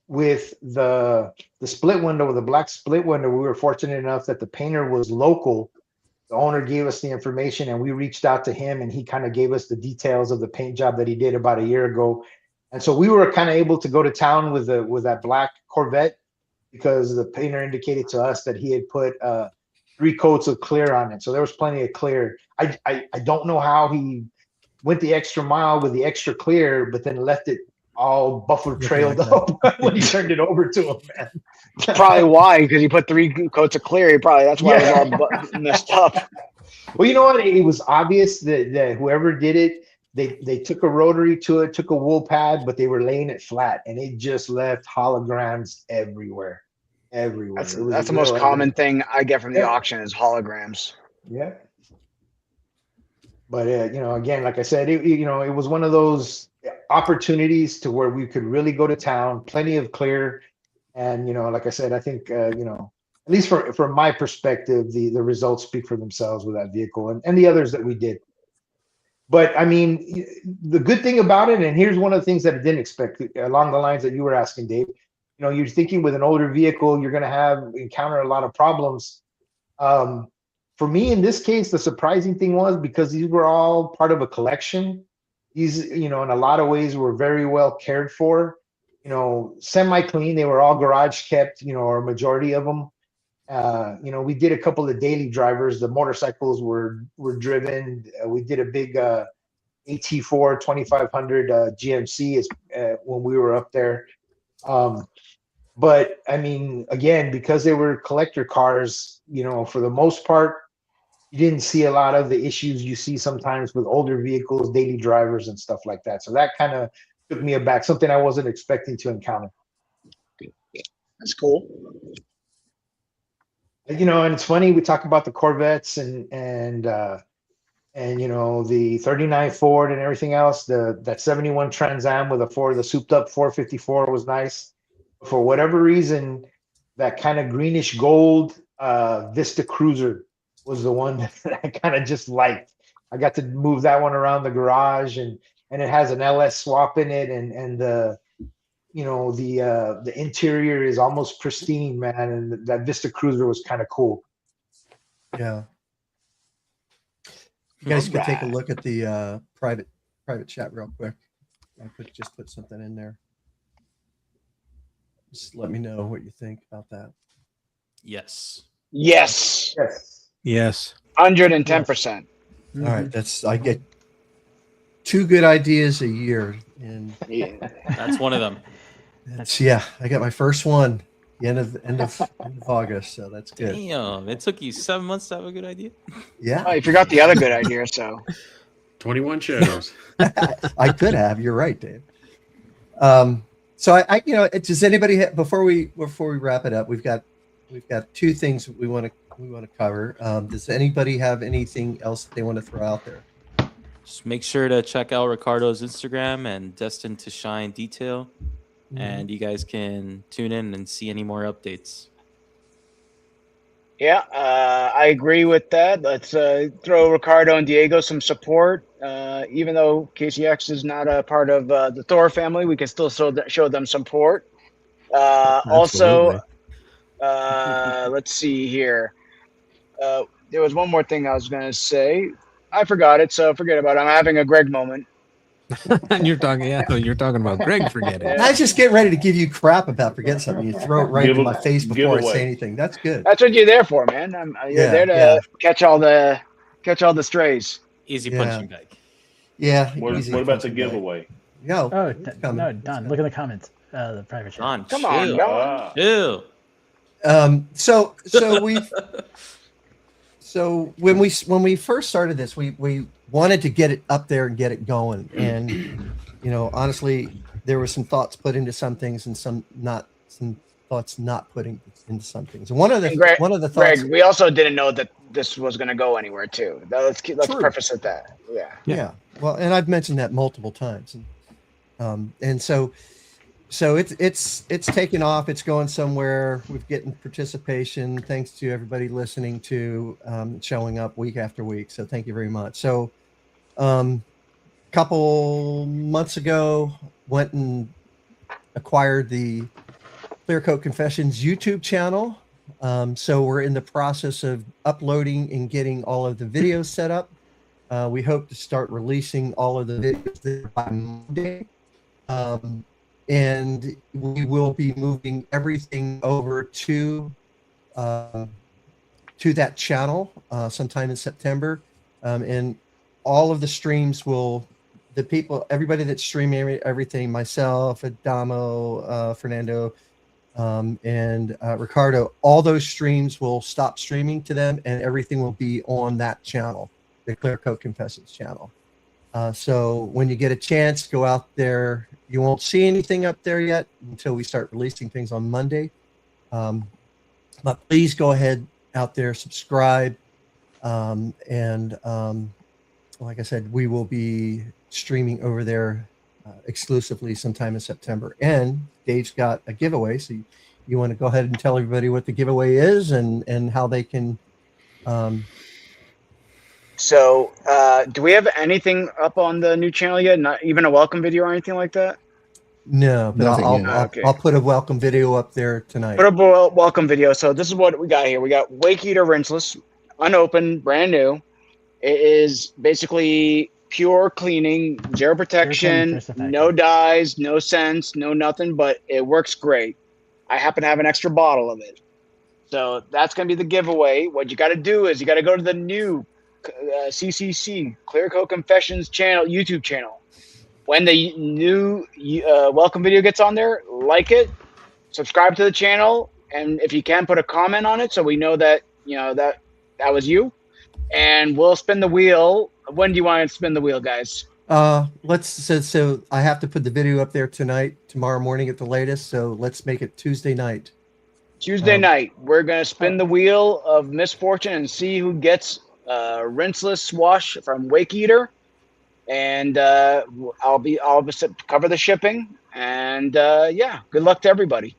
[SPEAKER 5] with the split window, with the black split window. We were fortunate enough that the painter was local. The owner gave us the information and we reached out to him, and he kind of gave us the details of the paint job that he did about a year ago. And so we were kind of able to go to town with that black Corvette, because the painter indicated to us that he had put 3 coats of clear on it. So there was plenty of clear. I don't know how he went the extra mile with the extra clear, but then left it all buffer trailed up when he turned it over to him, man.
[SPEAKER 7] Probably why, because he put 3 coats of clear. That's why it was all messed up.
[SPEAKER 5] Well, you know what? It was obvious that whoever did it, they took a rotary to it, took a wool pad, but they were laying it flat, and it just left holograms everywhere.
[SPEAKER 7] That's the most common thing I get from the auction is holograms.
[SPEAKER 5] Yeah. But again, like I said, it was one of those opportunities to where we could really go to town, plenty of clear, and like I said, I think at least from my perspective, the results speak for themselves with that vehicle and the others that we did. But I mean, the good thing about it, and here's one of the things that I didn't expect, along the lines that you were asking, Dave. You're thinking with an older vehicle, you're going to encounter a lot of problems. For me, in this case, the surprising thing was, because these were all part of a collection, these, in a lot of ways were very well cared for, semi-clean. They were all garage kept, or a majority of them. We did a couple of daily drivers. The motorcycles were driven. We did a big AT4 2500 GMC when we were up there. But I mean, again, because they were collector cars, for the most part, you didn't see a lot of the issues you see sometimes with older vehicles, daily drivers and stuff like that. So that kind of took me aback, something I wasn't expecting to encounter.
[SPEAKER 7] That's cool.
[SPEAKER 5] And it's funny, we talk about the Corvettes and the 39 Ford and everything else. That 71 Trans Am with the souped up 454 was nice. For whatever reason, that kind of greenish gold Vista Cruiser was the one that I kind of just liked. I got to move that one around the garage, and it has an LS swap in it, and the interior is almost pristine, man. And that Vista Cruiser was kind of cool.
[SPEAKER 3] Yeah. You guys could take a look at the private chat real quick. I could just put something in there. Just let me know what you think about that.
[SPEAKER 11] Yes.
[SPEAKER 7] 110%.
[SPEAKER 3] All right, I get 2 good ideas a year, and
[SPEAKER 11] that's one of them.
[SPEAKER 3] I got my first one the end of August, so that's good.
[SPEAKER 11] Damn, it took you 7 months to have a good idea.
[SPEAKER 3] Yeah.
[SPEAKER 7] Oh, you forgot the other good idea, so
[SPEAKER 8] 21 shows.
[SPEAKER 3] I could have. You're right, Dave. So I does anybody before we wrap it up? We've got 2 things we want to cover. Does anybody have anything else that they want to throw out there?
[SPEAKER 11] Just make sure to check out Ricardo's Instagram and Destined to Shine Detail, and you guys can tune in and see any more updates.
[SPEAKER 7] Yeah, I agree with that. Let's throw Ricardo and Diego some support. Even though KCX is not a part of the THOR family, we can still show them support. Also, let's see here. There was one more thing I was going to say. I forgot it, so forget about it. I'm having a Greg moment.
[SPEAKER 4] You're talking about Greg forgetting.
[SPEAKER 3] I just get ready to give you crap about forgetting something. You throw it right in my face before I say anything. That's good.
[SPEAKER 7] That's what you're there for, man. You're there to catch all the strays.
[SPEAKER 11] Easy punching bag.
[SPEAKER 3] Yeah.
[SPEAKER 12] What about the giveaway?
[SPEAKER 3] No.
[SPEAKER 10] Oh, no, Don. Look in the comments. The private chat.
[SPEAKER 11] Don,
[SPEAKER 7] come on, Don.
[SPEAKER 11] Chill.
[SPEAKER 3] So when we first started this, we wanted to get it up there and get it going, and honestly, there were some thoughts put into some things and some thoughts not putting into some things. And one of the
[SPEAKER 7] Greg,
[SPEAKER 3] thoughts.
[SPEAKER 7] Greg, we also didn't know that this was going to go anywhere too. Let's
[SPEAKER 3] True.
[SPEAKER 7] preface with that.
[SPEAKER 3] Yeah. Well, and I've mentioned that multiple times, and so it's taken off. It's going somewhere. We're getting participation. Thanks to everybody listening to showing up week after week. So thank you very much. So, couple months ago, went and acquired the Clearcoat Confessions YouTube channel. So we're in the process of uploading and getting all of the videos set up. We hope to start releasing all of the videos by Monday. And we will be moving everything over to that channel sometime in September. And all of the streams everybody that's streaming everything, myself, Adamo, Fernando, and Ricardo, all those streams will stop streaming to them, and everything will be on that channel, the Clearcoat Confessions channel. So when you get a chance, go out there. You won't see anything up there yet until we start releasing things on Monday. But please go ahead out there, subscribe, and like I said, we will be streaming over there exclusively sometime in September. And Dave's got a giveaway, so you want to go ahead and tell everybody what the giveaway is and how they can.
[SPEAKER 7] So, do we have anything up on the new channel yet? Not even a welcome video or anything like that?
[SPEAKER 3] No, but I'll put a welcome video up there tonight.
[SPEAKER 7] Put a welcome video. So this is what we got here. We got Wakeater Rinseless, unopened, brand new. It is basically pure cleaning, zero protection, no dyes, no scents, no nothing, but it works great. I happen to have an extra bottle of it. So that's going to be the giveaway. What you got to do is you got to go to the new CCC, Clearcoat Confessions channel, YouTube channel. When the new welcome video gets on there, like it, subscribe to the channel, and if you can, put a comment on it so we know that that was you. And we'll spin the wheel. When do you want to spin the wheel, guys?
[SPEAKER 3] So I have to put the video up there tomorrow morning at the latest. So let's make it Tuesday night.
[SPEAKER 7] Tuesday night, we're gonna spin the wheel of misfortune and see who gets Rinseless wash from Wakeater, and I'll cover the shipping. And good luck to everybody.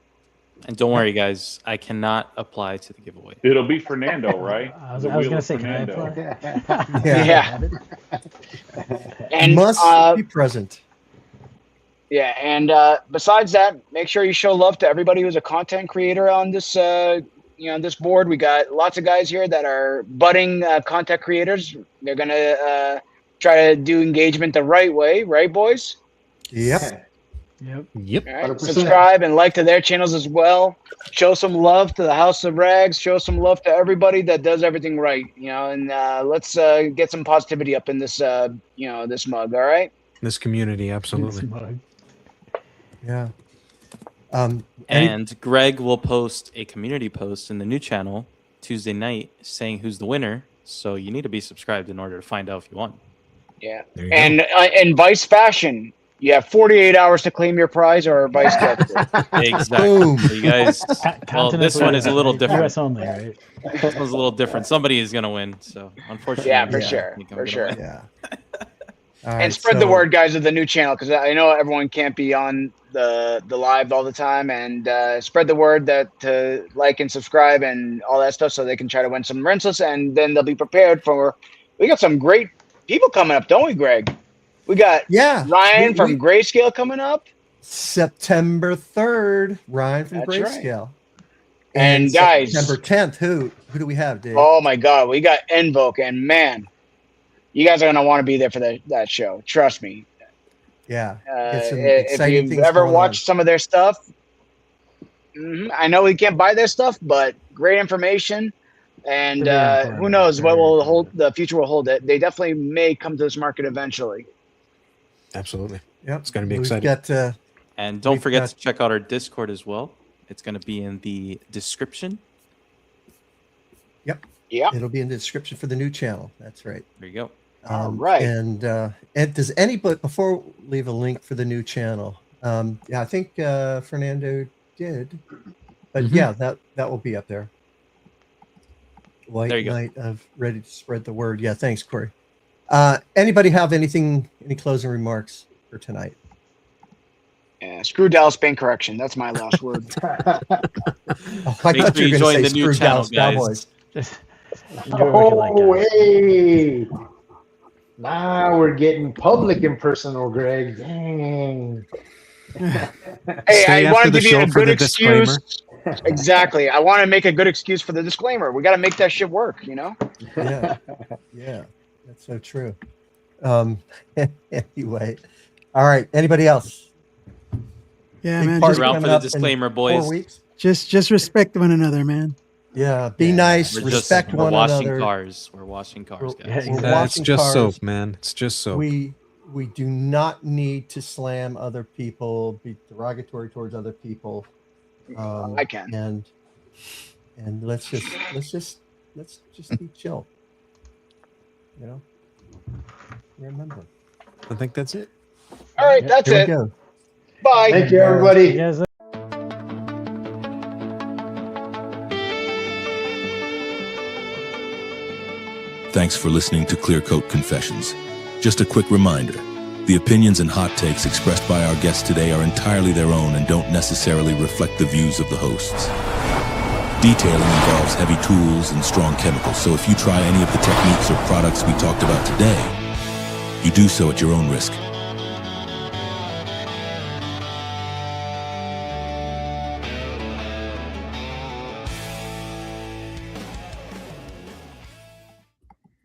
[SPEAKER 11] And don't worry, guys, I cannot apply to the giveaway.
[SPEAKER 12] It'll be Fernando, right?
[SPEAKER 10] I was going to say,
[SPEAKER 12] Fernando.
[SPEAKER 10] can I apply?
[SPEAKER 7] Yeah. And
[SPEAKER 3] must be present.
[SPEAKER 7] Yeah, and besides that, make sure you show love to everybody who's a content creator on this, this board. We got lots of guys here that are budding content creators. They're gonna try to do engagement the right way, right, boys?
[SPEAKER 3] Yep.
[SPEAKER 10] Yep.
[SPEAKER 7] All right. Subscribe and like to their channels as well. Show some love to the House of Rags. Show some love to everybody that does everything right. And let's get some positivity up in this, this mug. All right.
[SPEAKER 4] This community, absolutely.
[SPEAKER 3] Yeah.
[SPEAKER 11] And Greg will post a community post in the new channel Tuesday night saying who's the winner. So you need to be subscribed in order to find out if you won.
[SPEAKER 7] Yeah. And in Vice fashion, you have 48 hours to claim your prize, or Vice gets it.
[SPEAKER 11] Exactly.
[SPEAKER 3] Boom.
[SPEAKER 11] So you guys, well, this one is a little different.
[SPEAKER 10] US only, right?
[SPEAKER 11] This one's a little different. Somebody is going to win. So unfortunately.
[SPEAKER 7] Yeah, for sure. For sure.
[SPEAKER 3] Yeah.
[SPEAKER 7] And spread the word, guys, of the new channel, because I know everyone can't be on the live all the time, and spread the word that to like and subscribe and all that stuff so they can try to win some Rinseless, and then they'll be prepared for. We got some great people coming up, don't we, Greg? We got Ryan from Grayscale coming up.
[SPEAKER 3] September 3rd, Ryan from
[SPEAKER 7] That's
[SPEAKER 3] Grayscale.
[SPEAKER 7] Right. And guys,
[SPEAKER 3] September 10th, who do we have, Dave?
[SPEAKER 7] Oh my God, we got Invoke, and man, you guys are gonna want to be there for that show. Trust me.
[SPEAKER 3] Yeah.
[SPEAKER 7] If you've ever watched some of their stuff, I know we can't buy their stuff, but great information. And who knows what will hold the future will hold it. They definitely may come to this market eventually.
[SPEAKER 4] Absolutely.
[SPEAKER 3] Yep.
[SPEAKER 4] It's going to be exciting.
[SPEAKER 11] And don't forget to check out our Discord as well. It's going to be in the description.
[SPEAKER 3] Yep.
[SPEAKER 7] Yeah.
[SPEAKER 3] It'll be in the description for the new channel. That's right.
[SPEAKER 11] There you go.
[SPEAKER 7] Right.
[SPEAKER 3] And does anybody, before we leave a link for the new channel, I think Fernando did. But yeah, that will be up there. White
[SPEAKER 11] There you go.
[SPEAKER 3] Knight of Ready to Spread the Word. Yeah, thanks, Corey. Anybody have any closing remarks for tonight?
[SPEAKER 7] Yeah, screw Dallas Bank Correction. That's my last word.
[SPEAKER 3] I
[SPEAKER 11] Make
[SPEAKER 3] thought
[SPEAKER 11] sure
[SPEAKER 3] you
[SPEAKER 11] you
[SPEAKER 3] were going
[SPEAKER 11] join
[SPEAKER 3] to
[SPEAKER 11] the
[SPEAKER 3] say
[SPEAKER 11] new
[SPEAKER 3] screw
[SPEAKER 11] channel,
[SPEAKER 3] Dallas
[SPEAKER 11] guys.
[SPEAKER 3] Cowboys.
[SPEAKER 10] Enjoy what you like,
[SPEAKER 5] Oh,
[SPEAKER 10] guys.
[SPEAKER 5] hey. Now we're getting public impersonal, Greg. Dang.
[SPEAKER 7] Hey,
[SPEAKER 4] Stay
[SPEAKER 7] I want
[SPEAKER 4] after
[SPEAKER 7] to
[SPEAKER 4] the
[SPEAKER 7] give you
[SPEAKER 4] show
[SPEAKER 7] a
[SPEAKER 4] for
[SPEAKER 7] good
[SPEAKER 4] the
[SPEAKER 7] excuse.
[SPEAKER 4] disclaimer.
[SPEAKER 7] Exactly. I want to make a good excuse for the disclaimer. We got to make that shit work, you know?
[SPEAKER 3] Yeah, yeah, that's so true. Anyway, all right. Anybody else?
[SPEAKER 6] Yeah,
[SPEAKER 3] Big
[SPEAKER 6] man.
[SPEAKER 3] party
[SPEAKER 6] Just
[SPEAKER 11] Around
[SPEAKER 3] coming
[SPEAKER 11] for the
[SPEAKER 3] up in
[SPEAKER 11] disclaimer,
[SPEAKER 3] 4
[SPEAKER 11] boys.
[SPEAKER 3] weeks.
[SPEAKER 6] just respect one another, man.
[SPEAKER 3] Yeah, be nice,
[SPEAKER 11] We're
[SPEAKER 3] respect
[SPEAKER 11] we're
[SPEAKER 3] one
[SPEAKER 11] washing
[SPEAKER 3] another.
[SPEAKER 11] cars. We're washing cars,
[SPEAKER 10] Yeah,
[SPEAKER 11] guys.
[SPEAKER 3] We're
[SPEAKER 10] exactly.
[SPEAKER 4] It's
[SPEAKER 3] washing
[SPEAKER 4] just
[SPEAKER 3] cars.
[SPEAKER 4] soap, man. It's just soap.
[SPEAKER 3] We do not need to slam other people, be derogatory towards other people.
[SPEAKER 7] I can.
[SPEAKER 3] And let's just be chill. You know, remember.
[SPEAKER 4] I think that's it.
[SPEAKER 7] All right, that's
[SPEAKER 3] Here we
[SPEAKER 7] it.
[SPEAKER 3] go.
[SPEAKER 7] Bye.
[SPEAKER 5] Thank you, everybody.
[SPEAKER 10] You guys
[SPEAKER 2] Thanks for listening to Clearcoat Confessions. Just a quick reminder, the opinions and hot takes expressed by our guests today are entirely their own and don't necessarily reflect the views of the hosts. Detailing involves heavy tools and strong chemicals, so if you try any of the techniques or products we talked about today, you do so at your own risk.